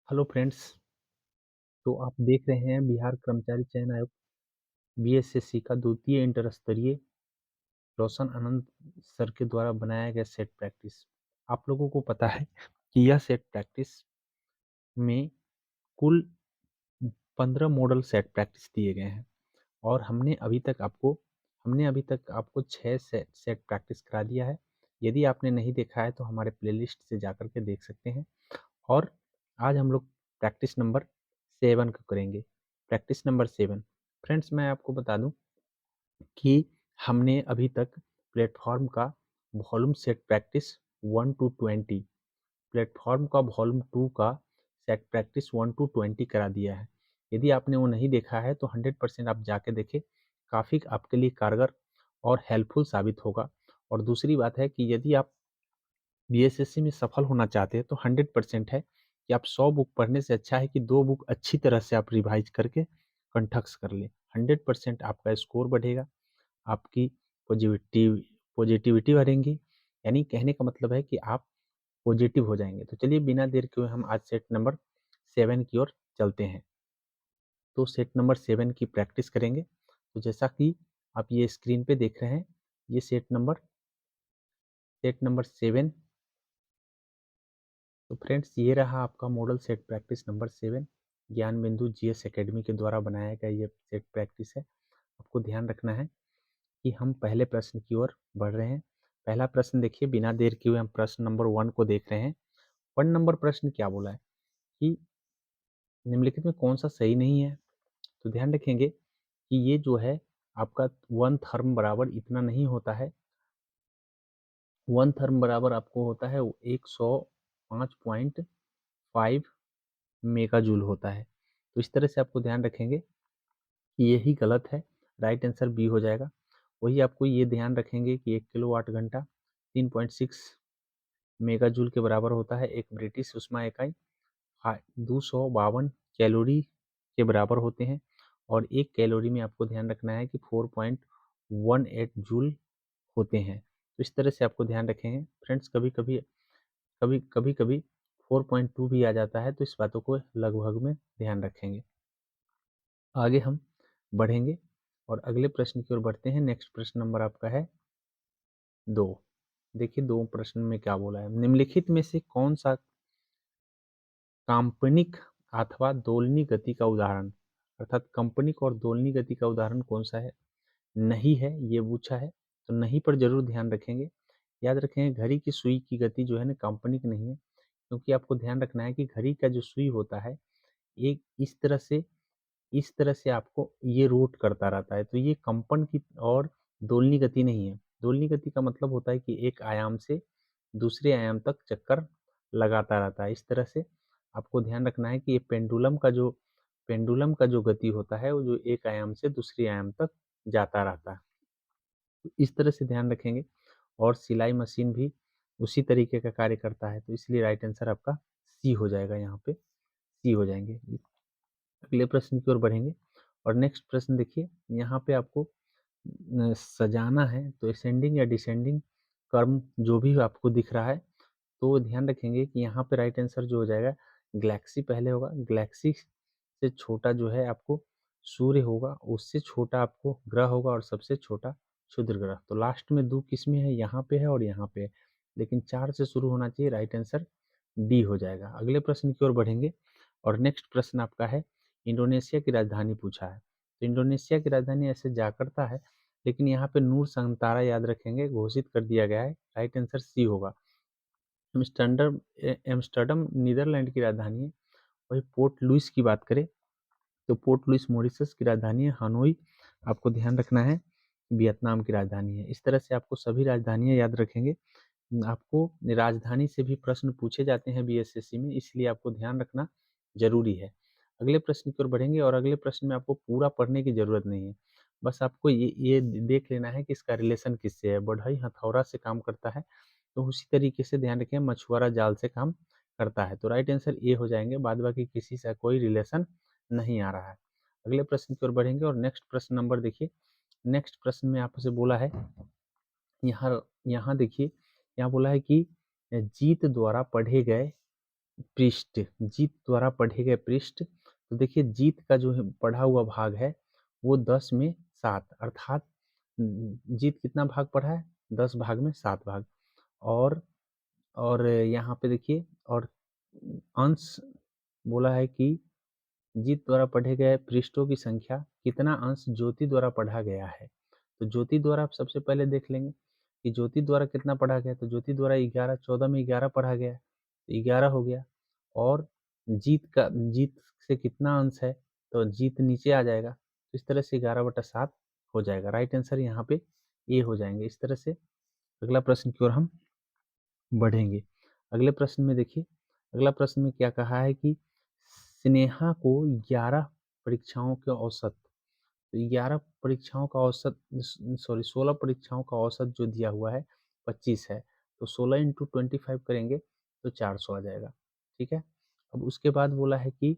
Hello friends. तो आप देख रहे हैं बिहार कर्मचारी चयन आयोग बीएसएससी का द्वितीय इंटर स्तरीय रोशन आनंद सर के द्वारा बनाया गया सेट प्रैक्टिस। आप लोगों को पता है कि यह सेट प्रैक्टिस में कुल 15 मॉडल सेट प्रैक्टिस दिए गए हैं और हमने अभी तक आपको 6 सेट प्रैक्टिस करा दिया है। यदि आपने नहीं देखा है तो हमारे प्लेलिस्ट से जाकर के देख सकते हैं। और आज हम लोग प्रैक्टिस नंबर 7 को करेंगे। Practice number 7। फ्रेंड्स, मैं आपको बता दूं कि हमने अभी तक प्लेटफॉर्म का volume set practice 1 to 20, platform का वॉल्यूम 2 का सेट प्रैक्टिस 1 टू 20 करा दिया है। यदि आपने वो नहीं देखा है तो 100% आप जाके देखें, काफ़ी आपके लिए कारगर और हेल्पफुल साबित होगा। और दूसरी बात है कि यदि आप बीएसएससी में सफल होना चाहते हैं तो 100% है कि आप 100 बुक पढ़ने से अच्छा है कि 2 बुक अच्छी तरह से आप रिवाइज करके कंठस्थ कर लें। 100% आपका स्कोर बढ़ेगा, आपकी पॉजिटिव पॉजिटिविटी बढ़ेंगी। यानी कहने का मतलब है कि आप पॉजिटिव हो जाएंगे। तो चलिए बिना देर के हुए हम आज सेट नंबर 7 की ओर चलते हैं। तो सेट नंबर 7 की प्रैक्टिस करेंगे। तो जैसा कि आप ये स्क्रीन पे देख रहे हैं, ये सेट नंबर 7। तो फ्रेंड्स, ये रहा आपका मॉडल सेट प्रैक्टिस नंबर 7। ज्ञान बिंदु जीएस एकेडमी के द्वारा बनाया गया ये सेट प्रैक्टिस है। आपको ध्यान रखना है कि हम पहले प्रश्न की ओर बढ़ रहे हैं। पहला प्रश्न देखिए, बिना देर किए हुए हम प्रश्न नंबर 1 को देख रहे हैं। 1 नंबर प्रश्न क्या बोला है कि निम्नलिखित में कौन सा सही नहीं है। तो ध्यान रखेंगे कि ये जो है आपका 1 थर्म बराबर इतना नहीं होता है। 1 थर्म बराबर आपको होता है 105.5 मेगा जूल होता है। तो इस तरह से आपको ध्यान रखेंगे कि यही गलत है, राइट आंसर बी हो जाएगा। वही आपको ये ध्यान रखेंगे कि 1 किलोवाट घंटा 3.6 मेगा जूल के बराबर होता है। एक ब्रिटिश ऊष्मा इकाई 252 कैलोरी के बराबर होते हैं। और एक कैलोरी में आपको ध्यान रखना है कि 4.18 जूल होते हैं। तो इस तरह से आपको ध्यान रखेंगे फ्रेंड्स। कभी कभी 4.2 भी आ जाता है, तो इस बातों को लगभग में ध्यान रखेंगे। आगे हम बढ़ेंगे और अगले प्रश्न की ओर बढ़ते हैं। नेक्स्ट प्रश्न नंबर आपका है 2। देखिए 2 प्रश्न में क्या बोला है। निम्नलिखित में से कौन सा काल्पनिक अथवा दोलनी गति का उदाहरण, अर्थात काल्पनिक और दोलनी गति का उदाहरण कौन सा है, नहीं है, ये पूछा है। तो नहीं पर जरूर ध्यान रखेंगे। याद रखेंगे घड़ी की सुई की गति जो है ना काल्पनिक नहीं है, क्योंकि आपको ध्यान रखना है कि घड़ी का जो सुई होता है एक इस तरह से आपको ये रोट करता रहता है। तो ये कंपन की और दोलनी गति नहीं है। दोलनी गति का मतलब होता है कि एक आयाम से दूसरे आयाम तक चक्कर लगाता रहता है। इस तरह से आपको ध्यान रखना है कि ये पेंडुलम का जो गति होता है वो जो एक आयाम से दूसरे आयाम तक जाता रहता है। तो इस तरह से ध्यान रखेंगे। और सिलाई मशीन भी उसी तरीके का कार्य करता है। तो इसलिए राइट आंसर आपका सी हो जाएगा। यहाँ पे सी हो जाएंगे। अगले प्रश्न की ओर बढ़ेंगे और नेक्स्ट प्रश्न देखिए, यहाँ पे आपको सजाना है। तो असेंडिंग या डिसेंडिंग कर्म जो भी आपको दिख रहा है, तो ध्यान रखेंगे कि यहाँ पे राइट आंसर जो हो जाएगा गैलेक्सी पहले होगा। गैलेक्सी से छोटा जो है आपको सूर्य होगा, उससे छोटा आपको ग्रह होगा और सबसे छोटा क्षुद्र ग्रह। तो लास्ट में 2 किस्में हैं, यहाँ पे है और यहाँ पे है, लेकिन 4 से शुरू होना चाहिए। राइट आंसर डी हो जाएगा। अगले प्रश्न की ओर बढ़ेंगे और नेक्स्ट प्रश्न आपका है इंडोनेशिया की राजधानी पूछा है। तो इंडोनेशिया की राजधानी ऐसे जाकर्ता है, लेकिन यहाँ पे नूर संतारा याद रखेंगे घोषित कर दिया गया है। राइट आंसर सी होगा। एम्स्टर्डम एम्स्टर्डम नीदरलैंड की राजधानी है। वही पोर्ट लुइस की बात करें तो पोर्ट लुइस मॉरिशस की राजधानी है। हनोई आपको ध्यान रखना है वियतनाम की राजधानी है। इस तरह से आपको सभी राजधानियां याद रखेंगे। आपको राजधानी से भी प्रश्न पूछे जाते हैं बीएसएससी में, इसलिए आपको ध्यान रखना जरूरी है। अगले प्रश्न की ओर बढ़ेंगे और अगले प्रश्न में आपको पूरा पढ़ने की जरूरत नहीं है। बस आपको ये देख लेना है कि इसका रिलेशन किससे है। बढ़ई हथौड़ा से काम करता है, तो उसी तरीके से ध्यान रखें मछुआरा जाल से काम करता है। तो राइट आंसर ए हो जाएंगे। बाद बाकी किसी से कोई रिलेशन नहीं आ रहा है। अगले प्रश्न की ओर बढ़ेंगे और नेक्स्ट प्रश्न नंबर देखिए। नेक्स्ट प्रश्न में आपसे बोला है, यहाँ यहाँ देखिए, यहाँ बोला है कि जीत द्वारा पढ़े गए पृष्ठ, जीत द्वारा पढ़े गए पृष्ठ, तो देखिए जीत का जो है पढ़ा हुआ भाग है वो 10 में 7, अर्थात जीत कितना भाग पढ़ा है? 10 भाग में 7 भाग। और यहाँ पे देखिए, और अंश बोला है कि जीत द्वारा पढ़े गए पृष्ठों की संख्या, कितना अंश ज्योति द्वारा पढ़ा गया है। तो ज्योति द्वारा आप सबसे पहले देख लेंगे कि ज्योति द्वारा कितना पढ़ा गया, तो ज्योति द्वारा 11, 14 में 11 पढ़ा गया है, तो 11 हो गया। और जीत से कितना अंश है, तो जीत नीचे आ जाएगा, तो इस तरह से 11/7 हो जाएगा। राइट आंसर यहाँ पे ए हो जाएंगे। इस तरह से अगला प्रश्न की ओर हम बढ़ेंगे। अगले प्रश्न में देखिए, अगला प्रश्न में क्या कहा है कि स्नेहा को 11 परीक्षाओं के औसत, तो 11 परीक्षाओं का औसत, सॉरी 16 परीक्षाओं का औसत जो दिया हुआ है 25 है, तो 16 इंटू 25 करेंगे तो 400 आ जाएगा। ठीक है। अब उसके बाद बोला है कि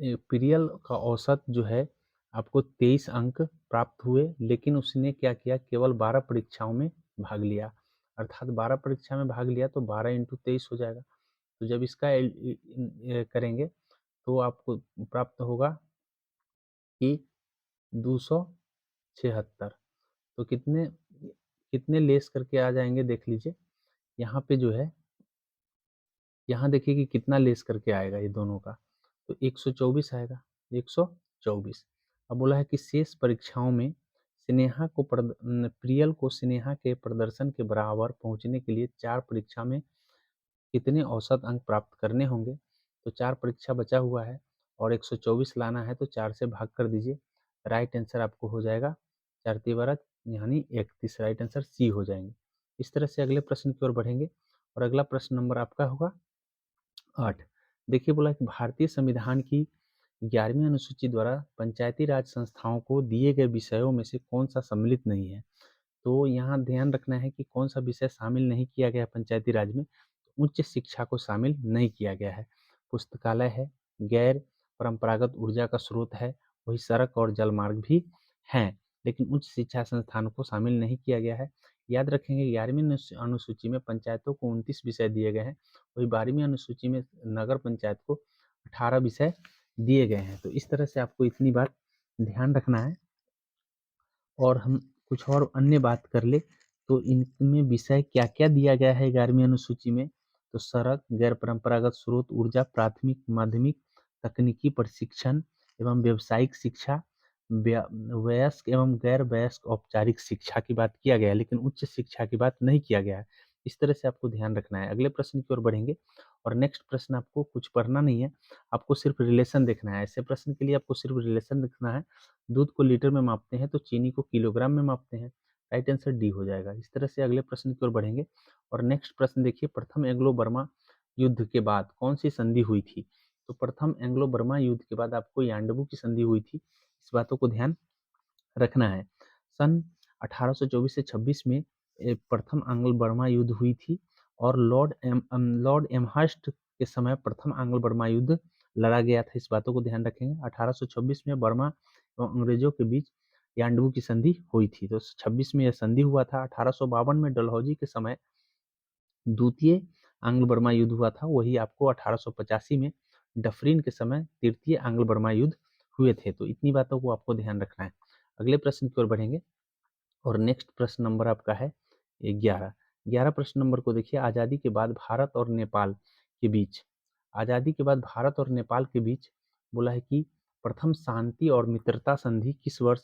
पीरियल का औसत जो है आपको 23 अंक प्राप्त हुए, लेकिन उसने क्या किया, केवल 12 परीक्षाओं में भाग लिया, अर्थात 12 परीक्षा में भाग लिया तो 12 इंटू 23 हो जाएगा। तो जब इसका करेंगे तो आपको प्राप्त होगा कि 276। तो कितने कितने लेस करके आ जाएंगे देख लीजिए, यहाँ पे जो है, यहाँ देखिए कि कितना लेस करके आएगा ये दोनों का, तो 124 आएगा, 124। अब बोला है कि शेष परीक्षाओं में प्रियल को स्नेहा के प्रदर्शन के बराबर पहुंचने के लिए 4 परीक्षा में कितने औसत अंक प्राप्त करने होंगे। तो 4 परीक्षा बचा हुआ है और 124 लाना है, तो 4 से भाग कर दीजिए। राइट आंसर आपको हो जाएगा 4 तिय 12 यानी 31। राइट आंसर सी हो जाएंगे। इस तरह से अगले प्रश्न की ओर बढ़ेंगे और अगला प्रश्न नंबर आपका होगा 8। देखिए बोला कि भारतीय संविधान की 11वीं अनुसूची द्वारा पंचायती राज संस्थाओं को दिए गए विषयों में से कौन सा सम्मिलित नहीं है। तो यहाँ ध्यान रखना है कि कौन सा विषय शामिल नहीं किया गया है पंचायती राज में। तो उच्च शिक्षा को शामिल नहीं किया गया है। पुस्तकालय है, गैर परंपरागत ऊर्जा का स्रोत है, वही सड़क और जलमार्ग भी हैं, लेकिन उच्च शिक्षा संस्थानों को शामिल नहीं किया गया है। याद रखेंगे 11वीं अनुसूची में पंचायतों को 29 विषय दिए गए हैं, वही 12वीं अनुसूची में नगर पंचायत को 18 विषय दिए गए हैं। तो इस तरह से आपको इतनी बात ध्यान रखना है। और हम कुछ और अन्य बात कर ले तो इनमें विषय क्या क्या दिया गया है 11वीं अनुसूची में, तो सड़क, गैर परंपरागत स्रोत ऊर्जा, प्राथमिक माध्यमिक तकनीकी प्रशिक्षण एवं व्यावसायिक शिक्षा, वयस्क एवं गैर वयस्क औपचारिक शिक्षा की बात किया गया है, लेकिन उच्च शिक्षा की बात नहीं किया गया है। इस तरह से आपको ध्यान रखना है। अगले प्रश्न की ओर बढ़ेंगे और नेक्स्ट प्रश्न आपको कुछ पढ़ना नहीं है, आपको सिर्फ रिलेशन देखना है। ऐसे प्रश्न के लिए आपको सिर्फ रिलेशन देखना है। दूध को लीटर में मापते हैं तो चीनी को किलोग्राम में मापते हैं। राइट आंसर डी हो जाएगा। इस तरह से अगले प्रश्न की ओर बढ़ेंगे और नेक्स्ट प्रश्न देखिए, प्रथम एंग्लो बर्मा युद्ध के बाद कौन सी संधि हुई थी। तो प्रथम एंग्लो बर्मा युद्ध के बाद आपको यांडबू की संधि हुई थी, इस बातों को ध्यान रखना है। सन 1824 से 26 में प्रथम आंग्ल बर्मा युद्ध हुई थी और लॉर्ड एमहर्स्ट के समय प्रथम आंग्ल बर्मा युद्ध लड़ा गया था। इस बातों को ध्यान रखेंगे। 1826 में बर्मा एवं अंग्रेजों के बीच यांडबू की संधि हुई थी, तो 26 में यह संधि हुआ था। 1852 में डलहौजी के समय द्वितीय आंग्ल बर्मा युद्ध हुआ था, वही आपको 1885 में डफरिन के समय तृतीय आंग्ल बर्मा युद्ध हुए थे। तो इतनी बातों को आपको ध्यान रखना है। अगले प्रश्न की ओर बढ़ेंगे और नेक्स्ट प्रश्न नंबर आपका है 11। 11 प्रश्न नंबर को देखिए, आज़ादी के बाद भारत और नेपाल के बीच, आज़ादी के बाद भारत और नेपाल के बीच बोला है कि प्रथम शांति और मित्रता संधि किस वर्ष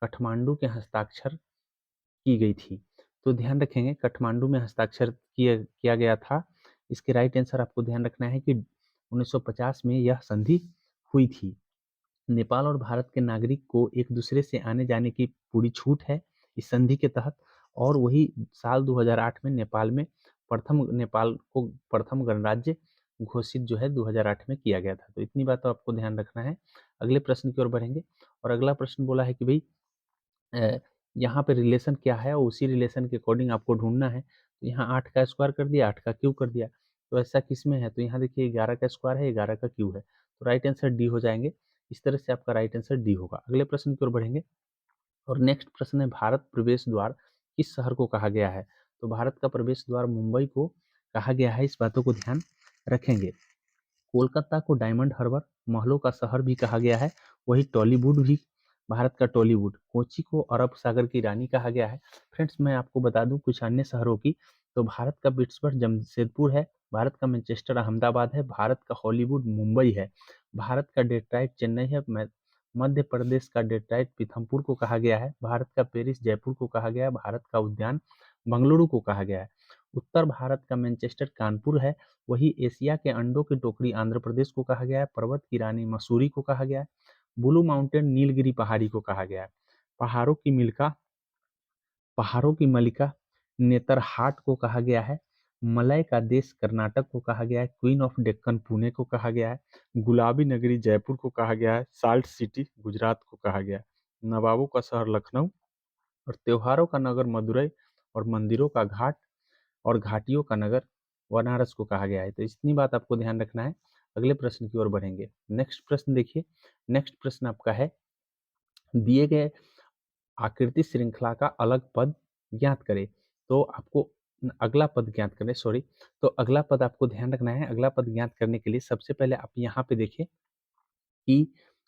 काठमांडू के हस्ताक्षर की गई थी। तो ध्यान रखेंगे काठमांडू में हस्ताक्षर किया गया था। इसके राइट आंसर आपको ध्यान रखना है कि 1950 में यह संधि हुई थी। नेपाल और भारत के नागरिक को एक दूसरे से आने जाने की पूरी छूट है इस संधि के तहत। और वही साल 2008 में नेपाल को प्रथम गणराज्य घोषित जो है 2008 में किया गया था। तो इतनी बात तो आपको ध्यान रखना है। अगले प्रश्न की ओर बढ़ेंगे और अगला प्रश्न बोला है कि भाई यहाँ पे रिलेशन क्या है और उसी रिलेशन के अकॉर्डिंग आपको ढूंढना है। तो यहाँ 8 का स्क्वायर कर दिया, 8 का क्यूब कर दिया, तो ऐसा किस में है। तो यहाँ देखिए 11 का स्क्वायर है, 11 का क्यूब है, तो राइट आंसर डी हो जाएंगे। इस तरह से आपका राइट आंसर डी होगा। अगले प्रश्न की ओर बढ़ेंगे और नेक्स्ट प्रश्न है, भारत प्रवेश द्वार किस शहर को कहा गया है। तो भारत का प्रवेश द्वार मुंबई को कहा गया है, इस बातों को ध्यान रखेंगे। कोलकाता को डायमंड हार्बर, महलों का शहर भी कहा गया है, वही टॉलीवुड भी, भारत का टॉलीवुड। कोची को अरब सागर की रानी कहा गया है। फ्रेंड्स, मैं आपको बता दूं कुछ अन्य शहरों की, तो भारत का पिट्सबर्ग जमशेदपुर है, भारत का मैनचेस्टर अहमदाबाद है, भारत का हॉलीवुड मुंबई है, भारत का डेट्रॉइट चेन्नई है, मध्य प्रदेश का डेट्रॉइट पीथमपुर को कहा गया है, भारत का पेरिस जयपुर को कहा गया है, भारत का उद्यान बंगलुरु को कहा गया है, उत्तर भारत का मैनचेस्टर कानपुर है, वही एशिया के अंडों की टोकरी आंध्र प्रदेश को कहा गया है, पर्वत की रानी मसूरी को कहा गया है, ब्लू माउंटेन नीलगिरी पहाड़ी को कहा गया है, पहाड़ों की मिल्का पहाड़ों की मलिका नेतरहाट को कहा गया है, मलय का देश कर्नाटक को कहा गया है, क्वीन ऑफ डेक्कन पुणे को कहा गया है, गुलाबी नगरी जयपुर को कहा गया है, साल्ट सिटी गुजरात को कहा गया है, नवाबों का शहर लखनऊ और त्योहारों का नगर मदुरई और मंदिरों का घाट और घाटियों का नगर बनारस को कहा गया है। तो इतनी बात आपको ध्यान रखना है। अगले प्रश्न की ओर बढ़ेंगे। नेक्स्ट प्रश्न देखिए, नेक्स्ट प्रश्न आपका है, दिए गए आकृति श्रृंखला का अलग पद ज्ञात करें। तो आपको अगला पद ज्ञात करें, सॉरी, तो अगला पद आपको ध्यान रखना है। अगला पद ज्ञात करने के लिए सबसे पहले आप यहाँ पे देखिए कि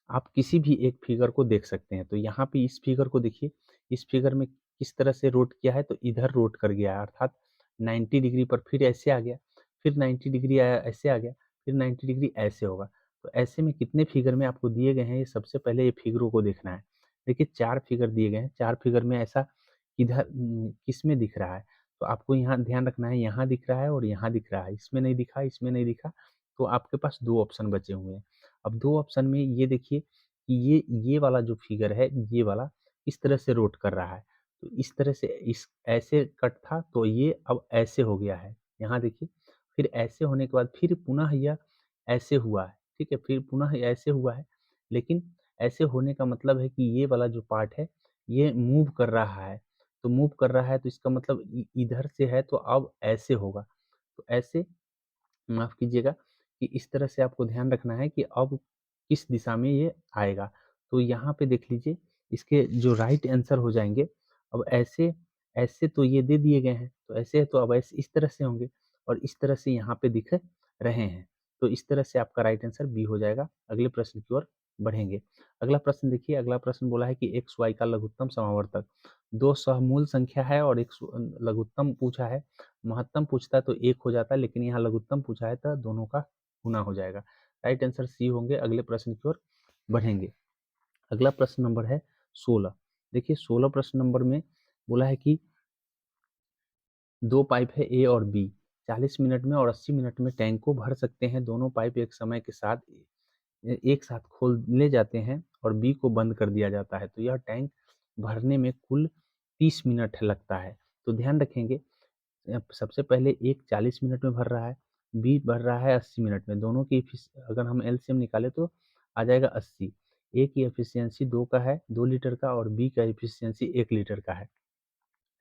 आप किसी भी एक फिगर को देख सकते हैं। तो यहाँ पे इस फिगर को देखिए, इस फिगर में किस तरह से रोट किया है, तो इधर रोट कर गया है, अर्थात 90 डिग्री पर, फिर ऐसे आ गया, फिर 90 डिग्री आया, ऐसे आ गया, फिर 90 डिग्री ऐसे होगा। तो ऐसे में कितने फिगर में आपको दिए गए हैं, ये सबसे पहले ये फिगरों को देखना है। देखिए 4 फिगर दिए गए हैं, 4 फिगर में ऐसा किधर किस में दिख रहा है, तो आपको यहाँ ध्यान रखना है, यहाँ दिख रहा है और यहाँ दिख रहा है, इसमें नहीं दिखा, इसमें नहीं दिखा, तो आपके पास 2 ऑप्शन बचे हुए हैं। अब 2 ऑप्शन में ये देखिए कि ये वाला जो फिगर है, ये वाला इस तरह से रोट कर रहा है, तो इस तरह से इस ऐसे कट था, तो ये अब ऐसे हो गया है, यहाँ देखिए। फिर ऐसे होने के बाद फिर पुनः यह ऐसे हुआ है, ठीक है, फिर पुनः ऐसे हुआ है, लेकिन ऐसे होने का मतलब है कि ये वाला जो पार्ट है, ये मूव कर रहा है, तो मूव कर रहा है, तो इसका मतलब इधर से है, तो अब ऐसे होगा, तो ऐसे, माफ़ कीजिएगा, कि इस तरह से आपको ध्यान रखना है कि अब किस दिशा में ये आएगा। तो यहाँ पे देख लीजिए, इसके जो राइट आंसर हो जाएँगे, अब ऐसे ऐसे तो ये दे दिए गए हैं, तो ऐसे तो अब ऐसे इस तरह से होंगे और इस तरह से यहाँ पे दिख रहे हैं। तो इस तरह से आपका राइट आंसर बी हो जाएगा। अगले प्रश्न की ओर बढ़ेंगे। अगला प्रश्न देखिए, अगला प्रश्न बोला है कि एक्स, वाई का लघुत्तम समावर्तक 2 सहमूल संख्या है और एक लघुत्तम पूछा है। महत्तम पूछता है तो 1 हो जाता है, लेकिन यहाँ लघुत्तम पूछा है तो दोनों का गुना हो जाएगा। राइट आंसर सी होंगे। अगले प्रश्न की ओर बढ़ेंगे। अगला प्रश्न नंबर है 16। देखिए 16 प्रश्न नंबर में बोला है कि 2 पाइप है ए और बी, 40 मिनट में और 80 मिनट में टैंक को भर सकते हैं। दोनों पाइप एक समय के साथ एक साथ खोले जाते हैं और बी को बंद कर दिया जाता है, तो यह टैंक भरने में कुल 30 मिनट लगता है। तो ध्यान रखेंगे, सबसे पहले एक 40 मिनट में भर रहा है, बी भर रहा है 80 मिनट में, दोनों की अगर हम एलसीएम निकालें तो आ जाएगा 80। ए की एफिशिएंसी 2 का है, 2 लीटर का, और बी का एफिशिएंसी 1 लीटर का है।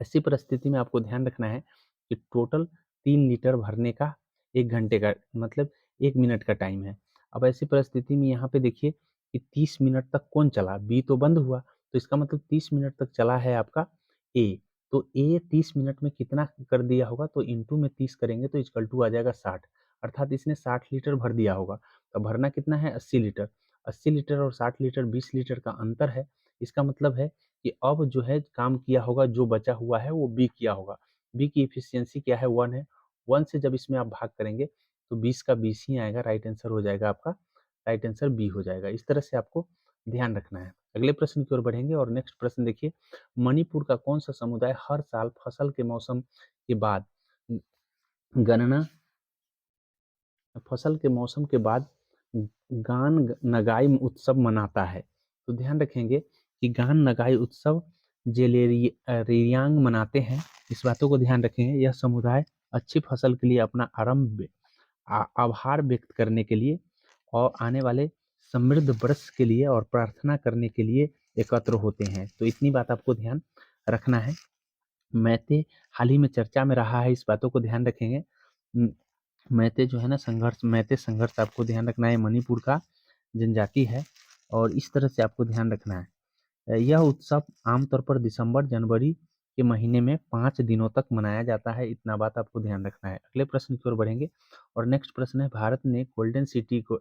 ऐसी परिस्थिति में आपको ध्यान रखना है कि टोटल 3 लीटर भरने का 1 घंटे का मतलब 1 मिनट का टाइम है। अब ऐसी परिस्थिति में यहाँ पे देखिए कि 30 मिनट तक कौन चला? बी तो बंद हुआ, तो इसका मतलब 30 मिनट तक चला है आपका ए। तो ए 30 मिनट में कितना कर दिया होगा? तो इंटू में 30 करेंगे तो इक्वल टू आ जाएगा 60, अर्थात इसने 60 लीटर भर दिया होगा। तो भरना कितना है? 80 लीटर। 80 लीटर और 60 लीटर 20 लीटर का अंतर है। इसका मतलब है कि अब जो है काम किया होगा, जो बचा हुआ है वो बी किया होगा। बी की एफिशिएंसी क्या है? 1 है। 1 से जब इसमें आप भाग करेंगे तो 20 का 20 ही आएगा, राइट आंसर हो जाएगा आपका, राइट आंसर बी हो जाएगा। इस तरह से आपको ध्यान रखना है। अगले प्रश्न की ओर बढ़ेंगे और नेक्स्ट प्रश्न देखिए, मणिपुर का कौन सा समुदाय हर साल गणना फसल के मौसम के बाद गान नगाई उत्सव मनाता है? तो ध्यान रखेंगे कि गान नगाई उत्सव जेलेरियांग मनाते हैं। इस बातों को ध्यान रखेंगे। यह समुदाय अच्छी फसल के लिए अपना आभार व्यक्त करने के लिए और आने वाले समृद्ध वर्ष के लिए और प्रार्थना करने के लिए एकत्र होते हैं। तो इतनी बात आपको ध्यान रखना है। मैते हाल ही में चर्चा में रहा है, इस बातों को ध्यान रखेंगे। मैते जो है ना, मैते संघर्ष आपको ध्यान रखना है, मणिपुर का जनजाति है और इस तरह से आपको ध्यान रखना है। यह उत्सव आमतौर पर दिसंबर जनवरी के महीने में 5 दिनों तक मनाया जाता है, इतना बात आपको ध्यान रखना है। अगले प्रश्न की ओर बढ़ेंगे और नेक्स्ट प्रश्न है, भारत ने गोल्डन सिटी को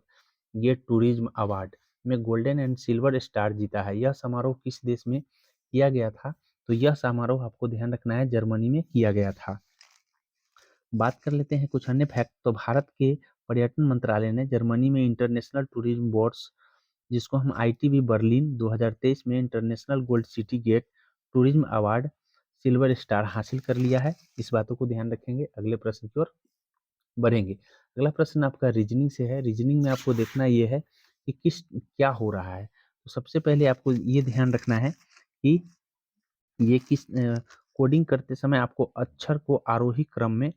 गेट टूरिज्म अवार्ड में गोल्डन एंड सिल्वर स्टार जीता है। यह समारोह किस देश में किया गया था? तो यह समारोह आपको ध्यान रखना है, जर्मनी में किया गया था। बात कर लेते हैं कुछ अन्य फैक्ट। तो भारत के पर्यटन मंत्रालय ने जर्मनी में इंटरनेशनल टूरिज्म बोर्ड्स, जिसको हम आईटीबी बर्लिन 2023 में international gold city gate tourism award silver star हासिल कर लिया है। इस बातों को ध्यान रखेंगे। अगले प्रश्न की ओर बढ़ेंगे। अगला प्रश्न आपका रीजनिंग से है। रीजनिंग में आपको देखना ये है कि क्या हो रहा है। तो सबसे पहले आपको ये ध्यान रखना है कि ये कोडिंग करते समय आपको अक्षर को आरोही क्रम में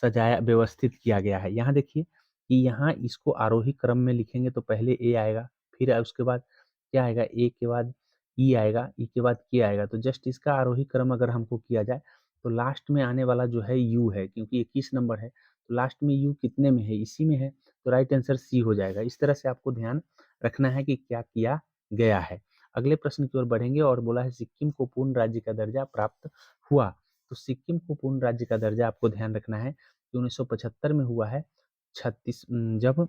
सजाया व्यवस्थित किया गया है। यहाँ देखिए कि यहाँ इसको आरोही क्रम में लिखेंगे तो पहले ए आएगा, फिर उसके बाद क्या आएगा, ए के बाद ई आएगा, ई के बाद के आएगा। तो जस्ट इसका आरोही क्रम अगर हमको किया जाए तो लास्ट में आने वाला जो है यू है, क्योंकि 21 नंबर है तो लास्ट में यू कितने में है, इसी में है, तो राइट आंसर सी हो जाएगा। इस तरह से आपको ध्यान रखना है कि क्या किया गया है। अगले प्रश्न की ओर बढ़ेंगे और बोला है सिक्किम को पूर्ण राज्य का दर्जा प्राप्त हुआ। तो सिक्किम को पूर्ण राज्य का दर्जा आपको ध्यान रखना है कि 1975 में हुआ है। 36 जब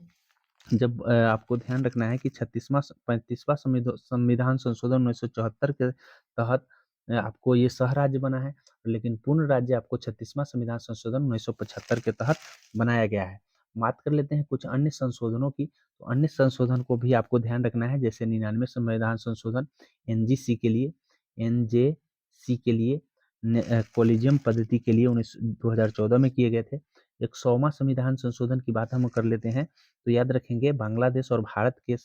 जब आपको ध्यान रखना है कि 35वां संविधान संशोधन 1974 के तहत आपको ये सह राज्य बना है, लेकिन पूर्ण राज्य आपको 36वां संविधान संशोधन 1975 के तहत बनाया गया है। बात कर लेते हैं कुछ अन्य संशोधनों की। तो अन्य संशोधन को भी आपको ध्यान रखना है, जैसे 99 संविधान संशोधन एनजीसी के लिए, एनजेसी के लिए, कोलिजियम पद्धति के लिए 2014 में किए गए थे। 100वां संविधान संशोधन की बात हम कर लेते हैं तो याद रखेंगे बांग्लादेश और भारत के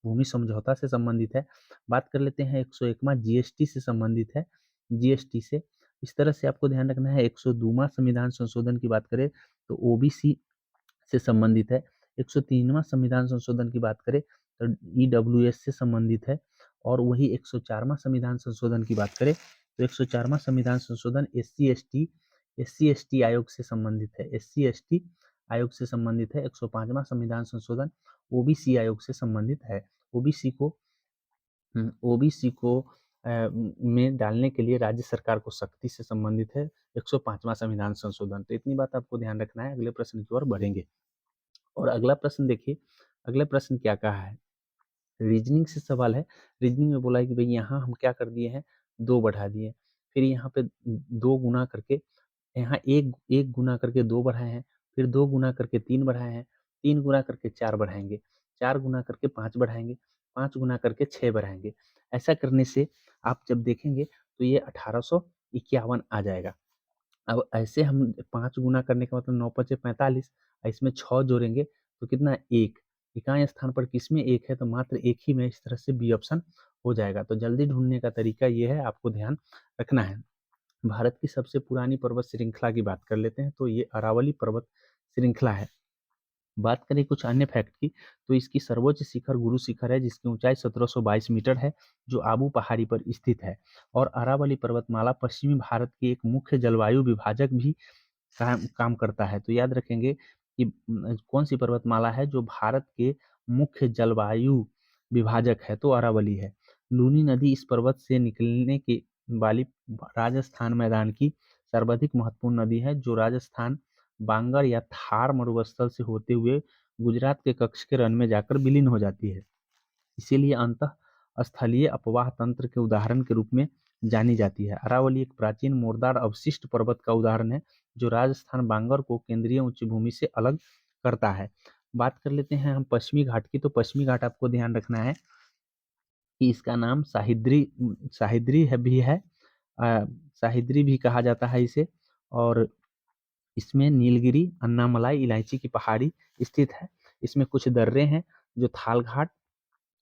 भूमि समझौता से संबंधित है। बात कर लेते हैं 101वां जीएसटी से संबंधित है, जीएसटी से। इस तरह से आपको ध्यान रखना है। 102वां संविधान संशोधन की बात करें तो ओबीसी से संबंधित है। 103वां संविधान संशोधन की बात करें तो ईडब्ल्यूएस से संबंधित है। और वही 104वां संविधान संशोधन की बात करें तो 104वां संविधान संशोधन एससी एसटी आयोग से संबंधित है, एससी एसटी आयोग से संबंधित है। 105वां संविधान संशोधन ओबीसी आयोग से संबंधित है। ओबीसी को में डालने के लिए राज्य सरकार को सख्ती से संबंधित है 105वां संविधान संशोधन। तो इतनी बात आपको ध्यान रखना है। अगले प्रश्न की ओर बढ़ेंगे और अगला प्रश्न देखिए। अगले प्रश्न क्या कहा है, रीजनिंग से सवाल है। रीजनिंग में बोला है कि भाई यहाँ हम क्या कर दिए हैं, 2 बढ़ा दिए, फिर यहाँ पे 2 गुना करके, यहाँ एक एक गुना करके 2 बढ़ाए हैं, फिर 2 गुना करके 3 बढ़ाए हैं, 3 गुना करके 4 बढ़ाएंगे, 4 गुना करके 5 बढ़ाएंगे, 5 गुना करके 6 बढ़ाएंगे। ऐसा करने से आप जब देखेंगे तो ये 1851 आ जाएगा। अब ऐसे हम 5 गुना करने का मतलब 9 पचे 45, इसमें 6 जोड़ेंगे तो कितना, 1। इकाई स्थान पर किसमें 1 है, तो मात्र 1 ही में। इस तरह से बी ऑप्शन हो जाएगा। तो जल्दी ढूंढने का तरीका ये है, आपको ध्यान रखना है। भारत की सबसे पुरानी पर्वत श्रृंखला की बात कर लेते हैं तो ये अरावली पर्वत श्रृंखला है। बात करें कुछ अन्य फैक्ट की तो इसकी सर्वोच्च शिखर गुरु शिखर है, जिसकी ऊंचाई 1722 मीटर है, जो आबू पहाड़ी पर स्थित है। और अरावली पर्वतमाला पश्चिमी भारत की एक मुख्य जलवायु विभाजक भी काम करता है। तो याद रखेंगे कि कौन सी पर्वतमाला है जो भारत के मुख्य जलवायु विभाजक है, तो अरावली है। लूनी नदी इस पर्वत से निकलने की वाली राजस्थान मैदान की सर्वाधिक महत्वपूर्ण नदी है, जो राजस्थान बांगर या थार मरुस्थल से होते हुए गुजरात के कच्छ के रण में जाकर विलीन हो जाती है। इसीलिए अंतः स्थलीय अपवाह तंत्र के उदाहरण के रूप में जानी जाती है। अरावली एक प्राचीन मोरदार अवशिष्ट पर्वत का उदाहरण है, जो राजस्थान बांगर को केंद्रीय उच्च भूमि से अलग करता है। बात कर लेते हैं हम पश्चिमी घाट की। तो पश्चिमी घाट आपको ध्यान रखना है कि इसका नाम साहिद्री साहिद्री है भी है, साहिद्री भी कहा जाता है इसे। और इसमें नीलगिरी, अन्नामलाई, इलायची की पहाड़ी स्थित है। इसमें कुछ दर्रे हैं जो थालघाट,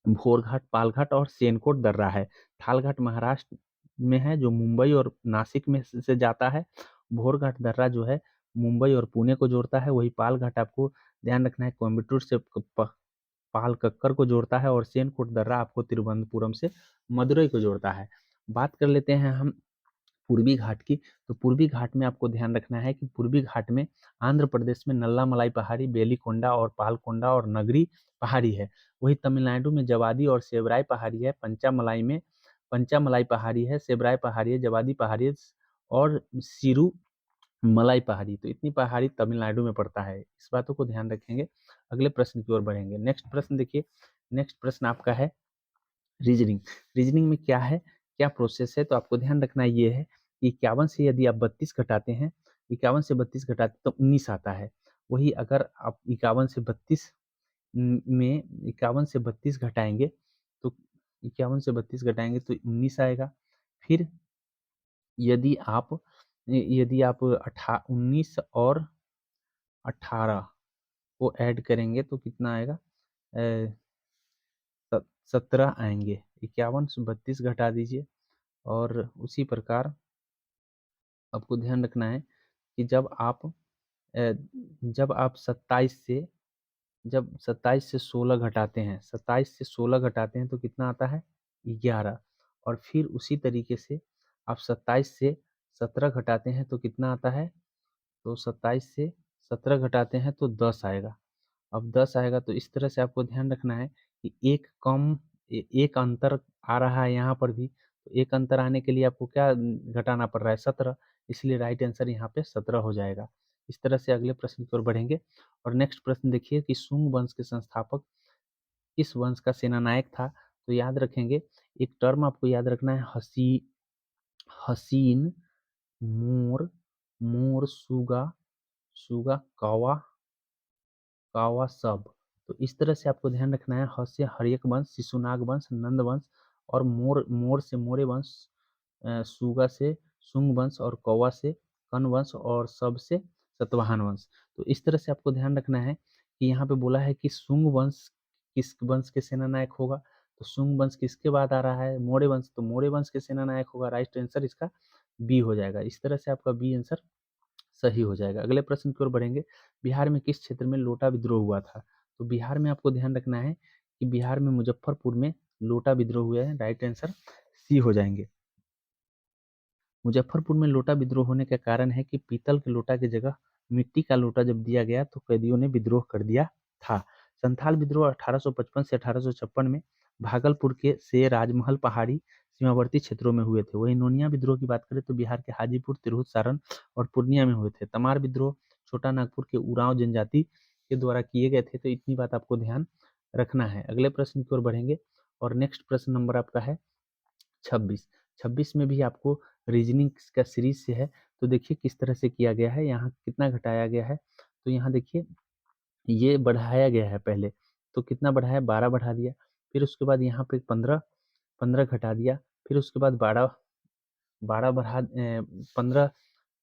भोरघाट, पालघाट और सेनकोट दर्रा है। थालघाट महाराष्ट्र में है, जो मुंबई और नासिक में से जाता है। भोरघाट दर्रा जो है मुंबई और पुणे को जोड़ता है। वही पालघाट आपको ध्यान रखना है कोयम्बटूर से पालकक्कर को जोड़ता है। और सेनकोट दर्रा आपको तिरुवनंतपुरम से मदुरई को जोड़ता है। बात कर लेते हैं हम पूर्वी घाट की। तो पूर्वी घाट में आपको ध्यान रखना है कि पूर्वी घाट में आंध्र प्रदेश में नल्लामलाई पहाड़ी, बेलीकोंडा और पालकोंडा और नगरी पहाड़ी है। वही तमिलनाडु में जवादी और सेवराई पहाड़ी है। पंचामलाई में पंचामलाई पहाड़ी है, सेवराई पहाड़ी है, जवादी पहाड़ी है और सिरू मलाई पहाड़ी, तो इतनी पहाड़ी तमिलनाडु में पड़ता है। इस बातों को ध्यान रखेंगे। अगले प्रश्न की ओर बढ़ेंगे। नेक्स्ट प्रश्न देखिए, नेक्स्ट प्रश्न आपका है रीजनिंग। रीजनिंग में क्या है, क्या प्रोसेस है, तो आपको ध्यान रखना ये है कि 51 से यदि आप 32 घटाते हैं, 51 से 32 घटाते तो 19 आता है। वही अगर आप 51 से 32 में 51 से 32 घटाएंगे तो 51 से 32 घटाएंगे तो 19 आएगा। फिर यदि आप 19 और 18 को ऐड करेंगे तो कितना आएगा, 17 आएंगे। 51 से 32 घटा दीजिए। और उसी प्रकार आपको ध्यान रखना है कि जब आप 27 से 16 घटाते हैं, 27 से 16 घटाते हैं तो कितना आता है, 11। और फिर उसी तरीके से आप 27 से 17 घटाते हैं तो कितना आता है, तो 27 से 17 घटाते हैं तो 10 आएगा। अब 10 आएगा तो इस तरह से आपको ध्यान रखना है कि एक अंतर आ रहा है यहाँ पर भी। तो एक अंतर आने के लिए आपको क्या घटाना पड़ रहा है, 17। इसलिए राइट आंसर यहाँ पे 17 हो जाएगा। इस तरह से अगले प्रश्न की ओर बढ़ेंगे। और नेक्स्ट प्रश्न देखिए कि शुंग वंश के संस्थापक किस वंश का सेनानायक था। तो याद रखेंगे, एक टर्म आपको याद रखना है, हसीन, मोर, सुगा, कौवा, सब। तो इस तरह से आपको ध्यान रखना है, ह से हर्यक वंश, शिशुनाग वंश, नंद वंश, और मोर से मौर्य वंश, सुगा से शुंग वंश, और कौवा से कन वंश, और सब से सतवाहन वंश। तो इस तरह से आपको ध्यान रखना है कि यहाँ पे बोला है कि शुंग वंश किस वंश के सेनानायक होगा। तो शुंग वंश किसके बाद आ रहा है, मौर्य वंश, तो मौर्य वंश के सेनानायक होगा। राइट आंसर इसका बी हो जाएगा। इस तरह से आपका बी आंसर सही हो जाएगा। अगले प्रश्न की ओर बढ़ेंगे। बिहार में किस क्षेत्र में लोटा विद्रोह हुआ था। तो बिहार में आपको ध्यान रखना है कि बिहार में मुजफ्फरपुर में लोटा विद्रोह हुआ है। राइट आंसर सी हो जाएंगे। मुजफ्फरपुर में लोटा विद्रोह होने का कारण है कि पीतल के लोटा की जगह मिट्टी का लोटा जब दिया गया तो कैदियों ने विद्रोह कर दिया था। संथाल विद्रोह 1855 से 1856 में भागलपुर के से राजमहल पहाड़ी सीमावर्ती क्षेत्रों में हुए थे। वहीं नोनिया विद्रोह की बात करें तो बिहार के हाजीपुर, तिरहुत, सारण और पूर्णिया में हुए थे। तमार विद्रोह छोटा नागपुर के उरांव जनजाति के द्वारा किए गए थे। तो इतनी बात आपको ध्यान रखना है। अगले प्रश्न की ओर बढ़ेंगे। और नेक्स्ट प्रश्न नंबर आपका है 26। 26 में भी आपको रीजनिंग का सीरीज से है। तो देखिए किस तरह से किया गया है, यहाँ कितना घटाया गया है। तो यहाँ देखिए ये बढ़ाया गया है पहले, तो कितना बढ़ाया, 12 बढ़ा दिया। फिर उसके बाद यहाँ पे 15 घटा दिया। फिर उसके बाद 15,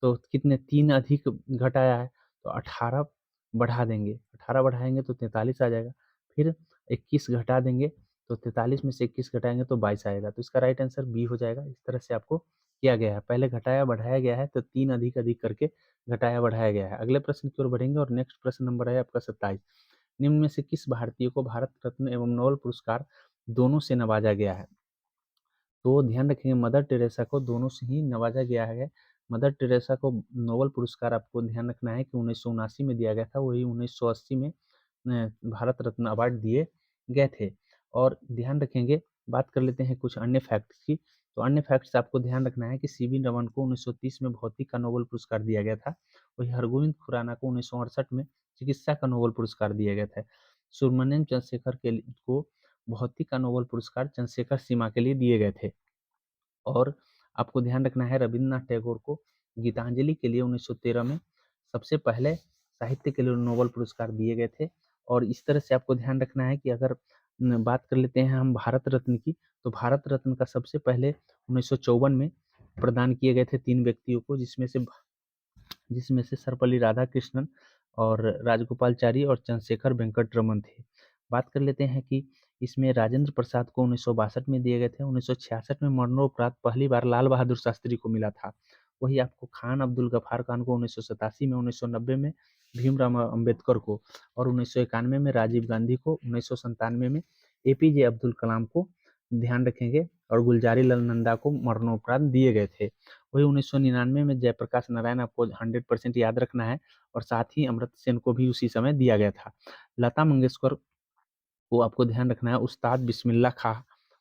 तो कितने, 3 अधिक घटाया है तो 18 बढ़ा देंगे। 18 बढ़ाएंगे तो 43 आ जाएगा। फिर 21 घटा देंगे तो 43 में से 21 घटाएंगे तो 22 आएगा। तो इसका राइट आंसर बी हो जाएगा। इस तरह से आपको किया गया है, पहले घटाया बढ़ाया गया है, तो 3 अधिक अधिक करके घटाया बढ़ाया गया है। अगले प्रश्न की ओर बढ़ेंगे। और नेक्स्ट प्रश्न नंबर है आपका 27। निम्न में से किस भारतीय को भारत रत्न एवं नोबेल पुरस्कार दोनों से नवाजा गया है। तो ध्यान रखेंगे, मदर टेरेसा को दोनों से ही नवाजा गया है। मदर टेरेसा को नोबेल पुरस्कार आपको ध्यान रखना है कि 1979 में दिया गया था, वही 1980 में भारत रत्न अवार्ड दिए गए थे। और ध्यान रखेंगे, बात कर लेते हैं कुछ अन्य फैक्ट्स की। तो अन्य फैक्ट्स आपको ध्यान रखना है कि सीवी रमन को 1930 में भौतिक का नोबेल पुरस्कार दिया गया था। वही हरगोविंद खुराना को 1968 में चिकित्सा का नोबेल पुरस्कार दिया गया था। सुब्रमण्यम चंद्रशेखर को भौतिक का नोबेल पुरस्कार चंद्रशेखर सीमा के लिए दिए गए थे। और आपको ध्यान रखना है, रविन्द्रनाथ टैगोर को गीतांजलि के लिए 1913 में सबसे पहले साहित्य के लिए नोबेल पुरस्कार दिए गए थे। और इस तरह से आपको ध्यान रखना है कि अगर बात कर लेते हैं हम भारत रत्न की, तो भारत रत्न का सबसे पहले 1954 में प्रदान किए गए थे 3 व्यक्तियों को, जिसमें से सर्वपल्ली राधाकृष्णन और राजगोपालचारी और चंद्रशेखर वेंकट रमन थे। बात कर लेते हैं कि इसमें राजेंद्र प्रसाद को 1962 में दिए गए थे। 1966 में मरणोपरांत पहली बार लाल बहादुर शास्त्री को मिला था। वही आपको खान अब्दुल गफार खान को 1987 में, 1990 में भीमराव अम्बेडकर को, और 1991 में राजीव गांधी को, 1997 में एपीजे अब्दुल कलाम को ध्यान रखेंगे, और गुलजारी लाल नंदा को मरणोपरांत दिए गए थे। वही 1999 में जयप्रकाश नारायण, आपको 100% याद रखना है, और साथ ही अमर्त्य सेन को भी उसी समय दिया गया था। लता मंगेशकर को आपको ध्यान रखना है, उस्ताद बिस्मिल्लाह खां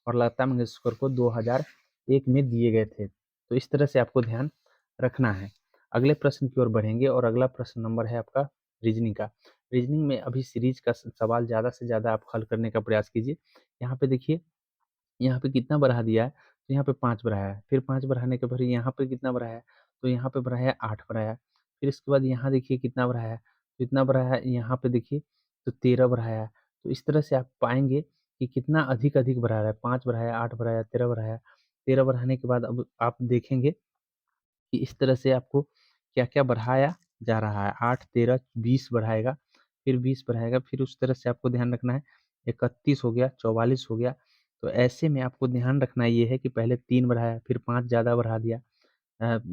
और लता मंगेशकर को 2001 में दिए गए थे। तो इस तरह से आपको ध्यान रखना है। अगले प्रश्न की ओर बढ़ेंगे और अगला प्रश्न नंबर है आपका रीजनिंग का। रीजनिंग में अभी सीरीज का सवाल ज़्यादा से ज़्यादा आप हल करने का प्रयास कीजिए। यहाँ पे देखिए, यहाँ पे कितना बढ़ा दिया है, तो यहाँ पे 5 बढ़ाया है, फिर 5 बढ़ाने के बाद यहाँ पे कितना बढ़ाया है, तो यहाँ पे बढ़ाया है 8 बढ़ाया है, फिर इसके बाद यहाँ देखिए कितना बढ़ाया है, तो इतना बढ़ाया है, यहाँ पे देखिए तो 13 बढ़ाया है। तो इस तरह से आप पाएँगे कि कितना अधिक-अधिक बढ़ा रहा है, 5 बढ़ाया, 8 बढ़ाया, 13 बढ़ाया। 13 बढ़ाने के बाद अब आप देखेंगे कि इस तरह से आपको क्या-क्या बढ़ाया जा रहा है। 8, 13, 20 बढ़ाएगा, फिर 20 बढ़ाएगा, फिर उस तरह से आपको ध्यान रखना है। 31 हो गया, 44 हो गया। तो ऐसे में आपको ध्यान रखना ये है कि पहले 3 बढ़ाया, फिर 5 ज़्यादा बढ़ा दिया।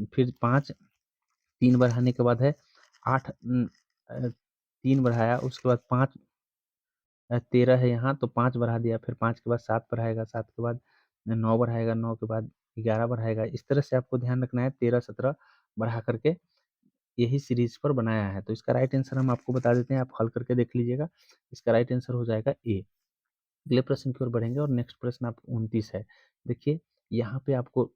फिर 5 3 बढ़ाने के बाद है 8 3 बढ़ाया, उसके बाद 5 13 है यहाँ, तो 5 बढ़ा दिया, फिर 5 के बाद 7 बढ़ाएगा, 7 के बाद 9 बढ़ाएगा, 9 के बाद 11 बढ़ाएगा। इस तरह से आपको ध्यान रखना है, 13, 17 बढ़ा कर के यही सीरीज़ पर बनाया है। तो इसका राइट आंसर हम आपको बता देते हैं, आप हल करके देख लीजिएगा। इसका राइट आंसर हो जाएगा ए। अगले प्रश्न की ओर बढ़ेंगे और नेक्स्ट प्रश्न आपको 29 है। देखिए, यहाँ पे आपको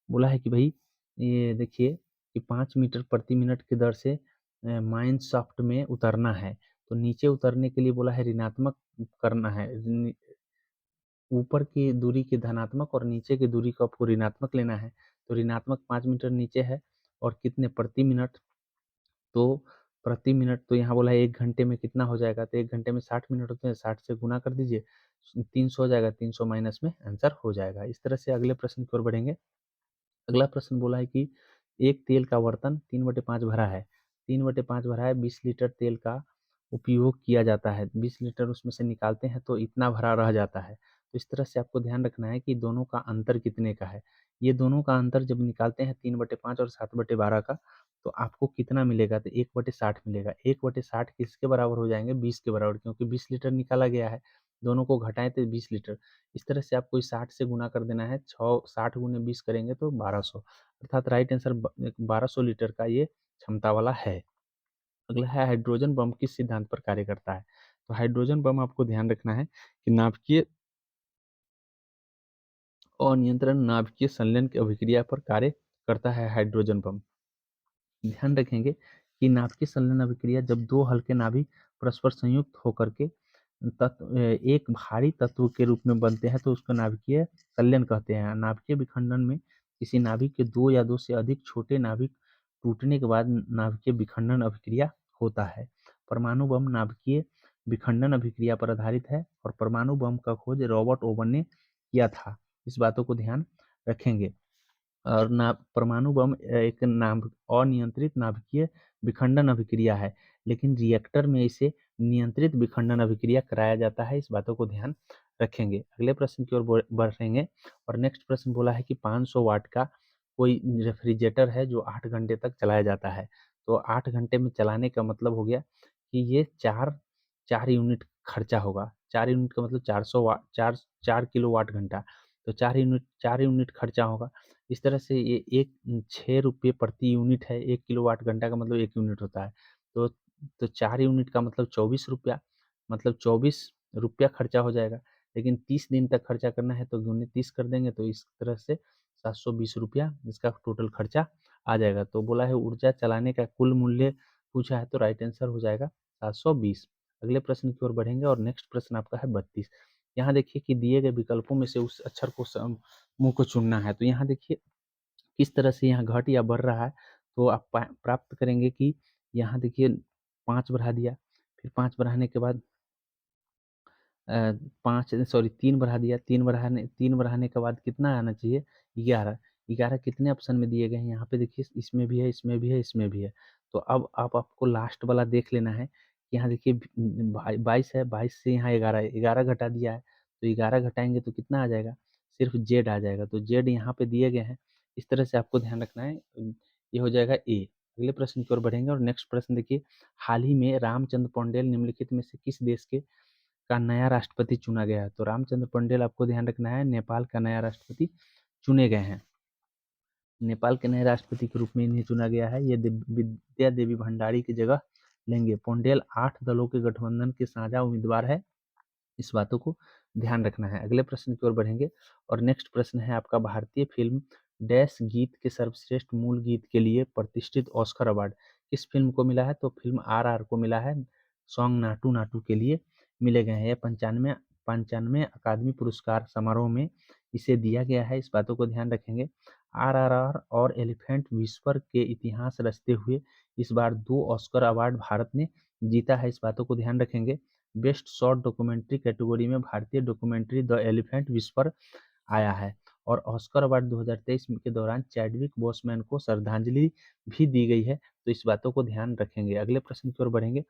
बोला है कि भई ये देखिए कि 5 मीटर प्रति मिनट की दर से माइन शाफ्ट में उतरना है। तो नीचे उतरने के लिए बोला है ऋणात्मक करना है। ऊपर की दूरी की धनात्मक और नीचे की दूरी को आपको ऋणात्मक लेना है। तो ऋणात्मक 5 मीटर नीचे है और कितने प्रति मिनट, तो प्रति मिनट तो यहाँ बोला है 1 घंटे में कितना हो जाएगा, तो 1 घंटे में 60 मिनट होते हैं, 60 से गुना कर दीजिए, 300 हो जाएगा, 300 माइनस में आंसर हो जाएगा। इस तरह से अगले प्रश्न की ओर बढ़ेंगे। अगला प्रश्न बोला है कि एक तेल का बर्तन 3/5 भरा है, 3/5 भरा है, 20 लीटर तेल का उपयोग किया जाता है, 20 लीटर उसमें से निकालते हैं तो इतना भरा रह जाता है। तो इस तरह से आपको ध्यान रखना है कि दोनों का अंतर कितने का है। ये दोनों का अंतर जब निकालते हैं 3/5 और 7/12 का, तो आपको कितना मिलेगा, तो 1/60 मिलेगा। 1/60 किसके बराबर हो जाएँगे, 20 के बराबर, क्योंकि 20 लीटर निकाला गया है, दोनों को घटाएँ तो 20 लीटर। इस तरह से आपको इस 60 से गुना कर देना है, 6 60 गुने 20 करेंगे तो 1200, अर्थात राइट आंसर 1200 लीटर का ये क्षमता वाला है। अगला है हाइड्रोजन बम किस सिद्धांत पर कार्य करता है? तो हाइड्रोजन बम आपको ध्यान रखना है कि नाभिकीय अनियंत्रण नाभिकीय संलयन की अभिक्रिया पर कार्य करता है हाइड्रोजन बम। ध्यान रखेंगे कि नाभिकीय संलयन अभिक्रिया जब 2 हल्के नाभिक परस्पर संयुक्त होकर के एक भारी तत्व के रूप में बनते हैं तो उसको नाभिकीय संलयन कहते हैं। नाभिकीय विखंडन में किसी नाभिक के 2 या 2 से अधिक छोटे नाभिक टूटने के बाद नाभिकीय विखंडन अभिक्रिया होता है। परमाणु बम नाभिकीय विखंडन अभिक्रिया पर आधारित है और परमाणु बम का खोज रॉबर्ट ओवन ने किया था। इस बातों को ध्यान रखेंगे। और ना परमाणु बम एक अनियंत्रित नाभिकीय विखंडन अभिक्रिया है, लेकिन रिएक्टर में इसे नियंत्रित विखंडन अभिक्रिया कराया जाता है। इस बातों को ध्यान रखेंगे। अगले प्रश्न की ओर बढ़ेंगे और नेक्स्ट प्रश्न बोला है कि 500 वाट का कोई रेफ्रिजरेटर है जो 8 घंटे तक चलाया जाता है। तो 8 घंटे में चलाने का मतलब हो गया कि ये 4 यूनिट खर्चा होगा। 4 यूनिट का मतलब 400 वाट, 4 किलोवाट घंटा। तो 4 यूनिट खर्चा होगा। इस तरह से ये एक ₹6 प्रति यूनिट है, 1 किलोवाट घंटा का मतलब 1 यूनिट होता है। तो 4 यूनिट का मतलब ₹24, मतलब ₹24 खर्चा हो जाएगा। लेकिन 30 दिन तक खर्चा करना है तो दूनी 30 कर देंगे, तो इस तरह से ₹720 इसका टोटल खर्चा आ जाएगा। तो बोला है ऊर्जा चलाने का कुल मूल्य पूछा है, तो राइट आंसर हो जाएगा 720। अगले प्रश्न की ओर बढ़ेंगे और नेक्स्ट प्रश्न आपका है 32। यहाँ देखिए कि दिए गए विकल्पों में से उस अक्षर को समूह को चुनना है। तो यहाँ देखिए किस तरह से यहाँ घट या बढ़ रहा है, तो आप प्राप्त करेंगे कि यहाँ देखिए 5 बढ़ा दिया, फिर 5 बढ़ाने के बाद 5 सॉरी 3 बढ़ा दिया, 3 बढ़ाने के बाद कितना आना चाहिए, 11। 11 कितने ऑप्शन में दिए गए हैं, यहाँ पे देखिए इसमें भी है, इसमें भी है, इसमें भी है। तो अब आप आपको लास्ट वाला देख लेना है। यहाँ देखिए 22 है, 22 से यहाँ 11 है, 11 घटा दिया है, तो 11 घटाएँगे तो कितना आ जाएगा, सिर्फ ज़ेड आ जाएगा। तो ज़ेड यहाँ पे दिए गए हैं, इस तरह से आपको ध्यान रखना है। ये हो जाएगा ए। अगले प्रश्न की ओर बढ़ेंगे और नेक्स्ट प्रश्न देखिए, हाल ही में रामचंद्र पौंडेल निम्नलिखित में से किस देश के का नया राष्ट्रपति चुना गया है? तो रामचंद्र पौंडेल आपको ध्यान रखना है, नेपाल का नया राष्ट्रपति चुने गए हैं। नेपाल के नए राष्ट्रपति के रूप में इन्हें चुना गया है। ये विद्या देवी भंडारी की जगह लेंगे। पौंडेल 8 दलों के गठबंधन के साझा उम्मीदवार है। इस बातों को ध्यान रखना है। अगले प्रश्न की ओर बढ़ेंगे और नेक्स्ट प्रश्न है आपका, भारतीय फिल्म डैश गीत के सर्वश्रेष्ठ मूल गीत के लिए प्रतिष्ठित ऑस्कर अवार्ड किस फ़िल्म को मिला है? तो फ़िल्म आरआर को मिला है। सॉन्ग नाटू नाटू के लिए मिले गए हैं। यह 95वें अकादमी पुरस्कार समारोह में इसे दिया गया है, इस बातों को ध्यान रखेंगे। आरआरआर और एलिफेंट व्हिस्पर के इतिहास रचते हुए इस बार 2 ऑस्कर अवार्ड भारत ने जीता है, इस बातों को ध्यान रखेंगे। बेस्ट शॉर्ट डॉक्यूमेंट्री कैटेगरी में भारतीय डॉक्यूमेंट्री द एलिफेंट व्हिस्पर आया है। और ऑस्कर अवार्ड 2023 के दौरान चैडविक बोसमैन को श्रद्धांजलि भी दी गई है, तो इस बातों को ध्यान रखेंगे। अगले प्रश्न की ओर बढ़ेंगे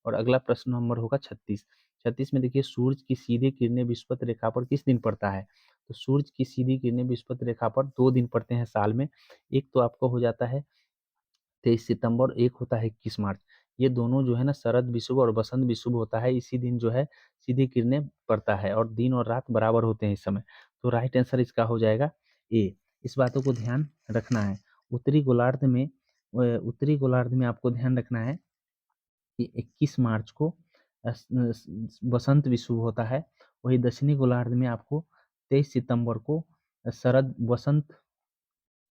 और अगला प्रश्न नंबर होगा 36। 36 में देखिए, सूरज की सीधी किरणें विषुवत रेखा पर किस दिन पड़ता है? तो सूरज की सीधी किरणें विषुवत रेखा पर 2 दिन पड़ते हैं साल में। एक तो आपको हो जाता है 23 सितंबर, एक होता है 21 मार्च। ये दोनों जो है ना शरद विषुव और बसंत विषुव होता है, इसी दिन जो है सीधी किरणें पड़ता है और दिन और रात बराबर होते हैं इस समय। तो राइट आंसर इसका हो जाएगा ए। इस बातों को ध्यान रखना है। उत्तरी गोलार्ध में आपको ध्यान रखना है कि 21 मार्च को बसंत विषुव होता है। वही दक्षिणी गोलार्ध में आपको 23 सितंबर को शरद वसंत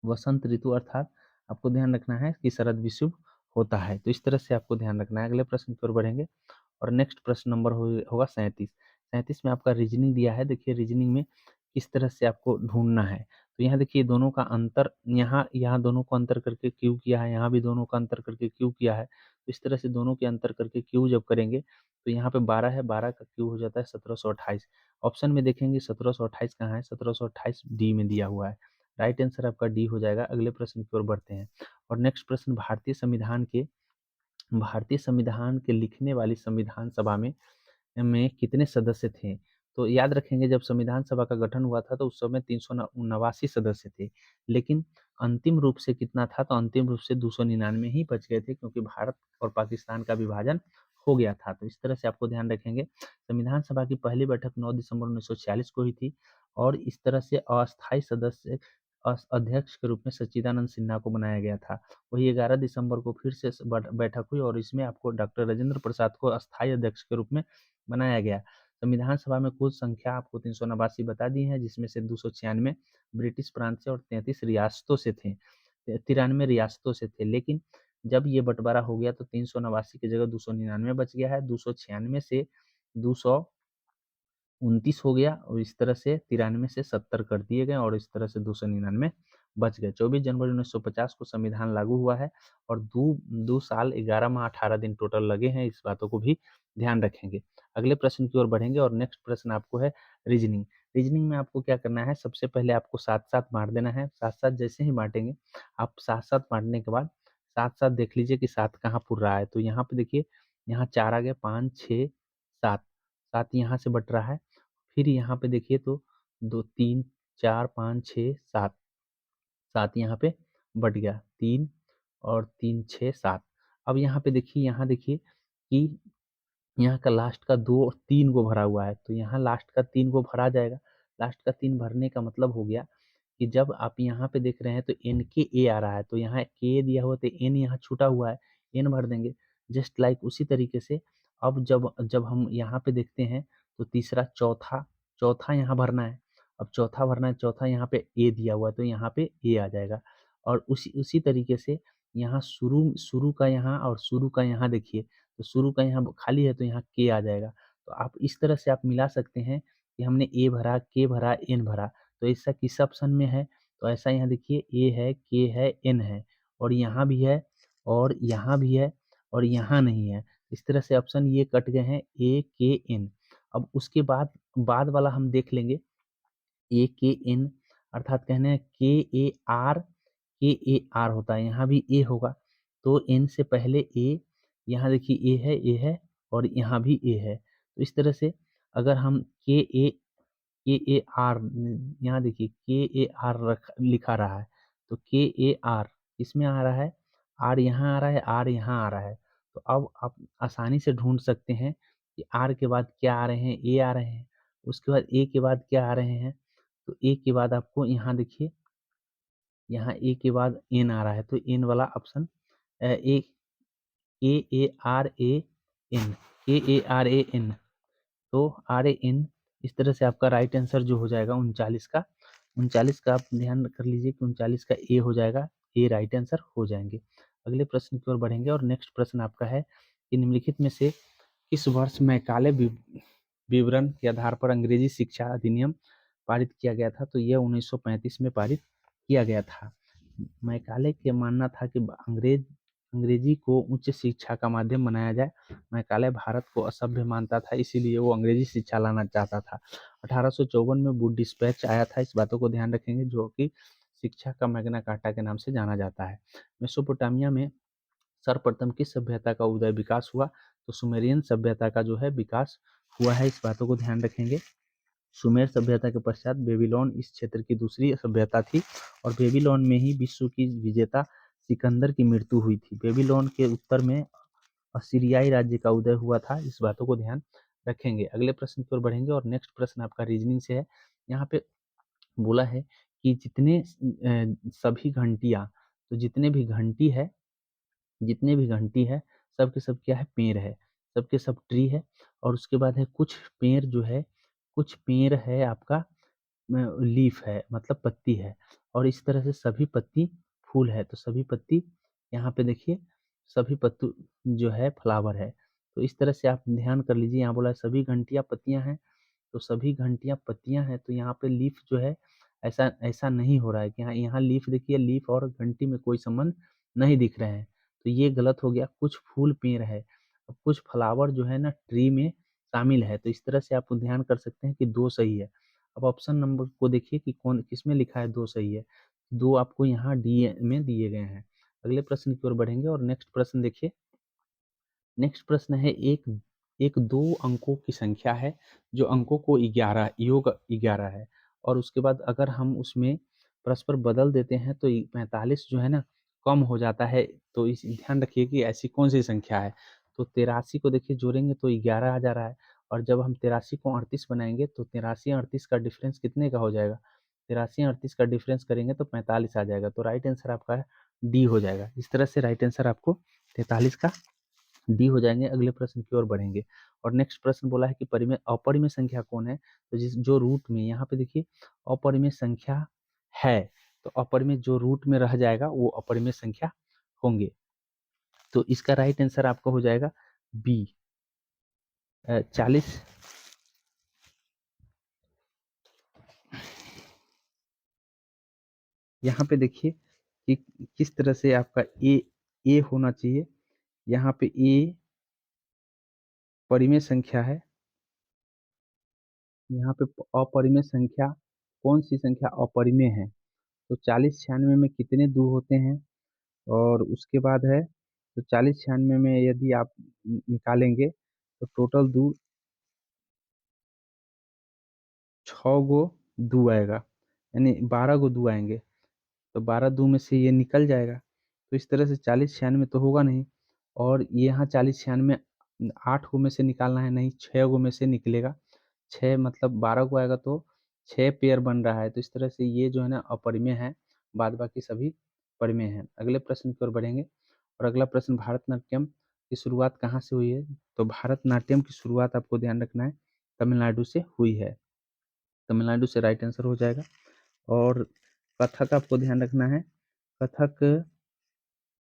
वसंत ऋतु अर्थात आपको ध्यान रखना है कि शरद विषुव होता है। तो इस तरह से आपको ध्यान रखना है। अगले प्रश्न की ओर बढ़ेंगे और नेक्स्ट प्रश्न नंबर होगा 37। 37 में आपका रीजनिंग दिया है। देखिए रीजनिंग में किस तरह से आपको ढूंढना है। तो यहाँ देखिए दोनों का अंतर, यहाँ दोनों को अंतर करके क्यू किया है, यहाँ भी दोनों का अंतर करके क्यू किया है। तो इस तरह से दोनों के अंतर करके क्यू जब करेंगे तो यहाँ पे 12 है, 12 का क्यू हो जाता है 1728। ऑप्शन में देखेंगे 1728 कहाँ है? 1728 डी में दिया हुआ है। राइट आंसर आपका डी हो जाएगा। अगले प्रश्न की ओर बढ़ते हैं और नेक्स्ट प्रश्न, भारतीय संविधान के लिखने वाली संविधान सभा में कितने सदस्य थे? तो याद रखेंगे जब संविधान सभा का गठन हुआ था तो उस समय 389 सदस्य थे, लेकिन अंतिम रूप से कितना था? तो अंतिम रूप से 299 ही बच गए थे, क्योंकि भारत और पाकिस्तान का विभाजन हो गया था। तो इस तरह से आपको ध्यान रखेंगे। संविधान सभा की पहली बैठक 9 दिसंबर 1946 को हुई थी और इस तरह से अस्थायी सदस्य अध्यक्ष के रूप में सच्चिदानंद सिन्हा को बनाया गया था। वही 11 दिसंबर को फिर से बैठक हुई और इसमें आपको डॉक्टर राजेंद्र प्रसाद को अस्थायी अध्यक्ष के रूप में बनाया गया। संविधान सभा में कुल संख्या आपको 389 बता दी है, जिसमें से 296 ब्रिटिश प्रांत से और 33 रियासतों से थे, 93 रियासतों से थे। लेकिन जब ये बंटवारा हो गया तो 389 की जगह 299 बच गया है। 296 से 229 हो गया और इस तरह से 93 से 70 कर दिए गए और इस तरह से 299 बच गए। 24 जनवरी 1950 को संविधान लागू हुआ है और 2 साल 11 माह 18 दिन टोटल लगे हैं, इस बातों को भी ध्यान रखेंगे। अगले प्रश्न की ओर बढ़ेंगे और नेक्स्ट प्रश्न आपको है रीजनिंग। रीजनिंग में आपको क्या करना है? सबसे पहले आपको साथ-साथ बाँट देना है। साथ-साथ जैसे ही बाँटेंगे, आप साथ-साथ बाँटने के बाद साथ-साथ देख लीजिए कि 7 कहाँ पुर रहा है। तो यहाँ पे देखिए, यहाँ 4 आ गए, 5, 6, 7, 7 यहाँ से बट रहा है। फिर यहाँ पे देखिए तो 2, 3, 4, 5, 6, 7, 7 यहाँ पे बट गया, 3 और 3, 6, 7। अब यहाँ देखिए कि यहाँ का लास्ट का 2 3 को भरा हुआ है, तो यहाँ लास्ट का 3 को भरा जाएगा। लास्ट का 3 भरने का मतलब हो गया कि जब आप यहाँ पे देख रहे हैं तो एन के ए आ रहा है, तो यहाँ के दिया हुआ तो एन यहाँ छूटा हुआ है, एन भर देंगे। जस्ट लाइक उसी तरीके से अब जब जब हम यहाँ पे देखते हैं तो तीसरा चौथा चौथा यहाँ भरना है। अब चौथा भरना है, चौथा यहाँ पे ए दिया हुआ है तो यहाँ पे ए आ जाएगा। और उसी उसी तरीके से यहाँ शुरू शुरू का यहाँ और शुरू का यहाँ देखिए, तो शुरू का यहाँ खाली है तो यहाँ के आ जाएगा। तो आप इस तरह से आप मिला सकते हैं कि हमने ए भरा, के भरा, एन भरा, तो ऐसा किस ऑप्शन में है? तो ऐसा यहाँ देखिए ए है, के है, एन है और यहाँ भी है और यहाँ भी है और यहाँ नहीं है। इस तरह से ऑप्शन ये कट गए हैं ए, के, एन। अब उसके बाद बाद वाला हम देख लेंगे। ए, के, एन अर्थात कहना है के ए आर होता है, यहाँ भी ए होगा तो एन से पहले ए, यहाँ देखिए ए है और यहाँ भी ए है। तो इस तरह से अगर हम के ए आर, यहाँ देखिए के ए आर लिखा रहा है, तो के ए आर इसमें आ रहा है, आर यहाँ आ रहा है, आर यहाँ आ रहा है। तो अब आप आसानी से ढूंढ सकते हैं कि आर के बाद क्या आ रहे हैं? ए आ रहे हैं। उसके बाद ए के बाद क्या आ रहे हैं? तो ए के बाद आपको यहाँ देखिए, यहाँ ए के बाद एन आ रहा है, तो एन वाला option A, A A R A N, A A R A N, तो आर ए एन। इस तरह से आपका राइट आंसर जो हो जाएगा 39 का 39 का आप ध्यान कर लीजिए कि 39 का ए हो जाएगा, ए राइट आंसर हो जाएंगे। अगले प्रश्न की ओर बढ़ेंगे और नेक्स्ट प्रश्न आपका है कि निम्नलिखित में से किस वर्ष मैकाले विवरण के आधार पर अंग्रेजी शिक्षा अधिनियम पारित किया गया था? तो यह 1935 में पारित किया गया था। मैकाले के मानना था कि अंग्रेजी को उच्च शिक्षा का माध्यम बनाया जाए। मैकाले भारत को असभ्य मानता था, इसीलिए वो अंग्रेजी शिक्षा लाना चाहता था। 1854 में वुड डिस्पैच आया था, इस बातों को ध्यान रखेंगे, जो कि शिक्षा का मैग्ना कार्टा के नाम से जाना जाता है। मेसोपोटामिया में सर्वप्रथम किस सभ्यता का उदय विकास हुआ? तो सुमेरियन सभ्यता का जो है विकास हुआ है, इस बातों को ध्यान रखेंगे। सुमेर सभ्यता के पश्चात बेबीलोन इस क्षेत्र की दूसरी सभ्यता थी और बेबीलोन में ही विश्व की विजेता सिकंदर की मृत्यु हुई थी। बेबीलोन के उत्तर में असीरियाई राज्य का उदय हुआ था, इस बातों को ध्यान रखेंगे। अगले प्रश्न की ओर बढ़ेंगे और नेक्स्ट प्रश्न आपका रीजनिंग से है। यहाँ पे बोला है कि सभी घंटियां, तो जितने भी घंटी है सब के सब क्या है? पेड़ है, सबके सब ट्री है। और उसके बाद है कुछ पेड़ है आपका लीफ है, मतलब पत्ती है। और इस तरह से सभी पत्ती फूल है, तो सभी पत्ती यहाँ पे देखिए, सभी पत्तू जो है फ्लावर है। तो इस तरह से आप ध्यान कर लीजिए, यहाँ बोला है सभी घंटियां पत्तियां हैं, तो सभी घंटियां पत्तियां हैं, तो यहाँ पे लीफ जो है, ऐसा ऐसा नहीं हो रहा है कि यहाँ यहाँ लीफ देखिए, लीफ और घंटी में कोई संबंध नहीं दिख रहे हैं, तो ये गलत हो गया। कुछ फूल पेड़ है, अब कुछ फ्लावर जो है ना ट्री में शामिल है, तो इस तरह से आप ध्यान कर सकते हैं कि दो सही है। अब ऑप्शन नंबर को देखिए कि कौन किसमें लिखा है दो सही है, दो आपको यहाँ डी में दिए गए हैं। अगले प्रश्न की ओर बढ़ेंगे और नेक्स्ट प्रश्न देखिए। नेक्स्ट प्रश्न है, एक एक दो अंकों की संख्या है, जो अंकों को 11 योग 11 है, और उसके बाद अगर हम उसमें परस्पर बदल देते हैं तो 45 जो है ना कम हो जाता है। तो इस ध्यान रखिए कि ऐसी कौन सी संख्या है। तो 83 को देखिए जोड़ेंगे तो 11 आ जा रहा है, और जब हम 83 को 38 बनाएंगे तो 83 38 का डिफरेंस कितने का हो जाएगा? 83 38 का डिफरेंस करेंगे तो 45 आ जाएगा, तो राइट आंसर आपका डी हो जाएगा। इस तरह से राइट आंसर आपको 43 का डी हो जाएंगे। अगले प्रश्न की ओर बढ़ेंगे और नेक्स्ट प्रश्न बोला है कि परिमेय अपरिमेय संख्या कौन है? तो जिस जो रूट में यहाँ पे देखिए अपरिमेय संख्या है, तो अपरिमेय जो रूट में रह जाएगा वो अपरिमेय संख्या होंगे। तो इसका राइट आंसर आपका हो जाएगा बी 40। यहाँ पे देखिए कि किस तरह से आपका ए होना चाहिए। यहाँ पे ए परिमेय संख्या है, यहाँ पे अपरिमेय संख्या, कौन सी संख्या अपरिमेय है? तो 40 96 में कितने दो होते हैं? और उसके बाद है, तो 40 96 में यदि आप निकालेंगे तो टोटल दो 6 गो दो आएगा, यानी 12 गो दो आएंगे, तो 12 दो में से ये निकल जाएगा। तो इस तरह से 40 96 तो होगा नहीं, और यहाँ 40 96 8 गो में से निकालना है, नहीं 6 गो में से निकलेगा। 6 मतलब 12 को आएगा, तो 6 पेयर बन रहा है। तो इस तरह से ये जो है ना अपरिमेय है, बाद बाकी सभी परिमेय हैं। अगले प्रश्न की ओर बढ़ेंगे और अगला प्रश्न, भारतनाट्यम की शुरुआत कहाँ से हुई है? तो भारतनाट्यम की शुरुआत आपको ध्यान रखना है तमिलनाडु से हुई है, तमिलनाडु से राइट आंसर हो जाएगा। और कथक आपको ध्यान रखना है, कथक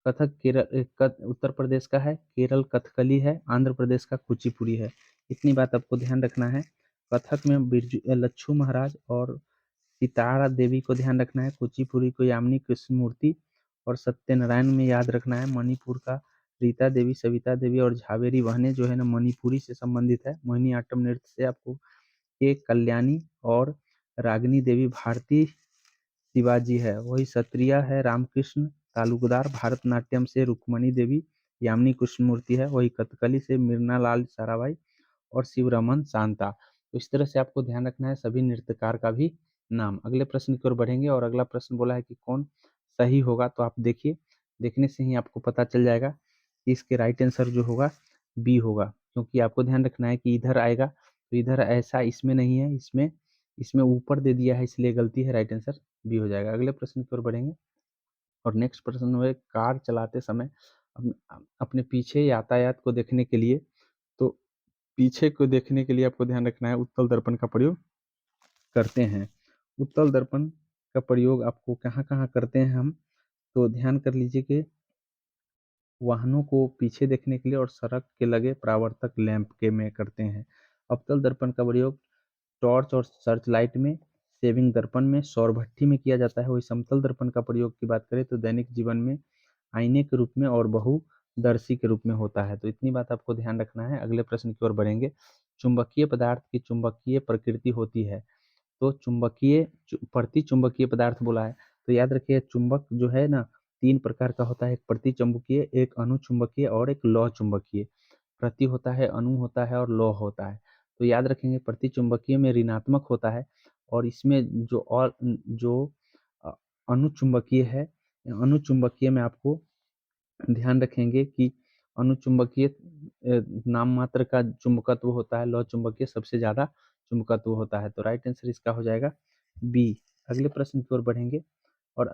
कथक उत्तर प्रदेश का है, केरल कथकली है, आंध्र प्रदेश का कुचिपुड़ी है। इतनी बात आपको ध्यान रखना है। कथक में बिरजू लच्छू महाराज और सितारा देवी को ध्यान रखना है, कुचिपुड़ी को यामिनी कृष्णमूर्ति और सत्यनारायण में याद रखना है। मणिपुर का रीता देवी, सविता देवी और झावेरी बहने जो है ना मणिपुरी से संबंधित है। मोहिनी आट्टम नृत्य से आपको के कल्याणी और रागिनी देवी भारती शिवाजी है, वही क्षत्रिय है रामकृष्ण तालुकदार। भारतनाट्यम से रुक्मणी देवी, यामिनी कृष्णमूर्ति है, वही कथकली से मृणालाल साराभाई और शिवरमन शांता। तो इस तरह से आपको ध्यान रखना है सभी नृत्यकार का भी नाम। अगले प्रश्न की ओर बढ़ेंगे और अगला प्रश्न बोला है कि कौन सही होगा, तो आप देखिए, देखने से ही आपको पता चल जाएगा कि इसके राइट आंसर जो होगा बी होगा, क्योंकि आपको ध्यान रखना है कि इधर आएगा तो इधर ऐसा इसमें नहीं है, इसमें इसमें ऊपर दे दिया है, इसलिए गलती है, राइट आंसर बी हो जाएगा। अगले प्रश्न की ओर बढ़ेंगे और नेक्स्ट प्रश्न में, कार चलाते समय अपने पीछे यातायात को देखने के लिए, तो पीछे को देखने के लिए आपको ध्यान रखना है उत्तल दर्पण का प्रयोग करते हैं। उत्तल दर्पण का प्रयोग आपको कहाँ-कहाँ करते हैं हम, तो ध्यान कर लीजिए कि वाहनों को पीछे देखने के लिए और सड़क के लगे परावर्तक लैंप के में करते हैं। अवतल दर्पण का प्रयोग टॉर्च और सर्च लाइट में, सेविंग दर्पण में, सौर भट्ठी में किया जाता है। वही समतल दर्पण का प्रयोग की बात करें तो दैनिक जीवन में आईने के रूप में और बहुदर्शी के रूप में होता है। तो इतनी बात आपको ध्यान रखना है। अगले प्रश्न की ओर बढ़ेंगे। चुंबकीय पदार्थ की चुंबकीय प्रकृति होती है। तो प्रतिचुंबकीय पदार्थ बोला है, तो याद रखिए चुंबक जो है ना 3 प्रकार का होता है, एक प्रतिचुंबकीय, एक अनुचुंबकीय और एक लौह चुंबकीय। प्रति होता है, अणु होता है और लौह होता है। तो याद रखेंगे प्रतिचुंबकीय में ऋणात्मक होता है और इसमें जो अ, अनुचुंबकीय है, अनुचुंबकीय में आपको ध्यान रखेंगे कि अनुचुंबकीय नाम मात्र का चुंबकत्व होता है, लौह चुंबकीय सबसे ज़्यादा चुंबकत्व होता है। तो राइट आंसर इसका हो जाएगा बी। अगले प्रश्न की ओर बढ़ेंगे और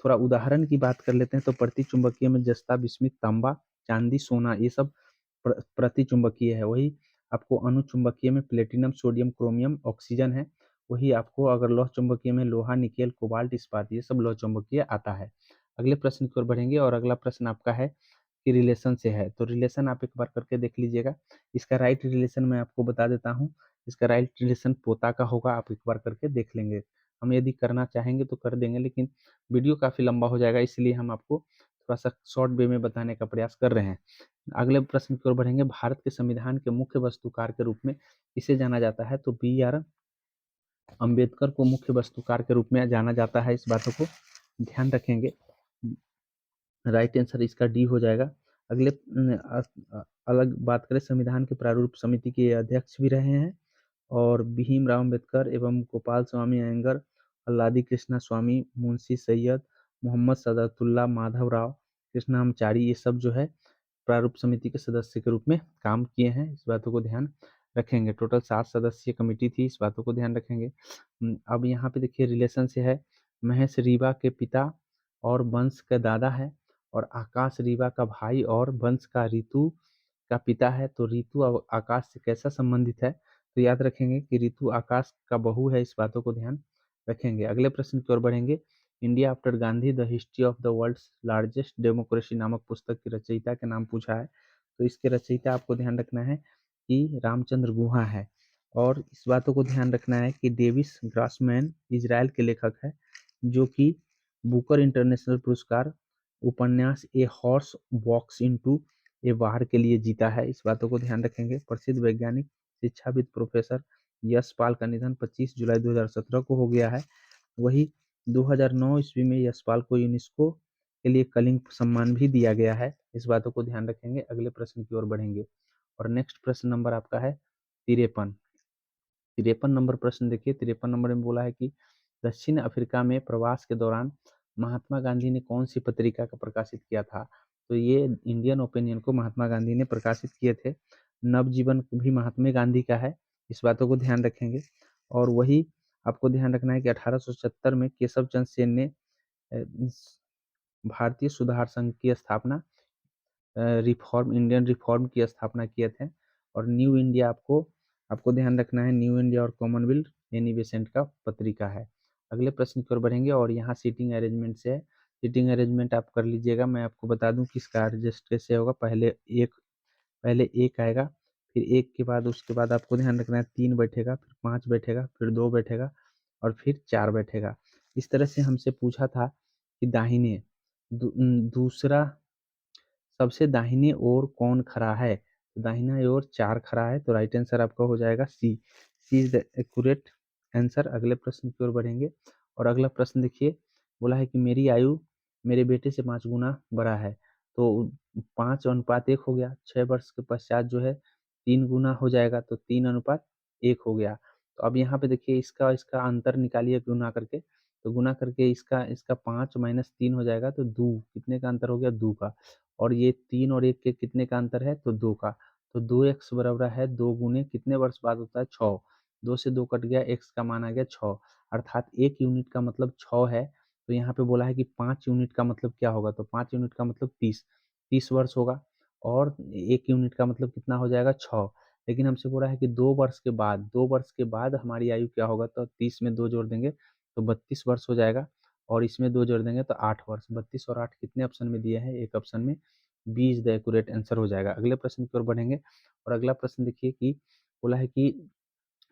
थोड़ा उदाहरण की बात कर लेते हैं। तो प्रतिचुंबकीय में जस्ता, बिस्मित, तांबा, चांदी, सोना ये सब प्रतिचुंबकीय है। वही आपको अनुचुंबकीय में प्लेटिनम, सोडियम, क्रोमियम, ऑक्सीजन है। वही आपको अगर लौह चुंबकीय में लोहा, निकेल, कोबाल्ट, इस्पात ये सब लौह चुंबकीय आता है। अगले प्रश्न की ओर बढ़ेंगे और अगला प्रश्न आपका है कि रिलेशन से है। तो रिलेशन आप एक बार करके देख लीजिएगा। इसका राइट रिलेशन मैं आपको बता देता हूँ। इसका राइट रिलेशन पोता का होगा, आप एक बार करके देख लेंगे। हम यदि करना चाहेंगे तो कर देंगे, लेकिन वीडियो काफ़ी लंबा हो जाएगा, इसलिए हम आपको थोड़ा-सा शॉर्ट वे में बताने का प्रयास कर रहे हैं। अगले प्रश्न की ओर बढ़ेंगे। भारत के संविधान के मुख्य वस्तुकार के रूप में किसे जाना जाता है? तो बी आर अम्बेडकर को मुख्य वस्तुकार के रूप में जाना जाता है। इस बातों को ध्यान रखेंगे। राइट आंसर इसका डी हो जाएगा। अगले अलग बात करें, संविधान के प्रारूप समिति के अध्यक्ष भी रहे हैं और भीमराव अम्बेडकर एवं गोपाल स्वामी अयंगर, अल्लादी कृष्णा स्वामी, मुंशी सैयद, मोहम्मद सदातुल्लाह, माधव राव, कृष्णामाचारी ये सब जो है प्रारूप समिति के सदस्य के रूप में काम किए हैं। इस बातों को ध्यान रखेंगे। टोटल 7 सदस्यीय कमेटी थी, इस बातों को ध्यान रखेंगे। अब यहाँ पे देखिए रिलेशन से है। महेश रीवा के पिता और वंश का दादा है और आकाश रीवा का भाई और वंश का ऋतु का पिता है। तो ऋतु आकाश से कैसा संबंधित है? तो याद रखेंगे कि ऋतु आकाश का बहू है। इस बातों को ध्यान रखेंगे। अगले प्रश्न की ओर बढ़ेंगे। India after Gandhi the history of the world's largest democracy नामक पुस्तक की रचयिता का नाम पूछा है। तो इसके रचयिता आपको ध्यान रखना है कि रामचंद्र गुहा है और इस बातों को ध्यान रखना है कि डेविस ग्रासमैन इजराइल के लेखक है, जो कि बुकर इंटरनेशनल पुरस्कार उपन्यास ए हॉर्स वॉक्स इनटू ए वार के लिए जीता है। इस बातों को ध्यान रखेंगे। प्रसिद्ध वैज्ञानिक, शिक्षाविद प्रोफेसर यशपाल का निधन 25 जुलाई 2017 को हो गया है। वही 2009 ईस्वी में यशपाल को यूनेस्को के लिए कलिंग सम्मान भी दिया गया है। इस बातों को ध्यान रखेंगे। अगले प्रश्न की ओर बढ़ेंगे और नेक्स्ट प्रश्न नंबर आपका है 53। 53 नंबर प्रश्न देखिए। 53 नंबर में बोला है कि दक्षिण अफ्रीका में प्रवास के दौरान महात्मा गांधी ने कौन सी पत्रिका का प्रकाशित किया था? तो ये इंडियन ओपिनियन को महात्मा गांधी ने प्रकाशित किए थे। नवजीवन भी महात्मा गांधी का है। इस बातों को ध्यान रखेंगे। और वही आपको ध्यान रखना है कि 1876 में केशव चंद्र सेन ने भारतीय सुधार संघ की स्थापना, रिफॉर्म इंडियन रिफॉर्म की स्थापना किए थे। और न्यू इंडिया आपको आपको ध्यान रखना है, न्यू इंडिया और कॉमनवेल्थ एनी बेसेंट का पत्रिका है। अगले प्रश्न की ओर बढ़ेंगे और यहाँ सीटिंग अरेंजमेंट से है। सीटिंग अरेंजमेंट आप कर लीजिएगा। मैं आपको बता दूं कि इसका एडजस्ट कैसे होगा। पहले एक आएगा, फिर एक के बाद उसके बाद आपको ध्यान रखना है 3 बैठेगा, फिर 5 बैठेगा, फिर 2 बैठेगा और फिर 4 बैठेगा। इस तरह से हमसे पूछा था कि दूसरा सबसे दाहिने ओर कौन खड़ा है? तो दाहिना ओर 4 खड़ा है। तो राइट आंसर आपका हो जाएगा सी। सी इज द एक्यूरेट आंसर। अगले प्रश्न की ओर बढ़ेंगे और अगला प्रश्न देखिए। बोला है कि मेरी आयु मेरे बेटे से 5 गुना बड़ा है। तो 5:1 हो गया। 6 वर्ष के पश्चात जो है 3 गुना हो जाएगा, तो 3:1 हो गया। तो अब यहाँ पे देखिए इसका इसका अंतर निकालिए गुना करके। तो गुना करके इसका इसका 5 माइनस 3 हो जाएगा, तो 2 कितने का अंतर हो गया? 2 का। और ये 3 और 1 के कितने का अंतर है? तो 2 का। तो 2x बराबर है 2 गुने कितने वर्ष बाद होता है? 6। 2 से 2 कट गया, x का मान आ गया 6, अर्थात 1 यूनिट का मतलब 6 है। तो यहाँ पे बोला है कि 5 यूनिट का मतलब क्या होगा? तो 5 यूनिट का मतलब 30 वर्ष होगा और 1 यूनिट का मतलब कितना हो जाएगा? 6। लेकिन हमसे बोला है कि 2 वर्ष के बाद हमारी आयु क्या होगा? तो 30 में 2 जोड़ देंगे तो 32 वर्ष हो जाएगा और इसमें 2 जोड़ देंगे तो 8 वर्ष। 32 और 8 कितने ऑप्शन में दिया है? एक ऑप्शन में B is the accurate answer हो जाएगा। अगले प्रश्न की ओर बढ़ेंगे और अगला प्रश्न देखिए कि बोला है कि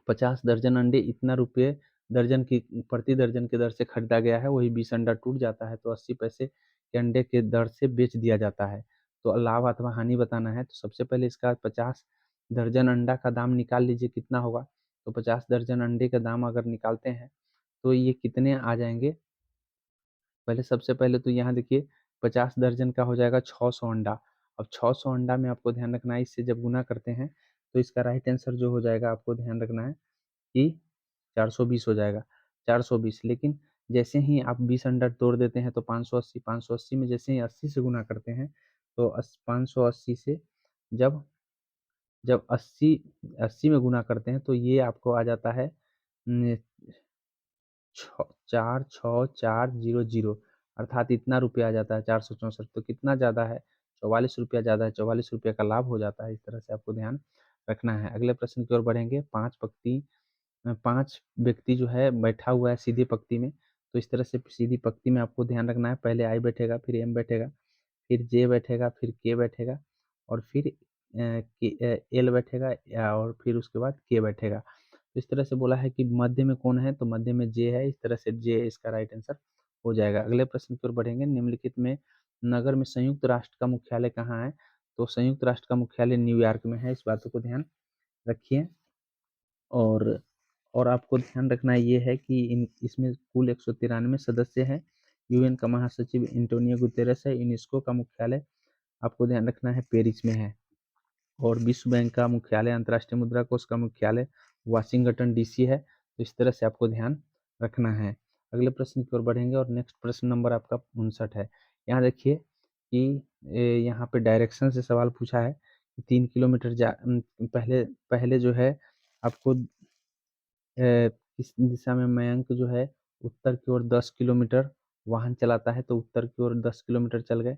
50 दर्जन अंडे इतना रुपये दर्जन की प्रति दर्जन की दर से खरीदा गया है, वही 20 अंडा टूट जाता है तो 80 पैसे के अंडे के दर से बेच दिया जाता है। तो लाभ अथवा हानि बताना है। तो सबसे पहले इसका 50 दर्जन अंडा का दाम निकाल लीजिए कितना होगा। तो 50 दर्जन अंडे का दाम अगर निकालते हैं तो ये कितने आ जाएंगे। पहले सबसे पहले तो यहाँ देखिए 50 दर्जन का हो जाएगा 600 अंडा। अब 600 अंडा में आपको ध्यान रखना है, इससे जब गुना करते हैं तो इसका राइट आंसर जो हो जाएगा आपको ध्यान रखना है कि 420 हो जाएगा। 420, लेकिन जैसे ही आप 20 अंडा तोड़ देते हैं तो 580, 580 में जैसे ही 80 से गुना करते हैं तो 580 से जब जब 80 80 में गुना करते हैं तो ये आपको आ जाता है 46400, अर्थात इतना रुपया आ जाता है 464। तो कितना ज़्यादा है? 44 रुपया ज़्यादा है। 44 रुपये का लाभ हो जाता है। इस तरह से आपको ध्यान रखना है। अगले प्रश्न की ओर बढ़ेंगे। 5 व्यक्ति जो है बैठा हुआ है सीधी पंक्ति में। तो इस तरह से सीधी पंक्ति में आपको ध्यान रखना है। पहले आई बैठेगा, फिर एम बैठेगा, फिर जे बैठेगा, फिर के बैठेगा और फिर एल बैठेगा और फिर उसके बाद के बैठेगा। तो इस तरह से बोला है कि मध्य में कौन है? तो मध्य में जे है। इस तरह से जे इसका राइट आंसर हो जाएगा। अगले प्रश्न की ओर बढ़ेंगे। निम्नलिखित में नगर में संयुक्त राष्ट्र का मुख्यालय कहाँ है? तो संयुक्त राष्ट्र का मुख्यालय न्यूयॉर्क में है। इस बातों को ध्यान रखिए। और और आपको ध्यान रखना ये है कि इसमें कुल 193 सदस्य हैं। यूएन का महासचिव एंटोनियो गुतेरेस है। यूनेस्को का मुख्यालय आपको ध्यान रखना है पेरिस में है। और विश्व बैंक का मुख्यालय, अंतर्राष्ट्रीय मुद्रा कोष का मुख्यालय वाशिंगटन डीसी है। तो इस तरह से आपको ध्यान रखना है। अगले प्रश्न की ओर बढ़ेंगे और नेक्स्ट प्रश्न नंबर आपका 59 है। यहाँ देखिए कि यहाँ पे डायरेक्शन से सवाल पूछा है कि 3 किलोमीटर पहले पहले जो है आपको किस दिशा में मयंक जो है उत्तर की ओर 10 किलोमीटर वाहन चलाता है। तो उत्तर की ओर 10 किलोमीटर चल गए।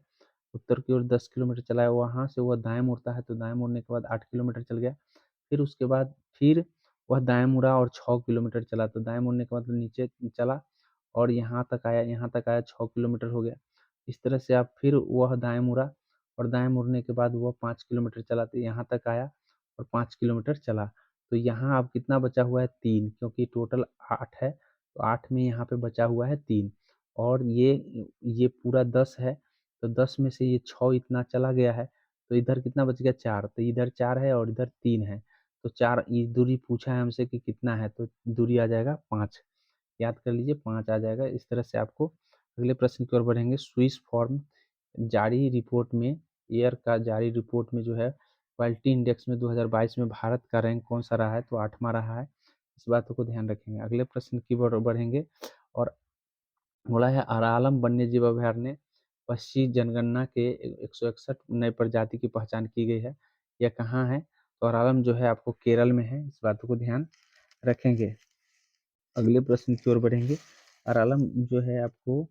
उत्तर की ओर 10 किलोमीटर चलाया, वहाँ से वह दाएं मुड़ता है तो दाएं मुड़ने के बाद 8 किलोमीटर चल गया। फिर उसके बाद फिर वह दाएं मुड़ा और 6 किलोमीटर चला। तो दाएं मुड़ने के बाद नीचे चला और यहाँ तक आया 6 किलोमीटर हो गया। इस तरह से आप फिर वह दाएं मुड़ा और दाएं मुड़ने के बाद वह 5 किलोमीटर चला तो यहाँ तक आया और 5 किलोमीटर चला। तो यहाँ अब कितना बचा हुआ है? 3, क्योंकि टोटल 8 है तो 8 में यहाँ पे बचा हुआ है 3 और ये पूरा 10 है। तो 10 में से ये 6 इतना चला गया है तो इधर कितना बच गया? 4। तो इधर 4 है और इधर 3 है। तो 4 ये दूरी पूछा है हमसे कि कितना है, तो दूरी आ जाएगा 5। याद कर लीजिए 5 आ जाएगा। इस तरह से आपको अगले प्रश्न की ओर बढ़ेंगे। स्विस फॉर्म जारी रिपोर्ट में एयर का जारी रिपोर्ट में जो है क्वालिटी इंडेक्स में 2022 में भारत का रैंक कौन सा रहा है? तो 8वां रहा है। इस बातों को ध्यान रखेंगे। अगले प्रश्न की ओर बढ़ेंगे और बोला है अरालम वन्यजीव अभयारण्य पक्षी जनगणना के 161 नए प्रजाति की पहचान की गई है। यह कहाँ है? तो अरालम जो है आपको केरल में है। इस बातों को ध्यान रखेंगे। अगले प्रश्न की ओर बढ़ेंगे। अरालम जो है आपको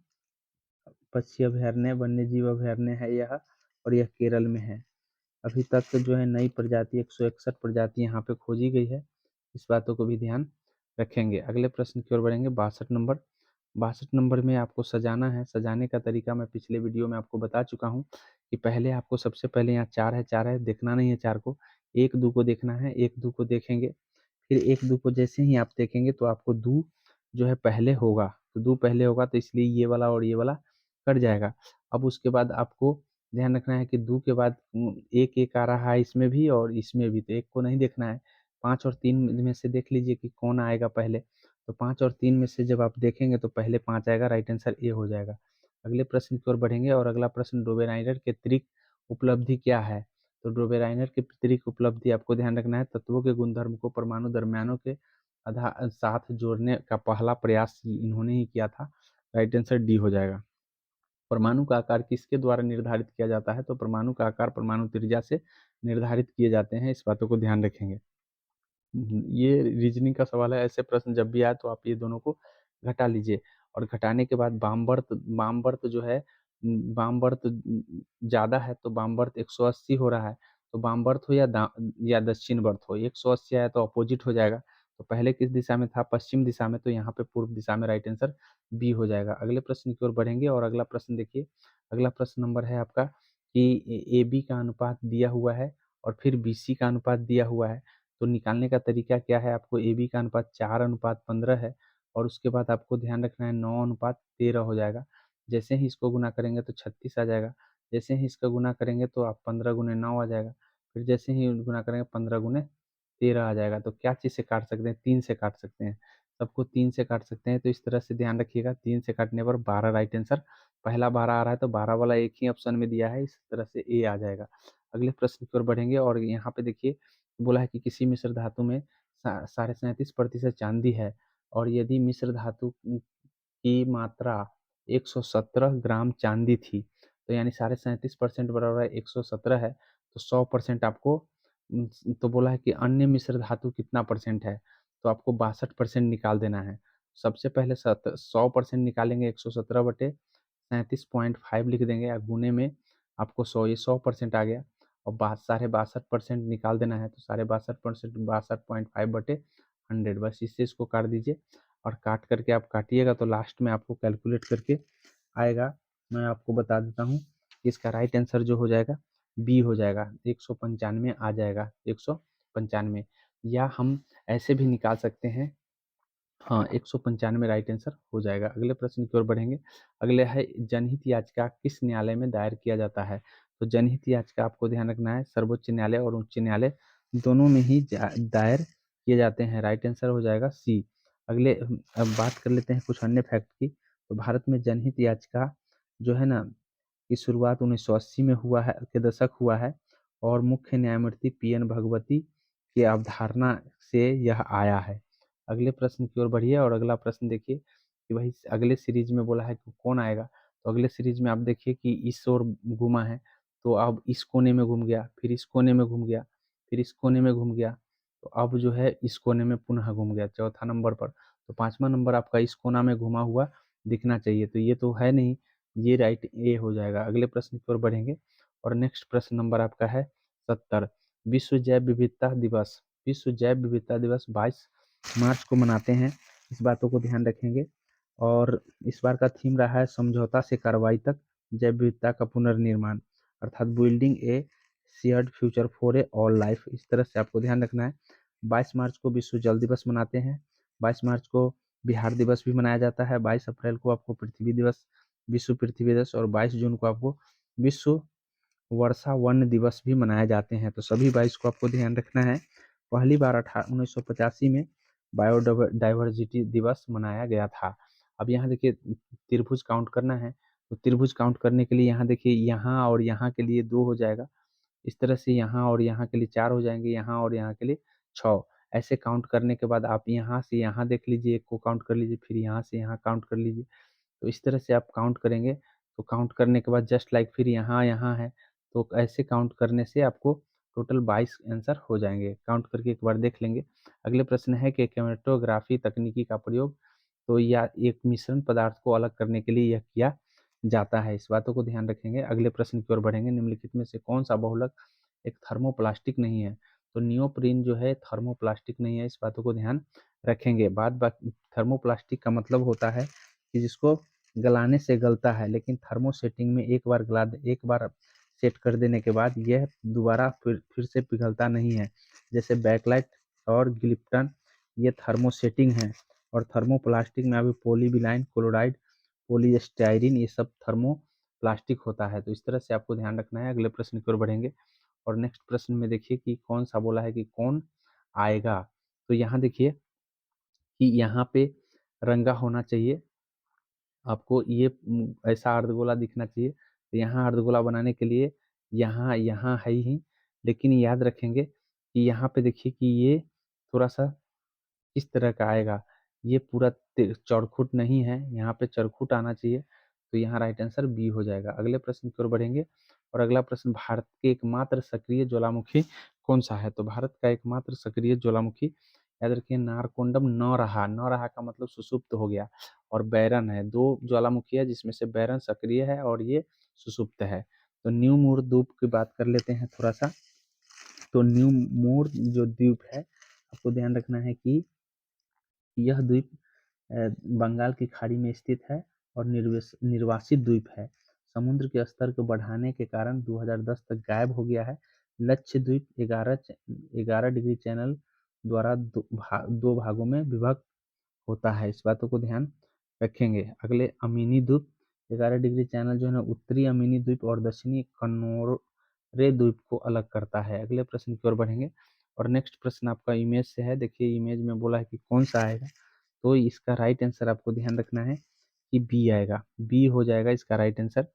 पक्षी अभयारण्य वन्यजीव अभयारण्य है यह और यह केरल में है। अभी तक जो है नई प्रजाति 161 प्रजाति यहाँ पे खोजी गई है। इस बातों को भी ध्यान रखेंगे। अगले प्रश्न की ओर बढ़ेंगे। 62 नंबर। 62 नंबर में आपको सजाना है। सजाने का तरीका मैं पिछले वीडियो में आपको बता चुका हूँ कि पहले आपको सबसे पहले यहाँ 4 है देखना नहीं है 4 को, 1 2 को देखना है। 1 2 को देखेंगे, फिर 1 2 को जैसे ही आप देखेंगे तो आपको 2 जो है पहले होगा। तो 2 पहले होगा तो इसलिए ये वाला और ये वाला कट जाएगा। अब उसके बाद आपको ध्यान रखना है कि 2 के बाद 1 1 आ रहा है इसमें भी और इसमें भी, तो 1 को नहीं देखना है। 5 और 3 में से देख लीजिए कि कौन आएगा पहले। तो 5 और 3 में से जब आप देखेंगे तो पहले 5 आएगा, राइट आंसर ए हो जाएगा। अगले प्रश्न की ओर बढ़ेंगे और अगला प्रश्न डोबेराइनर के त्रिक उपलब्धि क्या है? तो डोबेराइनर की त्रिक उपलब्धि आपको ध्यान रखना है तत्वों के गुणधर्म को परमाणु दरम्यानों के साथ जोड़ने का पहला प्रयास इन्होंने ही किया था। राइट आंसर डी हो जाएगा। परमाणु का आकार किसके द्वारा निर्धारित किया जाता है? तो परमाणु का आकार परमाणु त्रिज्या से निर्धारित किए जाते हैं। इस बातों को ध्यान रखेंगे। ये रीजनिंग का सवाल है। ऐसे प्रश्न जब भी आए तो आप ये दोनों को घटा लीजिए और घटाने के बाद वामवर्त जो है वामवर्त ज़्यादा है तो वामवर्त 180 हो रहा है। तो वामवर्त हो या दक्षिण वर्त हो, 180 आया तो अपोजिट हो जाएगा। तो पहले किस दिशा में था? पश्चिम दिशा में, तो यहाँ पे पूर्व दिशा में राइट आंसर बी हो जाएगा। अगले प्रश्न की ओर बढ़ेंगे और अगला प्रश्न देखिए, अगला प्रश्न नंबर है आपका कि ए बी का अनुपात दिया हुआ है और फिर बी सी का अनुपात दिया हुआ है, तो निकालने का तरीका क्या है? आपको ए बी का अनुपात 4:15 है और उसके बाद आपको ध्यान रखना है 9:13 हो जाएगा। जैसे ही इसको गुना करेंगे तो 36 आ जाएगा, जैसे ही इसका गुना करेंगे तो आप 15 गुने 9 आ जाएगा, फिर जैसे ही गुना करेंगे 15 गुने 13 आ जाएगा। तो क्या चीज़ से काट सकते हैं? 3 से काट सकते हैं, सबको 3 से काट सकते हैं। तो इस तरह से ध्यान रखिएगा, 3 से काटने पर 12 राइट आंसर, पहला 12 आ रहा है तो 12 वाला एक ही ऑप्शन में दिया है, इस तरह से ए आ जाएगा। अगले प्रश्न की ओर बढ़ेंगे और यहाँ पे देखिए बोला है कि किसी मिश्र धातु में 37.5% चांदी है और यदि मिश्र धातु की मात्रा 117 ग्राम चांदी थी, तो यानी 37.5% बराबर है 117 है, तो 100% आपको तो बोला है कि अन्य मिश्र धातु कितना परसेंट है, तो आपको 62% निकाल देना है। सबसे पहले 100% निकालेंगे, 117 बटे 37.5 लिख देंगे या गुने में आपको 100, ये 100% आ गया और 62% निकाल देना है, तो 62% 62.5 बटे 100, बस इससे इसको काट दीजिए और काट करके आप काटिएगा तो लास्ट में आपको कैलकुलेट करके आएगा। मैं आपको बता देता हूँ कि इसका राइट आंसर जो हो जाएगा बी हो जाएगा, 195 आ जाएगा, 195, या हम ऐसे भी निकाल सकते हैं। हाँ, 195 राइट आंसर हो जाएगा। अगले प्रश्न की ओर बढ़ेंगे। अगले है जनहित याचिका किस न्यायालय में दायर किया जाता है? तो जनहित याचिका आपको ध्यान रखना है सर्वोच्च न्यायालय और उच्च न्यायालय दोनों में ही दायर किए जाते हैं। राइट आंसर हो जाएगा सी। अगले अब बात कर लेते हैं कुछ अन्य फैक्ट की। तो भारत में जनहित याचिका जो है ना, की शुरुआत 1980 में हुआ है, के दशक हुआ है और मुख्य न्यायमूर्ति पी.एन. भगवती की अवधारणा से यह आया है। अगले प्रश्न की ओर बढ़िए और अगला प्रश्न देखिए कि भाई अगले सीरीज में बोला है कि कौन आएगा। तो अगले सीरीज में आप देखिए कि इस ओर घूमा है, तो अब इस कोने में घूम गया, फिर इस कोने में घूम गया, फिर इस कोने में घूम गया, तो अब जो है इस कोने में पुनः घूम गया चौथा नंबर पर। तो पांचवा नंबर आपका इस कोना में घुमा हुआ दिखना चाहिए, तो ये तो है नहीं, ये राइट ए हो जाएगा। अगले प्रश्न की ओर बढ़ेंगे और नेक्स्ट प्रश्न नंबर आपका है 70। विश्व जैव विविधता दिवस, विश्व जैव विविधता दिवस 22 मार्च को मनाते हैं, इस बातों को ध्यान रखेंगे। और इस बार का थीम रहा है समझौता से कार्रवाई तक जैव विविधता का पुनर्निर्माण, अर्थात building A shared future for a all life, इस तरह से आपको ध्यान रखना है। 22 मार्च को विश्व जल दिवस मनाते हैं, 22 मार्च को बिहार दिवस भी मनाया जाता है, 22 अप्रैल को आपको पृथ्वी दिवस, विश्व पृथ्वी दिवस, और 22 जून को आपको विश्व वर्षा वन दिवस भी मनाए जाते हैं। तो सभी 22 को आपको ध्यान रखना है। पहली बार 1985 में बायोडाइवर्सिटी दिवस मनाया गया था। अब यहाँ देखिए त्रिभुज काउंट करना है, तो त्रिभुज काउंट करने के लिए यहाँ देखिए यहाँ और यहाँ के लिए 2 हो जाएगा, इस तरह से यहाँ और यहाँ के लिए 4 हो जाएंगे, यहाँ और यहाँ के लिए 6। ऐसे काउंट करने के बाद आप यहाँ से यहाँ देख लीजिए, एक को काउंट कर लीजिए, फिर यहाँ से यहाँ काउंट कर लीजिए। तो इस तरह से आप काउंट करेंगे, तो काउंट करने के बाद जस्ट लाइक फिर यहाँ यहाँ है, तो ऐसे काउंट करने से आपको टोटल 22 आंसर हो जाएंगे। काउंट करके एक बार देख लेंगे। अगले प्रश्न है कि क्रोमेटोग्राफी तकनीकी का प्रयोग तो या एक मिश्रण पदार्थ को अलग करने के लिए यह किया जाता है, इस बातों को ध्यान रखेंगे। अगले प्रश्न की ओर बढ़ेंगे। निम्नलिखित में से कौन सा बहुलक एक थर्मोप्लास्टिक नहीं है? तो नियोप्रीन जो है थर्मोप्लास्टिक नहीं है, इस बातों को ध्यान रखेंगे। थर्मोप्लास्टिक का मतलब होता है कि जिसको गलाने से गलता है, लेकिन थर्मोसेटिंग में एक बार सेट कर देने के बाद यह दोबारा फिर से पिघलता नहीं है। जैसे बैकलाइट और ग्लिप्टन ये थर्मोसेटिंग है, और थर्मोप्लास्टिक में अभी पॉलीविनाइल क्लोराइड, पॉलीस्टाइरीन ये सब थर्मोप्लास्टिक होता है। तो इस तरह से आपको ध्यान रखना है। अगले प्रश्न की ओर बढ़ेंगे और नेक्स्ट प्रश्न में देखिए कि कौन सा बोला है कि कौन आएगा। तो यहाँ देखिए कि यहाँ पे रंगा होना चाहिए, आपको ये ऐसा अर्धगोला दिखना चाहिए। तो यहाँ अर्धगोला बनाने के लिए यहाँ यहाँ है ही, लेकिन याद रखेंगे कि यहाँ पे देखिए कि ये थोड़ा सा इस तरह का आएगा, ये पूरा चौखुट नहीं है, यहाँ पे चरखुट आना चाहिए। तो यहाँ राइट आंसर बी हो जाएगा। अगले प्रश्न की ओर बढ़ेंगे और अगला प्रश्न, भारत के एकमात्र सक्रिय ज्वालामुखी कौन सा है? तो भारत का एकमात्र सक्रिय ज्वालामुखी याद रखिए नारकोंडम नौरहा का मतलब सुसुप्त हो गया, और बैरन है। दो ज्वालामुखी है जिसमें से बैरन सक्रिय है और ये सुसुप्त है। तो न्यू मूर द्वीप की बात कर लेते हैं थोड़ा सा। तो न्यू मूर जो द्वीप है, आपको ध्यान रखना है कि यह द्वीप बंगाल की खाड़ी में स्थित है और निर्वासित द्वीप है। समुद्र के स्तर को बढ़ाने के कारण 2010 तक गायब हो गया है। लक्षद्वीप 11 डिग्री चैनल द्वारा दो भागों में विभक्त होता है। इस बातों को ध्यान रखेंगे। अगले अमीनी द्वीप 11 डिग्री चैनल जो है ना उत्तरी अमीनी द्वीप और दक्षिणी कन्नोरे द्वीप को अलग करता है। अगले प्रश्न की ओर बढ़ेंगे और नेक्स्ट प्रश्न आपका इमेज से है। देखिए इमेज में बोला है कि कौन सा आएगा, तो इसका राइट आंसर आपको ध्यान रखना है कि बी आएगा, बी हो जाएगा इसका राइट आंसर,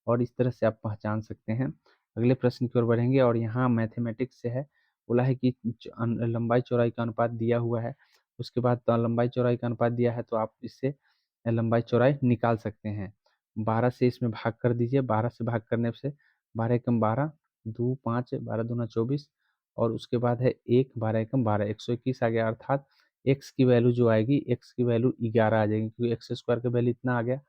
और इस तरह से आप पहचान सकते हैं। अगले प्रश्न की ओर बढ़ेंगे और यहाँ मैथमेटिक्स से है। बोला है कि लंबाई चौड़ाई का अनुपात दिया हुआ है, उसके बाद लंबाई चौड़ाई का अनुपात दिया है तो आप इससे लंबाई चौड़ाई निकाल सकते हैं। 12 से इसमें भाग कर दीजिए, 12 से भाग करने से 12 एकम 12, 2 5, 12 दूना 24, और उसके बाद है 1, 12 एकम 12, 121 आ गया। अर्थात एक्स की वैल्यू जो आएगी, एक्स की वैल्यू 11 आ जाएगी, क्योंकि एक्स स्क्वायर का वैल्यू इतना आ गया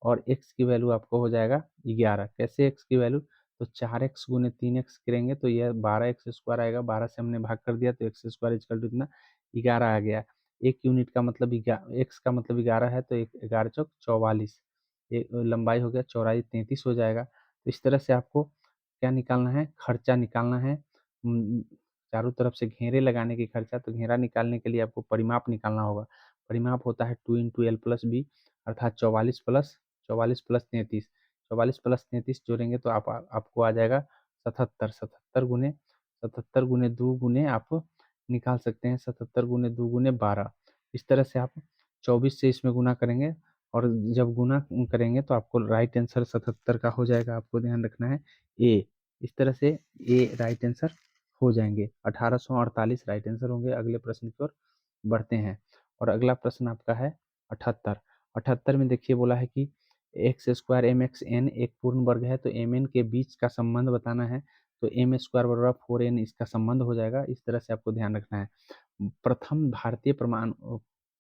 और एक्स की वैल्यू आपको हो जाएगा 11। कैसे एक्स की वैल्यू, तो 4x गुने 3x करेंगे तो यह 12x स्क्वायर आएगा, 12 से हमने भाग कर दिया तो एक्स स्क्वायर इजकल टू इतना 11 आ गया। एक यूनिट का मतलब एक्स का मतलब 11 है, तो 11 चौक 44, लंबाई हो गया, चौड़ाई 33 हो जाएगा। तो इस तरह से आपको क्या निकालना है, खर्चा निकालना है। चारों तरफ से घेरे लगाने की खर्चा, तो घेरा निकालने के लिए आपको परिमाप निकालना होगा। परिमाप होता है 2 इंटू एल प्लस बी, अर्थात 44 प्लस 33 जोड़ेंगे तो आपको आ जाएगा 77। 77 गुने 2 गुने आप निकाल सकते हैं, 77 गुने 2 गुने 12। इस तरह से आप 24 से इसमें गुना करेंगे और जब गुना करेंगे तो आपको राइट आंसर 77 का हो जाएगा। आपको ध्यान रखना है ए, इस तरह से ए राइट आंसर हो जाएंगे। 1848 राइट आंसर होंगे। अगले प्रश्न की ओर बढ़ते हैं और अगला प्रश्न आपका है 78। 78 में देखिए बोला है कि X square M X N एक पूर्ण वर्ग है, तो एम एन के बीच का संबंध बताना है, तो एम स्क्वायर बराबर 4n इसका संबंध हो जाएगा। इस तरह से आपको ध्यान रखना है। प्रथम भारतीय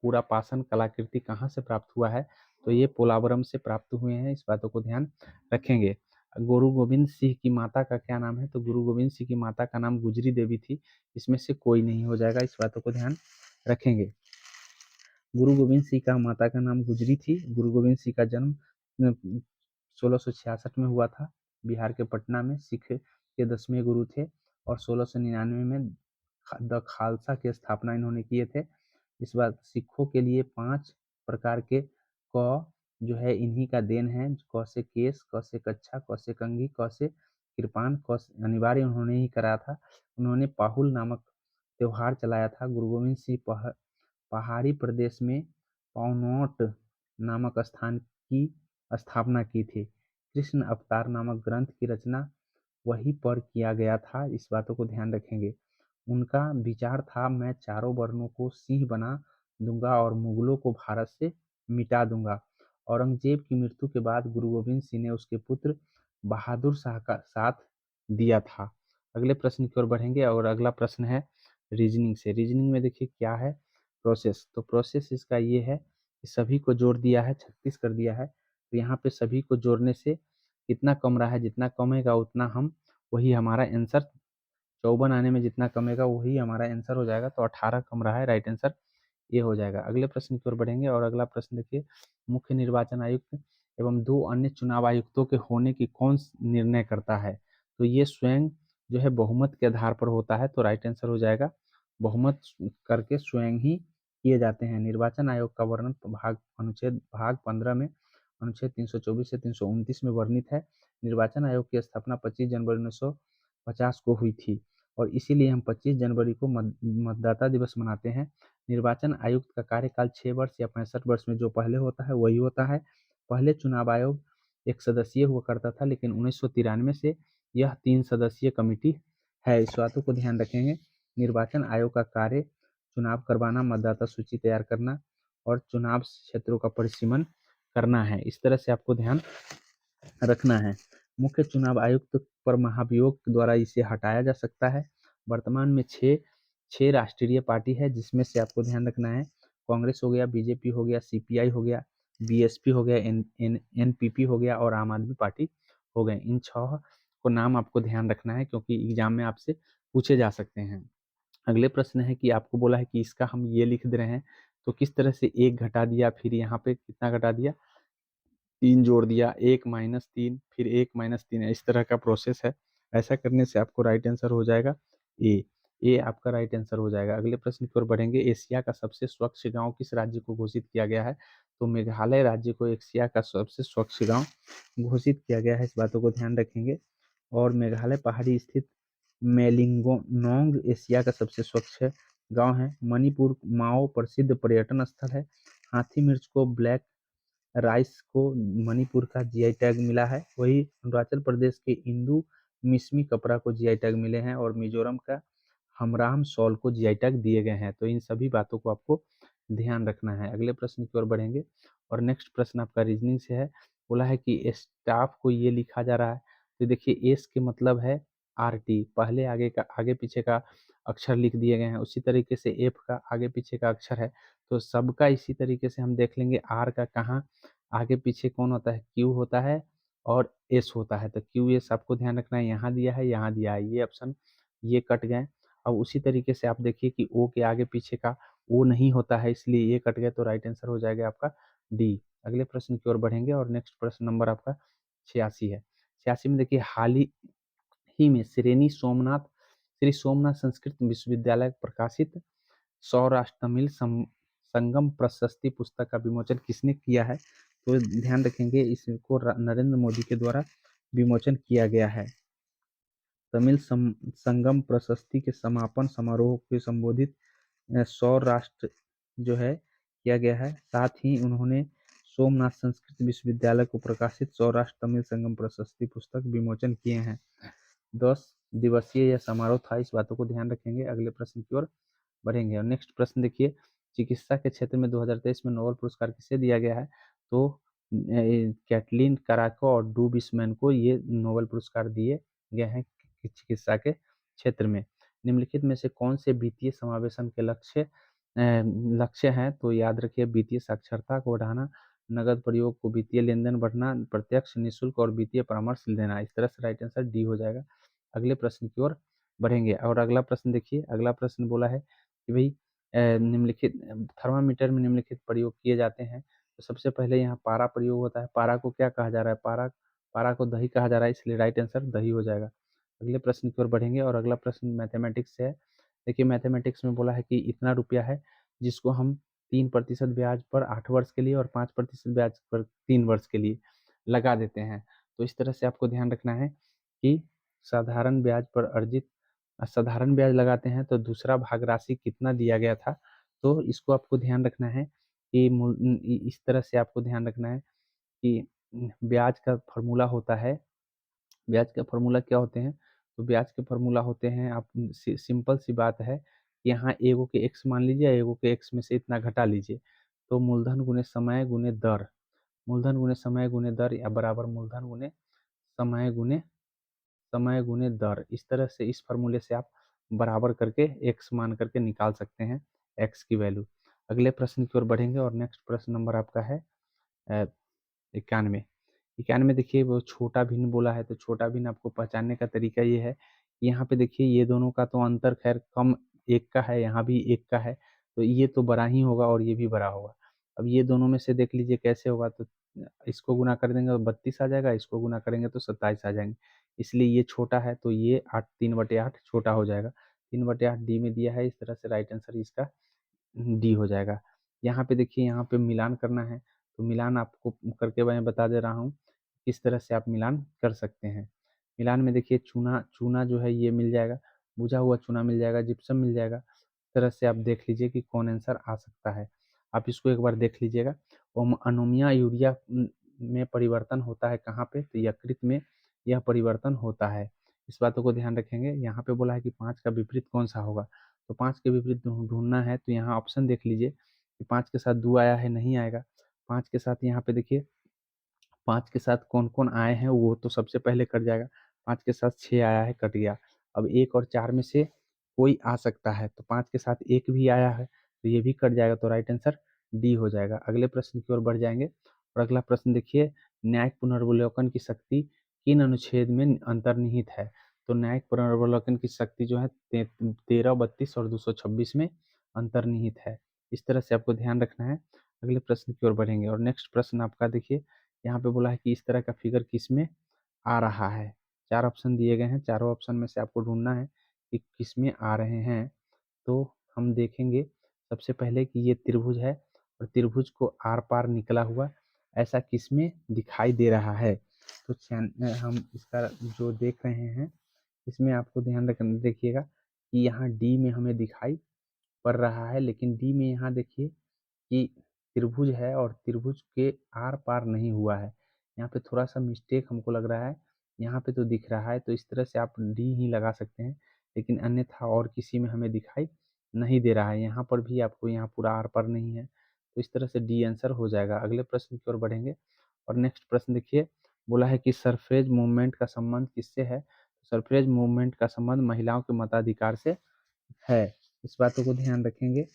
पूरा पाषाण कलाकृति कहाँ से प्राप्त हुआ है, तो ये पोलावरम से प्राप्त हुए हैं। इस बातों को ध्यान रखेंगे। गुरु गोविंद सिंह की माता का क्या नाम है, तो गुरु गोविंद सिंह की माता का नाम गुजरी देवी थी। इसमें से कोई नहीं हो जाएगा, इस बातों को ध्यान रखेंगे। गुरु गोविंद सिंह का माता का नाम गुजरी थी। गुरु गोविंद सिंह का जन्म 1666 में हुआ था, बिहार के पटना में। सिख के 10वें गुरु थे और 1699 में द खालसा की स्थापना इन्होंने किए थे। इस बार सिखों के लिए 5 प्रकार के क जो है इन्हीं का देन है। क से केस, क से कच्छा, क से कंघी, क से कृपान, क से अनिवार्य उन्होंने ही कराया था। उन्होंने पाहुल नामक त्योहार चलाया था। गुरु गोविंद सिंह पहाड़ी प्रदेश में पौनौट नामक स्थान की स्थापना की थी। कृष्ण अवतार नामक ग्रंथ की रचना वहीं पर किया गया था। इस बातों को ध्यान रखेंगे। उनका विचार था, मैं चारों वर्णों को सिंह बना दूंगा और मुगलों को भारत से मिटा दूंगा। औरंगजेब की मृत्यु के बाद गुरु गोविंद सिंह ने उसके पुत्र बहादुर शाह का साथ दिया था। अगले प्रश्न की ओर बढ़ेंगे और अगला प्रश्न है रीजनिंग से। रीजनिंग में देखिए क्या है, प्रोसेस। तो प्रोसेस इसका ये है कि सभी को जोड़ दिया है, 36 कर दिया है। तो यहाँ पे सभी को जोड़ने से कितना कम रहा है, जितना कमेगा उतना हम वही हमारा आंसर, 54 आने में जितना कमेगा वही हमारा आंसर हो जाएगा। तो 18 कम रहा है, राइट आंसर ये हो जाएगा। अगले प्रश्न की ओर बढ़ेंगे और अगला प्रश्न देखिए, मुख्य निर्वाचन आयुक्त एवं 2 अन्य चुनाव आयुक्तों के होने की कौन निर्णय करता है, तो ये स्वयं जो है बहुमत के आधार पर होता है। तो राइट आंसर हो जाएगा बहुमत करके स्वयं ही किए जाते हैं। निर्वाचन आयोग का वर्णन भाग 15 में अनुच्छेद 324 से 329 में वर्णित है। निर्वाचन आयोग की स्थापना 25 जनवरी 1950 को हुई थी और इसीलिए हम 25 जनवरी को मतदाता दिवस मनाते हैं। निर्वाचन आयुक्त का कार्यकाल 6 वर्ष या 65 वर्ष में जो पहले होता है वही होता है। पहले चुनाव आयोग एक सदस्यीय हुआ करता था, लेकिन 1993 से यह 3 सदस्यीय कमेटी है। इस बातों को ध्यान रखेंगे। निर्वाचन आयोग का कार्य चुनाव करवाना, मतदाता सूची तैयार करना और चुनाव क्षेत्रों का परिसीमन करना है। इस तरह से आपको ध्यान रखना है। मुख्य चुनाव आयुक्त पर महाभियोग द्वारा इसे हटाया जा सकता है। वर्तमान में छह राष्ट्रीय पार्टी है, जिसमें से आपको ध्यान रखना है कांग्रेस हो गया, बीजेपी हो गया, सीपीआई हो गया, बीएसपी हो गया, एनपीपी हो गया और आम आदमी पार्टी हो गए। इन 6 को नाम आपको ध्यान रखना है, क्योंकि एग्जाम में आपसे पूछे जा सकते हैं। अगले प्रश्न है कि आपको बोला है कि इसका हम ये लिख दे रहे हैं, तो किस तरह से 1 घटा दिया, फिर यहाँ पे कितना घटा दिया, 3 जोड़ दिया, 1 माइनस 3, फिर 1 माइनस 3 है, इस तरह का प्रोसेस है। ऐसा करने से आपको राइट आंसर हो जाएगा ए। ए आपका राइट आंसर हो जाएगा। अगले प्रश्न की ओर बढ़ेंगे। एशिया का सबसे स्वच्छ गांव किस राज्य को घोषित किया गया है? तो मेघालय राज्य को एशिया का सबसे स्वच्छ गांव घोषित किया गया है, इस बातों को ध्यान रखेंगे। और मेघालय पहाड़ी स्थित मेलिंगोनोंग एशिया का सबसे स्वच्छ गांव है। मणिपुर माओ प्रसिद्ध पर्यटन स्थल है। हाथी मिर्च को ब्लैक राइस को मणिपुर का जीआई टैग मिला है। वही अरुणाचल प्रदेश के इंदु मिश्मी कपड़ा को जीआई टैग मिले हैं और मिजोरम का हमराम शॉल को जीआई टैग दिए गए हैं। तो इन सभी बातों को आपको ध्यान रखना है। अगले प्रश्न की ओर बढ़ेंगे और नेक्स्ट प्रश्न आपका रीजनिंग से है। बोला है कि स्टाफ को ये लिखा जा रहा है, तो देखिए एस के मतलब है आर टी, पहले आगे का आगे पीछे का अक्षर लिख दिए गए हैं। उसी तरीके से एफ का आगे पीछे का अक्षर है, तो सबका इसी तरीके से हम देख लेंगे। आर का कहाँ आगे पीछे कौन होता है, क्यू होता है और एस होता है। तो क्यू एस आपको ध्यान रखना है, यहाँ दिया है यहाँ दिया है, ये ऑप्शन ये कट गए। अब उसी तरीके से आप देखिए कि ओ के आगे पीछे का ओ नहीं होता है, इसलिए ये कट गए, तो राइट आंसर हो जाएगा आपका डी। अगले प्रश्न की ओर बढ़ेंगे और नेक्स्ट प्रश्न नंबर आपका 86 है। 86 में देखिए हाल ही में श्री सोमनाथ संस्कृत विश्वविद्यालय प्रकाशित सौराष्ट्र तमिल संगम प्रशस्ति पुस्तक का विमोचन किसने किया है? तो ध्यान रखेंगे इसको नरेंद्र मोदी के द्वारा विमोचन किया गया है। तमिल संगम प्रशस्ति के समापन समारोह के संबोधित सौराष्ट्र जो है किया गया है। साथ ही उन्होंने सोमनाथ संस्कृत विश्वविद्यालय को प्रकाशित सौराष्ट्र तमिल संगम प्रशस्ति पुस्तक विमोचन किए हैं। 10 दिवसीय यह समारोह था, इस बातों को ध्यान रखेंगे। अगले प्रश्न की ओर बढ़ेंगे और नेक्स्ट प्रश्न देखिए, चिकित्सा के क्षेत्र में 2023 में नोबेल पुरस्कार किसे दिया गया है? तो कैटलिन कराको और डू बिस्मैन को ये नोबेल पुरस्कार दिए गए हैं चिकित्सा के क्षेत्र में। निम्नलिखित में से कौन से वित्तीय समावेशन के लक्ष्य हैं? तो याद रखिए, वित्तीय साक्षरता को बढ़ाना, नगद प्रयोग को वित्तीय लेनदेन बढ़ना, प्रत्यक्ष निःशुल्क और वित्तीय परामर्श देना। इस तरह से राइट आंसर डी हो जाएगा। अगले प्रश्न की ओर बढ़ेंगे और अगला प्रश्न देखिए, अगला प्रश्न बोला है कि भाई निम्नलिखित थर्मामीटर में निम्नलिखित प्रयोग किए जाते हैं। तो सबसे पहले यहाँ पारा प्रयोग होता है। पारा को क्या कहा जा रहा है? पारा पारा को दही कहा जा रहा है, इसलिए राइट आंसर दही हो जाएगा। अगले प्रश्न की ओर बढ़ेंगे और अगला प्रश्न मैथमेटिक्स से है। देखिए मैथमेटिक्स में बोला है कि इतना रुपया है जिसको हम 3% ब्याज पर 8 वर्ष के लिए और 5% ब्याज पर 3 वर्ष के लिए लगा देते हैं। तो इस तरह से आपको ध्यान रखना है कि साधारण ब्याज पर अर्जित साधारण ब्याज लगाते हैं तो दूसरा भाग राशि कितना दिया गया था, तो इसको आपको ध्यान रखना है कि इस तरह से आपको ध्यान रखना है कि ब्याज का फॉर्मूला होता है। ब्याज का फॉर्मूला क्या होते हैं? तो ब्याज के फॉर्मूला होते हैं, आप सिंपल सी बात है कि यहाँ एगो के एक्स मान लीजिए, एगो के एक्स में से इतना घटा लीजिए, तो मूलधन गुने समय गुने दर, मूलधन गुने समय गुने दर या बराबर मूलधन गुने समय गुने दर। इस तरह से इस फॉर्मूले से आप बराबर करके एक्स मान करके निकाल सकते हैं एक्स की वैल्यू। अगले प्रश्न की ओर बढ़ेंगे और नेक्स्ट प्रश्न नंबर आपका है 91। 91 देखिए वो छोटा भिन्न बोला है, तो छोटा भिन्न आपको पहचानने का तरीका ये है कि यहाँ पे देखिए ये दोनों का तो अंतर खैर कम एक का है, यहाँ भी एक का है, तो ये तो बड़ा ही होगा और ये भी बड़ा होगा। अब ये दोनों में से देख लीजिए कैसे होगा, तो इसको गुना कर देंगे तो 32 आ जाएगा, इसको गुना करेंगे तो 27 आ जाएंगे। इसलिए ये छोटा है, तो ये 8 3/8 छोटा हो जाएगा। 3/8 डी में दिया है, इस तरह से राइट आंसर इसका डी हो जाएगा। यहाँ पे देखिए, यहाँ पे मिलान करना है, तो मिलान आपको करके मैं बता दे रहा हूँ किस तरह से आप मिलान कर सकते हैं। मिलान में देखिए चूना चूना जो है ये मिल जाएगा, बुझा हुआ चूना मिल जाएगा, जिप्सम मिल जाएगा। इस तरह से आप देख लीजिए कि कौन आंसर आ सकता है। आप इसको एक बार देख लीजिएगा। अमोनिया यूरिया में परिवर्तन होता है कहाँ पे? तो यकृत में यह परिवर्तन होता है। इस बातों को ध्यान रखेंगे। यहाँ पे बोला है कि 5 का विपरीत कौन सा होगा, तो 5 के विपरीत ढूंढना है, तो यहाँ ऑप्शन देख लीजिए कि 5 के साथ 2 आया है, नहीं आएगा। 5 के साथ यहाँ पे देखिए 5 के साथ कौन-कौन आए हैं वो तो सबसे पहले कट जाएगा। 5 के साथ 6 आया है, कट गया। अब 1 और 4 में से कोई आ सकता है, तो 5 के साथ 1 भी आया है, तो ये भी कट जाएगा, तो राइट आंसर डी हो जाएगा। अगले प्रश्न की ओर बढ़ जाएँगे और अगला प्रश्न देखिए, न्यायिक पुनर्वलोकन की शक्ति किन अनुच्छेद में अंतर्निहित है? तो न्यायिक पुनर्वलोकन की शक्ति जो है 13, 32 और 226 में अंतर्निहित है। इस तरह से आपको ध्यान रखना है। अगले प्रश्न की ओर बढ़ेंगे और नेक्स्ट प्रश्न आपका देखिए, यहाँ पे बोला है कि इस तरह का फिगर किस में आ रहा है। 4 ऑप्शन दिए गए हैं, चारों ऑप्शन में से आपको ढूँढना है कि किस में आ रहे हैं। तो हम देखेंगे सबसे पहले कि ये त्रिभुज है और त्रिभुज को आर-पार निकला हुआ ऐसा किसमें दिखाई दे रहा है। तो हम इसका जो देख रहे हैं, इसमें आपको ध्यान रखना देखिएगा कि यहाँ डी में हमें दिखाई पड़ रहा है, लेकिन डी में यहाँ देखिए कि त्रिभुज है और त्रिभुज के आर पार नहीं हुआ है। यहाँ पे थोड़ा सा मिस्टेक हमको लग रहा है, यहाँ पे तो दिख रहा है, तो इस तरह से आप डी ही लगा सकते हैं, लेकिन अन्यथा और किसी में हमें दिखाई नहीं दे रहा है। यहाँ पर भी आपको यहाँ पूरा आर पार नहीं है, तो इस तरह से डी आंसर हो जाएगा। अगले प्रश्न की ओर बढ़ेंगे और नेक्स्ट प्रश्न देखिए, बोला है कि सरफेज मूवमेंट का संबंध किससे है। सरफेज मूवमेंट का संबंध महिलाओं के मताधिकार से है। इस बातों को ध्यान रखेंगे।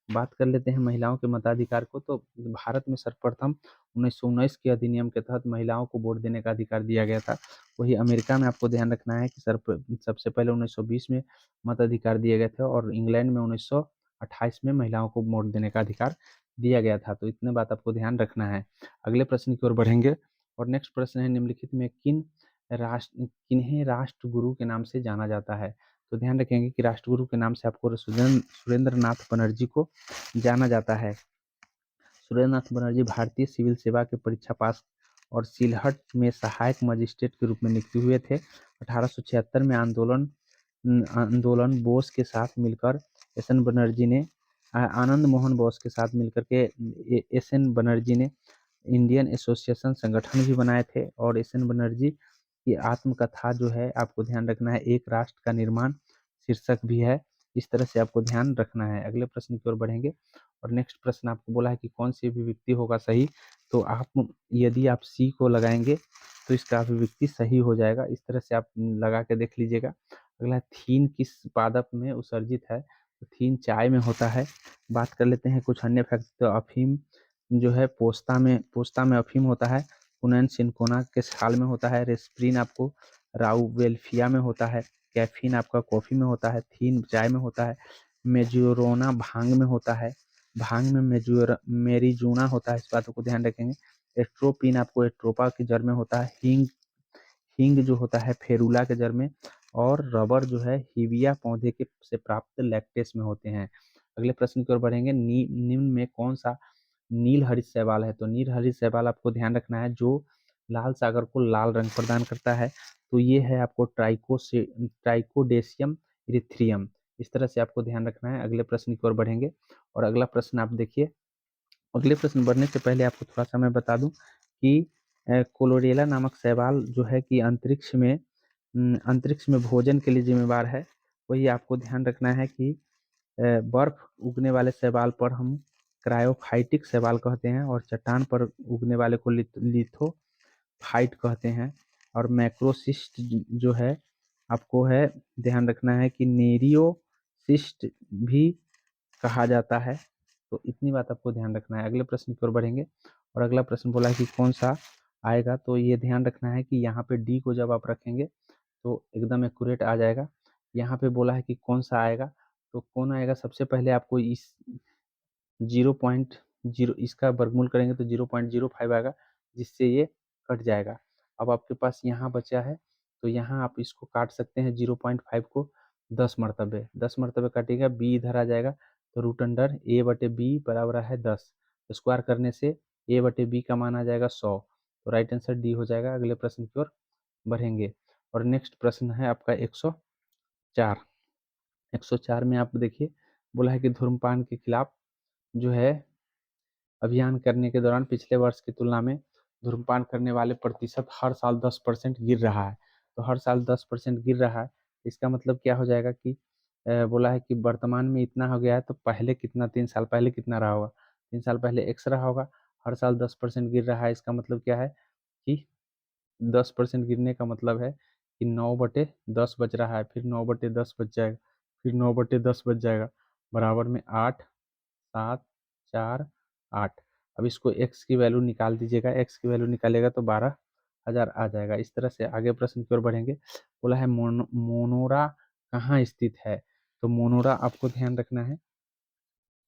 बात कर लेते हैं महिलाओं के मताधिकार को। तो भारत में सर्वप्रथम 1919 के अधिनियम के तहत महिलाओं को वोट देने का अधिकार दिया गया था। वही अमेरिका में आपको ध्यान रखना है कि सबसे पहले 1920 में मताधिकार दिए गए थे और इंग्लैंड में 1928 में महिलाओं को वोट देने का अधिकार दिया गया था। तो इतने बात आपको ध्यान रखना है। अगले प्रश्न की ओर बढ़ेंगे और नेक्स्ट प्रश्न है, निम्नलिखित में किन्हें राष्ट्रगुरु के नाम से जाना जाता है। तो ध्यान रखेंगे कि राष्ट्रगुरु के नाम से आपको सुरेंद्र नाथ बनर्जी को जाना जाता है। सुरेंद्र नाथ बनर्जी भारतीय सिविल सेवा की परीक्षा पास और सिलहट में सहायक मजिस्ट्रेट के रूप में नियुक्त हुए थे। 1876 में आंदोलन बोस के साथ मिलकर एस एन बनर्जी ने आनंद मोहन बोस के साथ मिलकर के एस एन बनर्जी ने इंडियन एसोसिएशन संगठन भी बनाए थे और एस एन बनर्जी की आत्मकथा जो है आपको ध्यान रखना है, एक राष्ट्र का निर्माण शीर्षक भी है। इस तरह से आपको ध्यान रखना है। अगले प्रश्न की ओर बढ़ेंगे और नेक्स्ट प्रश्न आपको बोला है कि कौन सी अभिव्यक्ति होगा सही। तो आप यदि आप सी को लगाएंगे तो इसका अभिव्यक्ति सही हो जाएगा। इस तरह से आप लगा के देख लीजिएगा। अगला, थीन किस पादप में उत्सर्जित है। तो थीन चाय में होता है। बात कर लेते हैं कुछ अन्य फैक्ट। तो अफीम जो है पोस्ता में अफीम होता है। पुनैन सिनकोना के छाल में होता है। रेस्प्रीन आपको राउवेल्फिया में होता है। कैफीन आपका कॉफी में होता है। थीन चाय में होता है। मेजोरोना भांग में होता है। भांग में मेरिजूना होता है। इस बातों को ध्यान रखेंगे। एट्रोपिन आपको एट्रोपा की जड़ में होता है। हींग हींग जो होता है फेरुला के जड़ में। और रबर जो है हिबिया पौधे के से प्राप्त लैक्टेस में होते हैं। अगले प्रश्न की ओर बढ़ेंगे। निम्न में कौन सा नील हरित शैवाल है। तो नील हरित शैवाल आपको ध्यान रखना है जो लाल सागर को लाल रंग प्रदान करता है। तो ये है आपको ट्राइकोडेशियम इरिथ्रियम। इस तरह से आपको ध्यान रखना है। अगले प्रश्न की ओर बढ़ेंगे और अगला प्रश्न आप देखिए। अगले प्रश्न बढ़ने से पहले आपको थोड़ा सा मैं बता दूं कि कोलोरेला नामक शैवाल जो है कि अंतरिक्ष में भोजन के लिए जिम्मेवार है। वही आपको ध्यान रखना है कि बर्फ उगने वाले शैवाल पर हम क्रायोफाइटिक शैवाल कहते हैं और चट्टान पर उगने वाले को लिथोफाइट कहते हैं। और मैक्रोसिस्ट जो है आपको है ध्यान रखना है कि नेरियोसिस्ट भी कहा जाता है। तो इतनी बात आपको ध्यान रखना है। अगले प्रश्न की ओर बढ़ेंगे और अगला प्रश्न बोला है कि कौन सा आएगा। तो ये ध्यान रखना है कि यहाँ पे डी को जब आप रखेंगे तो एकदम एक्यूरेट आ जाएगा। यहाँ पे बोला है कि कौन सा आएगा, तो कौन आएगा। सबसे पहले आपको इस 0.0 इसका वर्गमूल करेंगे तो 0.05 आएगा, जिससे ये कट जाएगा। अब आपके पास यहाँ बचा है, तो यहाँ आप इसको काट सकते हैं 0.5 को 10 मरतबे काटिएगा, बी इधर आ जाएगा। तो रूट अंडर ए बटे बी बराबर है 10। स्क्वायर करने से ए बटे बी का मान आ जाएगा 100। तो राइट आंसर डी हो जाएगा। अगले प्रश्न की ओर बढ़ेंगे और नेक्स्ट प्रश्न है आपका 104। 104 में आप देखिए, बोला है कि धूम्रपान के खिलाफ जो है अभियान करने के दौरान पिछले वर्ष की तुलना में धूम्रपान करने वाले प्रतिशत हर साल 10% गिर रहा है। तो हर साल 10% गिर रहा है, इसका मतलब क्या हो जाएगा कि बोला है कि वर्तमान में इतना हो गया है, तो पहले कितना, 3 साल पहले कितना रहा होगा। 3 साल पहले एक्स रहा होगा। हर साल 10% गिर रहा है, इसका मतलब क्या है कि 10% गिरने का मतलब है कि 9/10 बच रहा है, फिर 9/10 बच जाएगा, फिर 9/10 बच जाएगा, बराबर में 8, 7, 4, 8। अब इसको एक्स की वैल्यू निकाल दीजिएगा। एक्स की वैल्यू निकालेगा तो 12,000 आ जाएगा। इस तरह से आगे प्रश्न की ओर बढ़ेंगे। बोला है मोनोरा कहाँ स्थित है। तो मोनोरा आपको ध्यान रखना है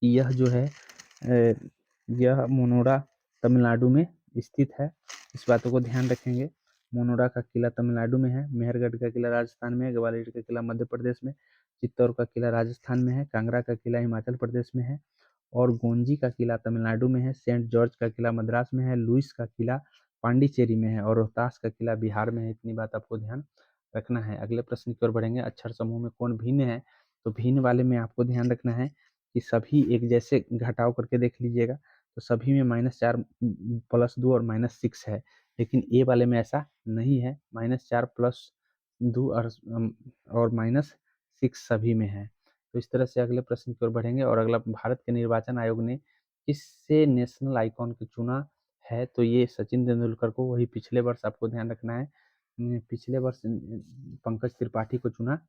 कि यह जो है यह मोनोरा तमिलनाडु में स्थित है। इस बातों को ध्यान रखेंगे। मोनोरा का किला तमिलनाडु में है, मेहरगढ़ का किला राजस्थान में है, ग्वालियर का किला मध्य प्रदेश में, चित्तौड़ का किला राजस्थान में है, कांगड़ा का किला हिमाचल प्रदेश में है और गोंजी का किला तमिलनाडु में है, सेंट जॉर्ज का किला मद्रास में है, लुइस का किला पांडिचेरी में है और रोहतास का किला बिहार में है। इतनी बात आपको ध्यान रखना है। अगले प्रश्न की ओर बढ़ेंगे। अक्षर समूह में कौन भिन्न है? तो भिन्न वाले में आपको ध्यान रखना है कि सभी एक जैसे घटाव करके देख लीजिएगा, तो सभी में -4 +2 और -6 है, लेकिन ए वाले में ऐसा नहीं है, -4 +2 और -6 सभी में है। तो इस तरह से अगले प्रश्न की ओर बढ़ेंगे और अगला, भारत के निर्वाचन आयोग ने किससे नेशनल आइकॉन को चुना है? तो ये सचिन तेंदुलकर को, वही पिछले वर्ष आपको ध्यान रखना है, पिछले वर्ष पंकज त्रिपाठी को चुना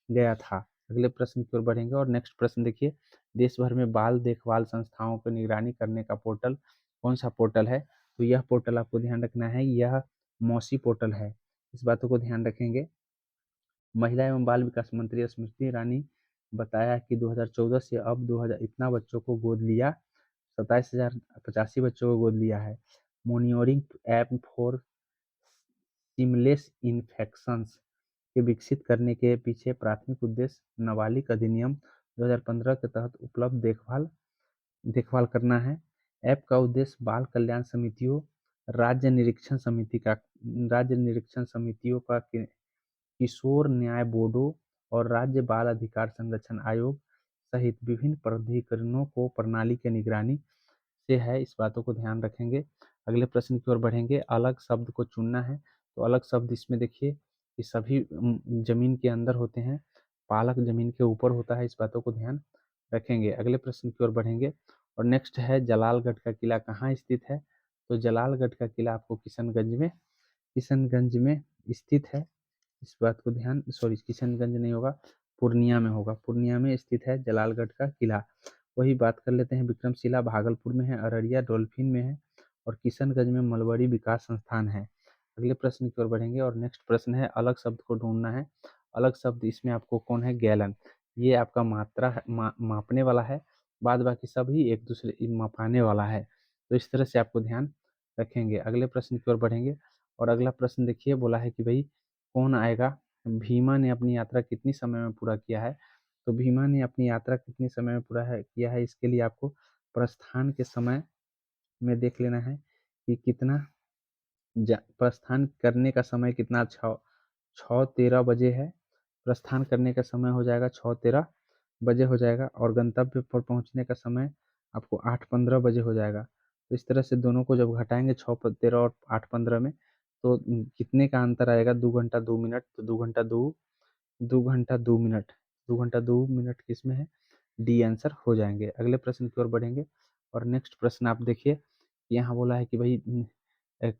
गया था। अगले प्रश्न की ओर बढ़ेंगे और नेक्स्ट प्रश्न देखिए, देश भर में बाल देखभाल संस्थाओं को निगरानी करने का पोर्टल कौन सा पोर्टल है? तो यह पोर्टल आपको ध्यान रखना है, यह मौसी पोर्टल है। इस बातों को ध्यान रखेंगे। महिला एवं बाल विकास मंत्री स्मृति ईरानी बताया कि 2014 से अब 2000 इतना बच्चों को गोद लिया, 27,085 बच्चों को गोद लिया है। Monitoring app for seamless infections के विकसित करने के पीछे प्राथमिक उद्देश्य नाबालिग अधिनियम 2015 के तहत उपलब्ध देखभाल करना है। ऐप का उद्देश्य बाल कल्याण समितियों, राज्य निरीक्षण समिति का राज्य निरीक्षण समितियों का किशोर न्याय बोर्डों और राज्य बाल अधिकार संरक्षण आयोग सहित विभिन्न प्राधिकरणों को प्रणाली की निगरानी से है। इस बातों को ध्यान रखेंगे। अगले प्रश्न की ओर बढ़ेंगे। अलग शब्द को चुनना है, तो अलग शब्द इसमें देखिए कि सभी जमीन के अंदर होते हैं, पालक जमीन के ऊपर होता है। इस बातों को ध्यान रखेंगे। अगले प्रश्न की ओर बढ़ेंगे और नेक्स्ट है, जलालगढ़ का किला कहाँ स्थित है? तो जलालगढ़ का किला आपको किशनगंज में स्थित है। इस बात को ध्यान, सॉरी किशनगंज नहीं होगा, पूर्णिया में होगा। पूर्णिया में स्थित है जलालगढ़ का किला। वही बात कर लेते हैं, विक्रमशिला भागलपुर में है, अररिया डॉल्फिन में है और किशनगंज में मलबरी विकास संस्थान है। अगले प्रश्न की ओर बढ़ेंगे और नेक्स्ट प्रश्न है, अलग शब्द को ढूंढना है। अलग शब्द इसमें आपको कौन है? गैलन। ये आपका मात्रा है, मापने वाला है, बाद बाकी सभी एक दूसरे मापाने वाला है। तो इस तरह से आपको ध्यान रखेंगे। अगले प्रश्न की ओर बढ़ेंगे और अगला प्रश्न देखिए, बोला है कि भाई कौन आएगा? भीमा ने अपनी यात्रा कितनी समय में पूरा किया है? तो भीमा ने अपनी यात्रा कितने समय में पूरा किया है, इसके लिए आपको प्रस्थान के समय में देख लेना है कि कितना प्रस्थान करने का समय कितना, 6:13 बजे है। प्रस्थान करने का समय हो जाएगा 6:13 बजे हो जाएगा और गंतव्य पर पहुंचने का समय आपको 8:15 बजे हो जाएगा। तो इस तरह से दोनों को जब घटाएंगे 6:13 और 8:15 में, तो कितने का अंतर आएगा? 2 घंटा 2 मिनट। तो 2 घंटा 2 मिनट किसमें है? डी आंसर हो जाएंगे। अगले प्रश्न की ओर बढ़ेंगे और नेक्स्ट प्रश्न आप देखिए, यहाँ बोला है कि भाई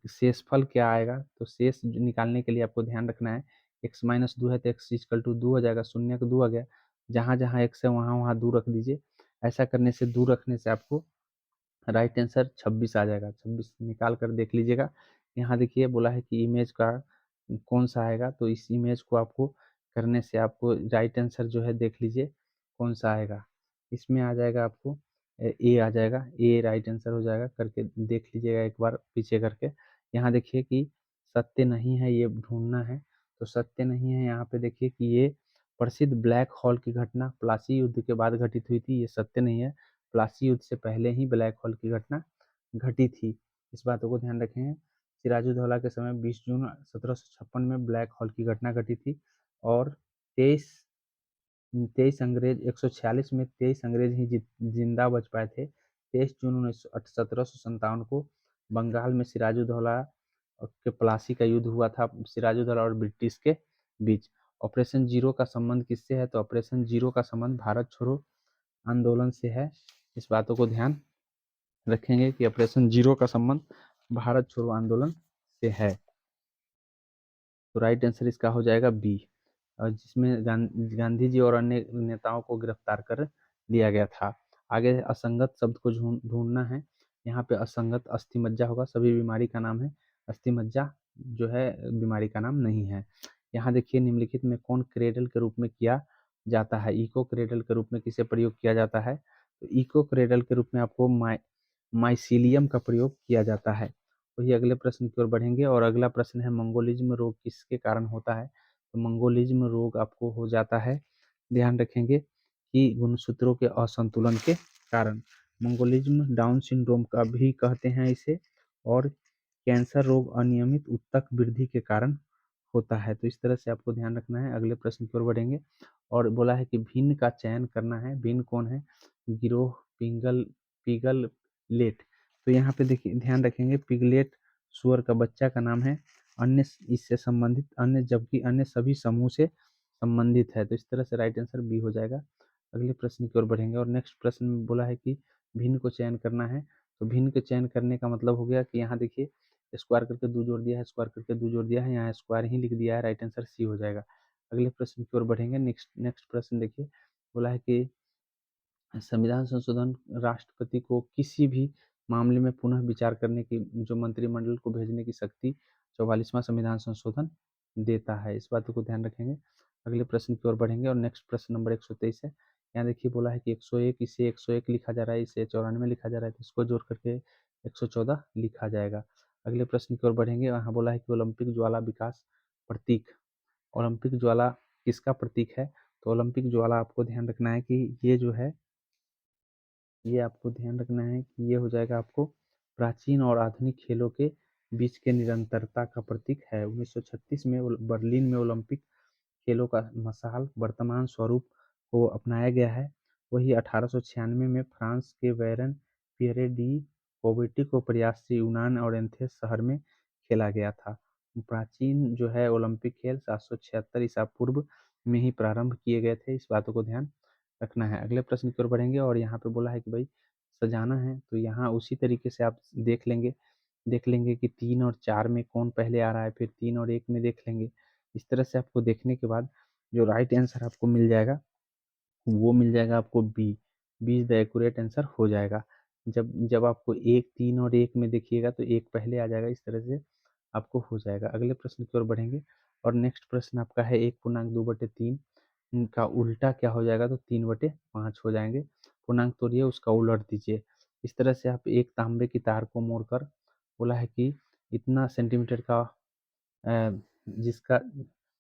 शेषफल क्या आएगा? तो शेष निकालने के लिए आपको ध्यान रखना है, x-2 है तो x 2 हो जाएगा, शून्य का 2 आ गया, जहाँ जहाँ x है वहाँ वहाँ 2 रख दीजिए। ऐसा करने से 2 रखने से आपको राइट आंसर 26 आ जाएगा। 26 निकाल कर देख लीजिएगा। यहाँ देखिए बोला है कि इमेज का कौन सा आएगा, तो इस इमेज को आपको करने से आपको राइट आंसर जो है देख लीजिए कौन सा आएगा। इसमें आ जाएगा आपको ए आ जाएगा, ए राइट आंसर हो जाएगा। करके देख लीजिएगा एक बार पीछे करके। यहाँ देखिए कि सत्य नहीं है, ये ढूंढना है। तो सत्य नहीं है, यहाँ पे देखिए कि ये प्रसिद्ध ब्लैक होल की घटना प्लासी युद्ध के बाद घटित हुई थी, ये सत्य नहीं है। प्लासी युद्ध से पहले ही ब्लैक होल की घटना घटी थी। इस बातों को ध्यान रखें। सिराजुद्दौला के समय 20 जून 1756 में ब्लैक होल की घटना घटी थी और 23 23 अंग्रेज 146 में 23 अंग्रेज ही जिंदा बच पाए थे। 23 जून 1757 को बंगाल में सिराजुद्दौला के प्लासी का युद्ध हुआ था, सिराजुद्दौला और ब्रिटिश के बीच। ऑपरेशन जीरो का संबंध किससे है? तो ऑपरेशन जीरो का संबंध भारत छोड़ो आंदोलन से है। इस बातों को ध्यान रखेंगे कि ऑपरेशन जीरो का संबंध भारत छोड़ो आंदोलन से है। तो राइट आंसर इसका हो जाएगा बी, और जिसमें गांधी जी और अन्य नेताओं को गिरफ्तार कर लिया गया था। आगे असंगत शब्द को ढूंढना है। यहाँ पे असंगत अस्थिमज्जा होगा, सभी बीमारी का नाम है, अस्थिमज्जा जो है बीमारी का नाम नहीं है। यहाँ देखिए, निम्नलिखित में कौन क्रेडल के रूप में किया जाता है? इको क्रेडल के रूप में किसे प्रयोग किया जाता है? तो इको क्रेडल के रूप में आपको माइसीलियम का प्रयोग किया जाता है। वही अगले प्रश्न की ओर बढ़ेंगे और अगला प्रश्न है मंगोलिज्म रोग किसके कारण होता है। तो मंगोलिज्म रोग आपको हो जाता है, ध्यान रखेंगे कि गुणसूत्रों के असंतुलन के कारण। मंगोलिज्म डाउन सिंड्रोम का भी कहते हैं इसे, और कैंसर रोग अनियमित ऊतक वृद्धि के कारण होता है। तो इस तरह से आपको ध्यान रखना है। अगले प्रश्न की ओर बढ़ेंगे और बोला है कि भिन्न का चयन करना है। भिन्न कौन है? गिरोह पिगल लेट। तो यहाँ पे देखिए ध्यान रखेंगे, पिगलेट सुअर का बच्चा का नाम है, अन्य इससे संबंधित अन्य, जबकि अन्य सभी समूह से संबंधित है। तो इस तरह से राइट आंसर बी हो जाएगा। अगले प्रश्न की ओर बढ़ेंगे और नेक्स्ट प्रश्न में बोला है कि भिन्न को चयन करना है। तो भिन्न के चयन करने का मतलब हो गया कि यहाँ देखिए स्क्वायर करके दो जोड़ दिया है, स्क्वायर करके दो जोड़ दिया है, यहाँ स्क्वायर ही लिख दिया है, राइट आंसर सी हो जाएगा। अगले प्रश्न की ओर बढ़ेंगे। नेक्स्ट नेक्स्ट प्रश्न देखिए, बोला है कि संविधान संशोधन राष्ट्रपति को किसी भी मामले में पुनः विचार करने की, जो मंत्रिमंडल को भेजने की शक्ति 44वां संविधान संशोधन देता है। इस बात को ध्यान रखेंगे। अगले प्रश्न की ओर बढ़ेंगे और नेक्स्ट प्रश्न नंबर 123 है। यहाँ देखिए बोला है कि 101, इसे 101 लिखा जा रहा है, इसे 94 लिखा जा रहा है, तो इसको जोड़ करके 114 लिखा जाएगा। अगले प्रश्न की ओर बढ़ेंगे। यहाँ बोला है कि ओलंपिक ज्वाला विकास प्रतीक, ओलंपिक ज्वाला किसका प्रतीक है? तो ओलंपिक ज्वाला आपको ध्यान रखना है कि ये जो है, ये आपको ध्यान रखना है कि ये हो जाएगा आपको प्राचीन और आधुनिक खेलों के बीच के निरंतरता का प्रतीक है। 1936 में बर्लिन में ओलंपिक खेलों का मसाल वर्तमान स्वरूप को अपनाया गया है। वही 1896 में फ्रांस के वैरन पियरे डी कोबर्टी को प्रयास से यूनान और एथेंस शहर में खेला गया था। प्राचीन जो है ओलंपिक खेल 776 ईसा पूर्व में ही प्रारंभ किए गए थे। इस बातों को ध्यान रखना है। अगले प्रश्न की ओर बढ़ेंगे और यहाँ पे बोला है कि भाई सजाना है, तो यहाँ उसी तरीके से आप देख लेंगे कि 3 और 4 में कौन पहले आ रहा है, फिर 3 और 1 में देख लेंगे। इस तरह से आपको देखने के बाद जो राइट आंसर आपको मिल जाएगा वो मिल जाएगा आपको B. B is the accurate answer हो जाएगा। जब जब आपको 1, 3 और 1 में देखिएगा तो 1 पहले आ जाएगा, इस तरह से आपको हो जाएगा। अगले प्रश्न की ओर बढ़ेंगे और नेक्स्ट प्रश्न आपका है 1/2/3 का उल्टा क्या हो जाएगा? तो 3/5 हो जाएंगे। पूर्णांक तोड़िए, उसका उलट दीजिए। इस तरह से आप एक तांबे की तार को मोड़कर, बोला है कि इतना सेंटीमीटर का जिसका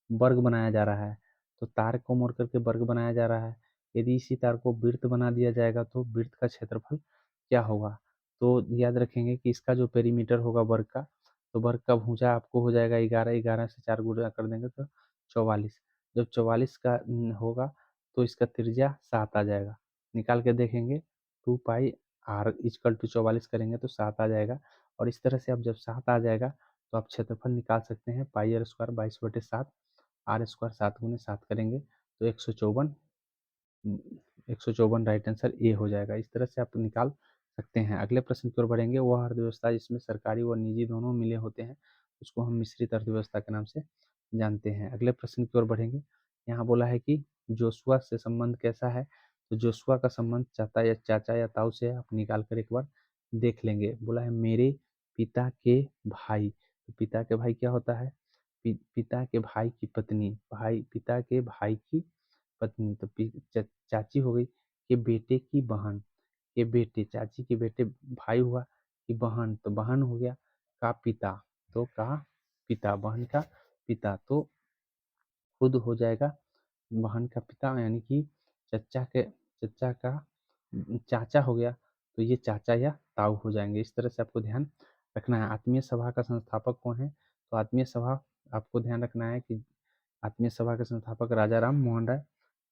वर्ग बनाया जा रहा है, तो तार को मोड़ करके वर्ग बनाया जा रहा है। यदि इसी तार को वृत्त बना दिया जाएगा तो वृत्त का क्षेत्रफल क्या होगा? तो याद रखेंगे कि इसका जो पेरीमीटर होगा वर्ग का, तो वर्ग का भुजा आपको हो जाएगा 11, 11 से 4 गुणा कर देंगे तो 44। जब 44 का होगा तो इसका त्रिज्या 7 आ जाएगा। निकाल के देखेंगे 2 पाई आर इक्वल टू 44 करेंगे तो 7 आ जाएगा। और इस तरह से अब जब 7 आ जाएगा तो आप क्षेत्रफल निकाल सकते हैं। पाई आर स्क्वायर 22/7, आर स्क्वायर 7 × 7 करेंगे तो 154, 154 राइट आंसर ए हो जाएगा। इस तरह से आप निकाल सकते हैं। अगले प्रश्न की ओर बढ़ेंगे। वह अर्थव्यवस्था जिसमें सरकारी व निजी दोनों मिले होते हैं उसको हम मिश्रित अर्थव्यवस्था के नाम से जानते हैं। अगले प्रश्न की ओर बढ़ेंगे। यहाँ बोला है कि जोशुआ से संबंध कैसा है? तो जोशुआ का संबंध चाचा या ताऊ से आप निकाल कर एक बार देख लेंगे। बोला है मेरे पिता के भाई, तो पिता के भाई क्या होता है? पिता के भाई की पत्नी, पिता के भाई की पत्नी, तो चाची हो गई, के बेटे की बहन, के बेटे, चाची के बेटे भाई हुआ, कि बहन, तो बहन हो गया, का पिता, तो का पिता, बहन का पिता, तो खुद हो जाएगा बहन का पिता, यानी कि चच्चा का चाचा हो गया, तो ये चाचा या ताऊ हो जाएंगे। इस तरह से आपको ध्यान रखना है। आत्मीय सभा का संस्थापक कौन है? तो आत्मीय सभा आपको ध्यान रखना है कि आत्मीय सभा के संस्थापक राजा राम मोहन राय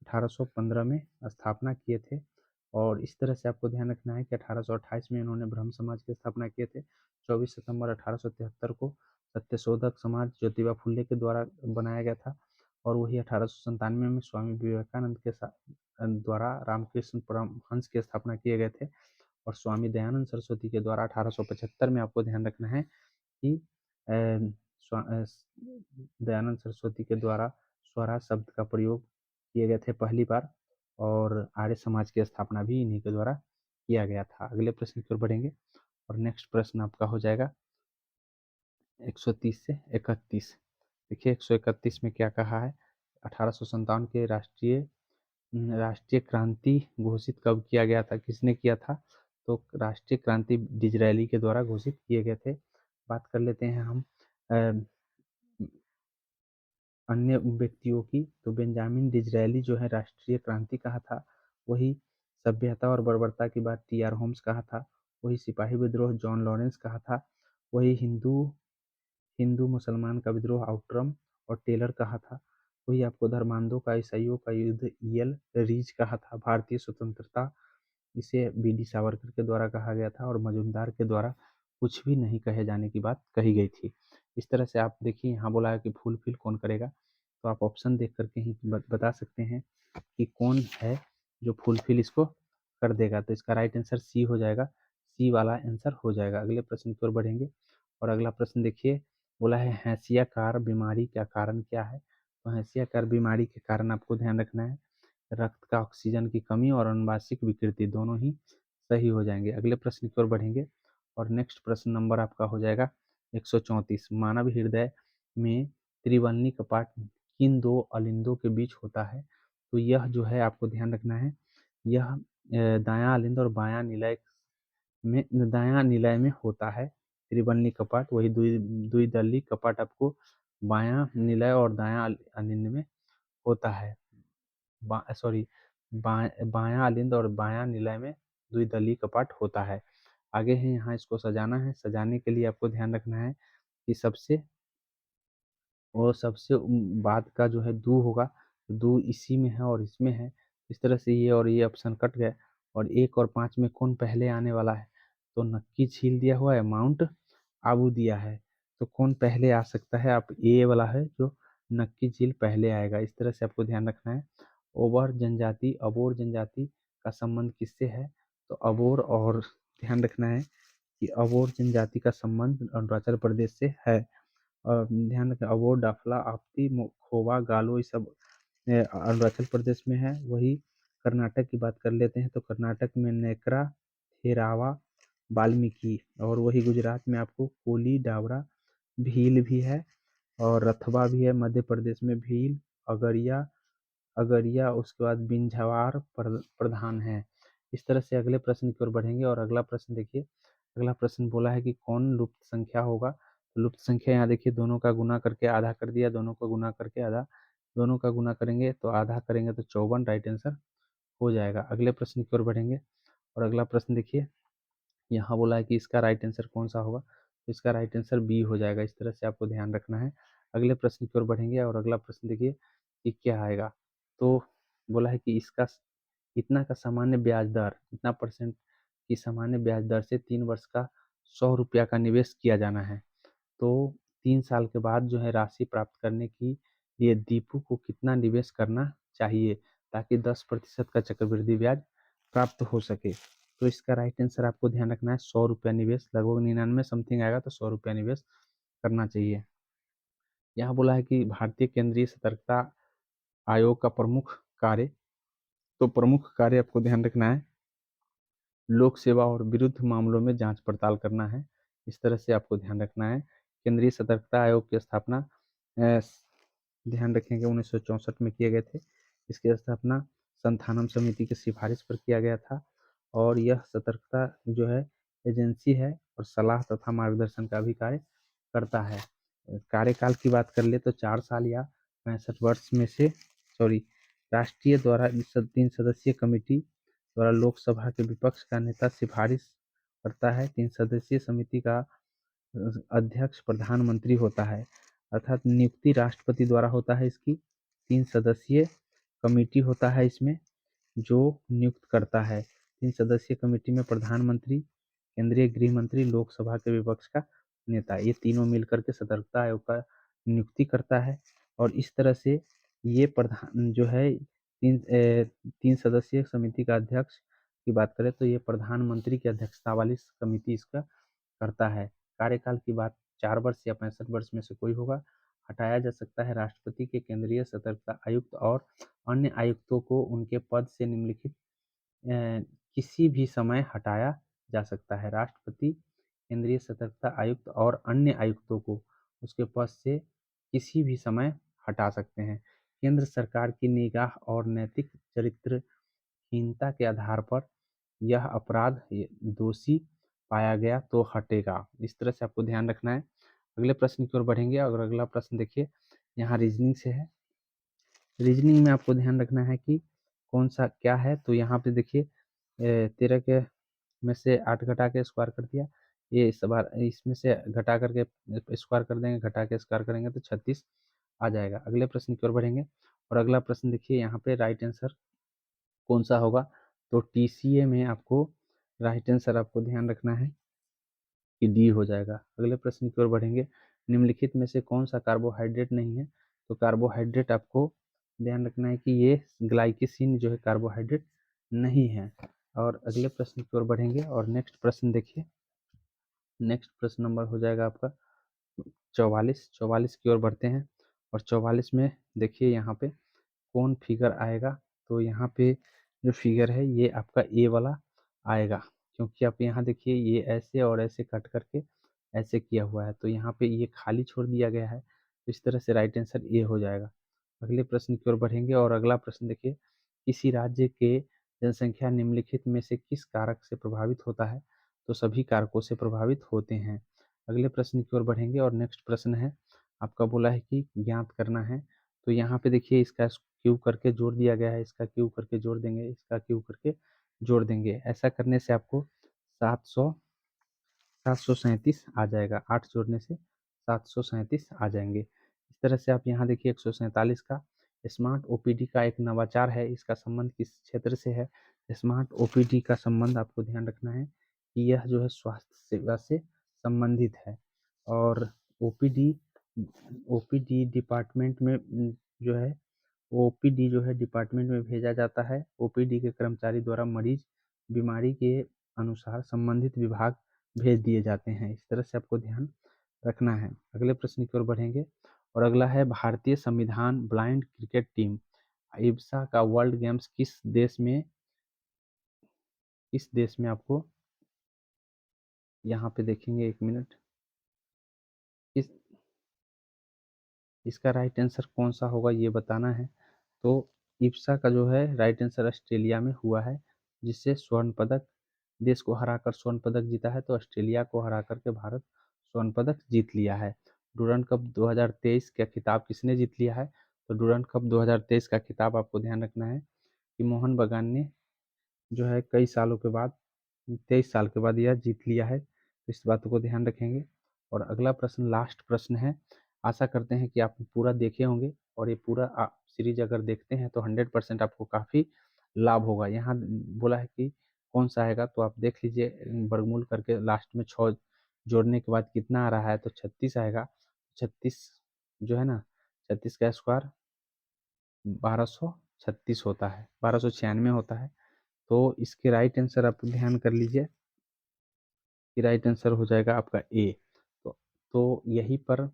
1815 में स्थापना किए थे। और इस तरह से आपको ध्यान रखना है कि 1828 में इन्होंने ब्रह्म समाज की स्थापना किए थे। 24 सितंबर 1873 को सत्यशोधक समाज ज्योतिबा फुले के द्वारा बनाया गया था। और वही 1897 में स्वामी विवेकानंद के द्वारा रामकृष्ण परमहंस की स्थापना किए गए थे। और स्वामी दयानंद सरस्वती के द्वारा 1875 में आपको ध्यान रखना है कि दयानंद सरस्वती के द्वारा स्वराज शब्द का प्रयोग किए गए थे पहली बार। और आर्य समाज की स्थापना भी इन्हीं के द्वारा किया गया था। अगले प्रश्न की ओर बढ़ेंगे और नेक्स्ट प्रश्न आपका हो जाएगा 130 से 31। देखिए 131 में क्या कहा है? 1857 के राष्ट्रीय राष्ट्रीय क्रांति घोषित कब किया गया था, किसने किया था? तो राष्ट्रीय क्रांति डिज़रायली के द्वारा घोषित किए गए थे। बात कर लेते हैं हम अन्य व्यक्तियों की, तो बेंजामिन डिज़रायली जो है राष्ट्रीय क्रांति कहा था, वही सभ्यता और बर्बरता की बात टी.आर. होम्स कहा था, वही सिपाही विद्रोह जॉन लॉरेंस कहा था, वही हिंदू हिंदू मुसलमान का विद्रोह आउट्रम और टेलर कहा था, वही आपको धर्मांधों का ईसाइयों का युद्ध ईएल रीच कहा था। भारतीय स्वतंत्रता इसे बी.डी. सावरकर के द्वारा कहा गया था और मजुमदार के द्वारा कुछ भी नहीं कहे जाने की बात कही गई थी। इस तरह से आप देखिए यहाँ बोला है कि फुलफिल कौन करेगा, तो आप ऑप्शन देख करके ही बता सकते हैं कि कौन है जो फुलफिल इसको कर देगा। तो इसका राइट आंसर सी हो जाएगा, सी वाला आंसर हो जाएगा। अगले प्रश्न की ओर बढ़ेंगे और अगला प्रश्न देखिए, बोला है हैंसियाकार बीमारी का कारण क्या है? तो हैंसियाकार बीमारी के कारण आपको ध्यान रखना है रक्त का ऑक्सीजन की कमी और अनुवांशिक विकृति दोनों ही सही हो जाएंगे। अगले प्रश्न की ओर बढ़ेंगे और नेक्स्ट प्रश्न नंबर आपका हो जाएगा 134। मानव हृदय में त्रिवलनी कपाट किन दो अलिंदों के बीच होता है? तो यह जो है आपको ध्यान रखना है, यह दायां अलिंद और बायां निलय में दायां निलय में होता है। त्रिवलनी कपाट वही द्विदलीय कपाट आपको बायां निलय और दायां अलिंद में होता है। सॉरी, बायां अलिंद और बायां निलय में द्विदलीय कपाट होता है। आगे है यहाँ इसको सजाना है। सजाने के लिए आपको ध्यान रखना है कि सबसे बाद का जो है दू होगा, दू इसी में है और इसमें है। इस तरह से ये और ये ऑप्शन कट गए और 1 और 5 में कौन पहले आने वाला है? तो नक्की झील दिया हुआ है, माउंट आबू दिया है, तो कौन पहले आ सकता है? आप ए वाला है जो नक्की झील पहले आएगा। इस तरह से आपको ध्यान रखना है। अबोर जनजाति का संबंध किससे है? तो अबोर और ध्यान रखना है कि अबोर जनजाति का संबंध अरुणाचल प्रदेश से है। और ध्यान रखें अबोर, डाफला, आपती, खोवा, गालो ये सब अरुणाचल प्रदेश में है। वही कर्नाटक की बात कर लेते हैं तो कर्नाटक में नेकरा, थेरावा, वाल्मीकि, और वही गुजरात में आपको कोली, डावरा, भील भी है और रथवा भी है। मध्य प्रदेश में भील, अगरिया अगरिया उसके बाद बिंझावार प्रधान है। इस तरह से अगले प्रश्न की ओर बढ़ेंगे और अगला प्रश्न देखिए, अगला प्रश्न बोला है कि कौन लुप्त संख्या होगा? तो लुप्त संख्या यहाँ देखिए दोनों का गुना करके आधा कर दिया, दोनों का गुना करके आधा, दोनों का गुना करेंगे तो आधा करेंगे तो 54 राइट आंसर हो जाएगा। अगले प्रश्न की ओर बढ़ेंगे और अगला प्रश्न देखिए, यहाँ बोला है कि इसका राइट आंसर कौन सा होगा? तो इसका राइट आंसर बी हो जाएगा। इस तरह से आपको ध्यान रखना है। अगले प्रश्न की ओर बढ़ेंगे और अगला प्रश्न देखिए कि क्या आएगा। तो बोला है कि इसका इतना का सामान्य ब्याज दर, इतना परसेंट की सामान्य ब्याज दर से 3 वर्ष का 100 रुपया का निवेश किया जाना है। तो 3 साल के बाद जो है राशि प्राप्त करने के लिए दीपू को कितना निवेश करना चाहिए ताकि 10% का चक्रवृद्धि ब्याज प्राप्त हो सके? तो इसका राइट आंसर आपको ध्यान रखना है 100 रुपया निवेश, लगभग 99 समथिंग आएगा तो 100 रुपया निवेश करना चाहिए। यहाँ बोला है कि भारतीय केंद्रीय सतर्कता आयोग का प्रमुख कार्य, तो प्रमुख कार्य आपको ध्यान रखना है लोक सेवा और विरुद्ध मामलों में जांच पड़ताल करना है। इस तरह से आपको ध्यान रखना है। केंद्रीय सतर्कता आयोग की स्थापना ध्यान रखेंगे 1964 में किए गए थे। इसकी स्थापना संथानम समिति की सिफारिश पर किया गया था और यह सतर्कता जो है एजेंसी है और सलाह तथा मार्गदर्शन का भी कार्य करता है। कार्यकाल की बात कर ले तो 4 साल या 65 वर्ष में से सॉरी राष्ट्रीय द्वारा 3 सदस्यीय कमेटी द्वारा लोकसभा के विपक्ष का नेता सिफारिश करता है। 3 सदस्यीय समिति का अध्यक्ष प्रधानमंत्री होता है, अर्थात नियुक्ति राष्ट्रपति द्वारा होता है। इसकी 3 सदस्यीय कमेटी होता है इसमें जो नियुक्त करता है। 3 सदस्यीय कमेटी में प्रधानमंत्री, केंद्रीय गृह मंत्री, लोकसभा के विपक्ष का नेता, ये तीनों मिलकर के सतर्कता आयोग का नियुक्ति करता है। और इस तरह से ये प्रधान जो है 3 सदस्यीय समिति का अध्यक्ष की बात करें तो ये प्रधानमंत्री की अध्यक्षता वाली कमिटी इसका करता है। कार्यकाल की बात 4 वर्ष या 65 वर्ष में से कोई होगा। हटाया जा सकता है राष्ट्रपति के केंद्रीय सतर्कता आयुक्त और अन्य आयुक्तों को उनके पद से निम्नलिखित किसी भी समय हटाया जा सकता है। राष्ट्रपति केंद्रीय सतर्कता आयुक्त और अन्य आयुक्तों को उसके पद से किसी भी समय हटा सकते हैं। केंद्र सरकार की निगाह और नैतिक चरित्रहीनता के आधार पर यह अपराध दोषी पाया गया तो हटेगा। इस तरह से आपको ध्यान रखना है। अगले प्रश्न की ओर बढ़ेंगे और अगला प्रश्न देखिए, यहाँ रीजनिंग से है। रीजनिंग में आपको ध्यान रखना है कि कौन सा क्या है। तो यहाँ पे देखिए 13 के में से 8 घटा के स्क्वायर कर दिया, ये इस बार इसमें से घटा करके स्क्वायर कर देंगे, घटा के स्क्वायर करेंगे तो 36 आ जाएगा। अगले प्रश्न की ओर बढ़ेंगे और अगला प्रश्न देखिए, यहाँ पे राइट आंसर कौन सा होगा। तो टीसीए में आपको राइट आंसर आपको ध्यान रखना है कि डी हो जाएगा। अगले प्रश्न की ओर बढ़ेंगे, निम्नलिखित में से कौन सा कार्बोहाइड्रेट नहीं है। तो कार्बोहाइड्रेट आपको ध्यान रखना है कि ये ग्लाइकोसिन जो है कार्बोहाइड्रेट नहीं है। और अगले प्रश्न की ओर बढ़ेंगे और नेक्स्ट प्रश्न देखिए, नेक्स्ट प्रश्न नंबर हो जाएगा आपका 44 की ओर बढ़ते हैं और 44 में देखिए यहाँ पे कौन फिगर आएगा। तो यहाँ पे जो फिगर है ये आपका ए वाला आएगा, क्योंकि आप यहाँ देखिए ये ऐसे और ऐसे कट करके ऐसे किया हुआ है, तो यहाँ पे ये खाली छोड़ दिया गया है, तो इस तरह से राइट आंसर ए हो जाएगा। अगले प्रश्न की ओर बढ़ेंगे और अगला प्रश्न देखिए, किसी राज्य के जनसंख्या निम्नलिखित में से किस कारक से प्रभावित होता है। तो सभी कारकों से प्रभावित होते हैं। अगले प्रश्न की ओर बढ़ेंगे और नेक्स्ट प्रश्न है आपका, बोला है कि ज्ञात करना है। तो यहाँ पे देखिए इसका क्यू करके जोड़ दिया गया है, इसका क्यू करके जोड़ देंगे, इसका क्यू करके जोड़ देंगे। ऐसा करने से आपको 737 आ जाएगा, 8 जोड़ने से 737 आ जाएंगे। इस तरह से आप यहाँ देखिए 147 का स्मार्ट ओपीडी का एक नवाचार है, इसका संबंध किस क्षेत्र से है। स्मार्ट ओपीडी का संबंध आपको ध्यान रखना है कि यह जो है स्वास्थ्य सेवा से संबंधित है। और ओपीडी ओपीडी डिपार्टमेंट में जो है ओपीडी जो है डिपार्टमेंट में भेजा जाता है। ओपीडी के कर्मचारी द्वारा मरीज बीमारी के अनुसार संबंधित विभाग भेज दिए जाते हैं। इस तरह से आपको ध्यान रखना है। अगले प्रश्न की ओर बढ़ेंगे और अगला है, भारतीय संविधान ब्लाइंड क्रिकेट टीम इब्सा का वर्ल्ड गेम्स किस देश में आपको यहाँ पे देखेंगे, एक मिनट, इस इसका राइट आंसर कौन सा होगा ये बताना है। तो इब्सा का जो है राइट आंसर ऑस्ट्रेलिया में हुआ है, जिससे स्वर्ण पदक देश को हराकर स्वर्ण पदक जीता है। तो ऑस्ट्रेलिया को हरा करके भारत स्वर्ण पदक जीत लिया है। डूरंड कप 2023 का खिताब किसने जीत लिया है। तो डूरंड कप 2023 का खिताब आपको ध्यान रखना है कि मोहन बगान ने जो है कई सालों के बाद 23 साल के बाद यह जीत लिया है। तो इस बात को ध्यान रखेंगे। और अगला प्रश्न लास्ट प्रश्न है। आशा करते हैं कि आप पूरा देखे होंगे और ये पूरा सीरीज अगर देखते हैं तो 100% आपको काफ़ी लाभ होगा। यहाँ बोला है कि कौन सा आएगा, तो आप देख लीजिए वर्गमूल करके लास्ट में 6 जोड़ने के बाद कितना आ रहा है। तो 36 आएगा। 36 जो है ना, 36 का स्क्वायर 1236 होता है, 1296 होता है। तो इसके राइट आंसर आप ध्यान कर लीजिए कि राइट आंसर हो जाएगा आपका ए। तो यहीं पर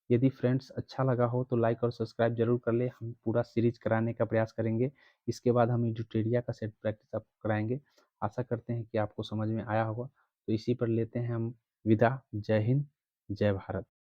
यदि फ्रेंड्स अच्छा लगा हो तो लाइक और सब्सक्राइब जरूर कर ले। हम पूरा सीरीज कराने का प्रयास करेंगे। इसके बाद हम एडिटेरिया का सेट प्रैक्टिस आपको कराएंगे। आशा करते हैं कि आपको समझ में आया होगा। तो इसी पर लेते हैं हम विदा। जय हिंद, जय भारत।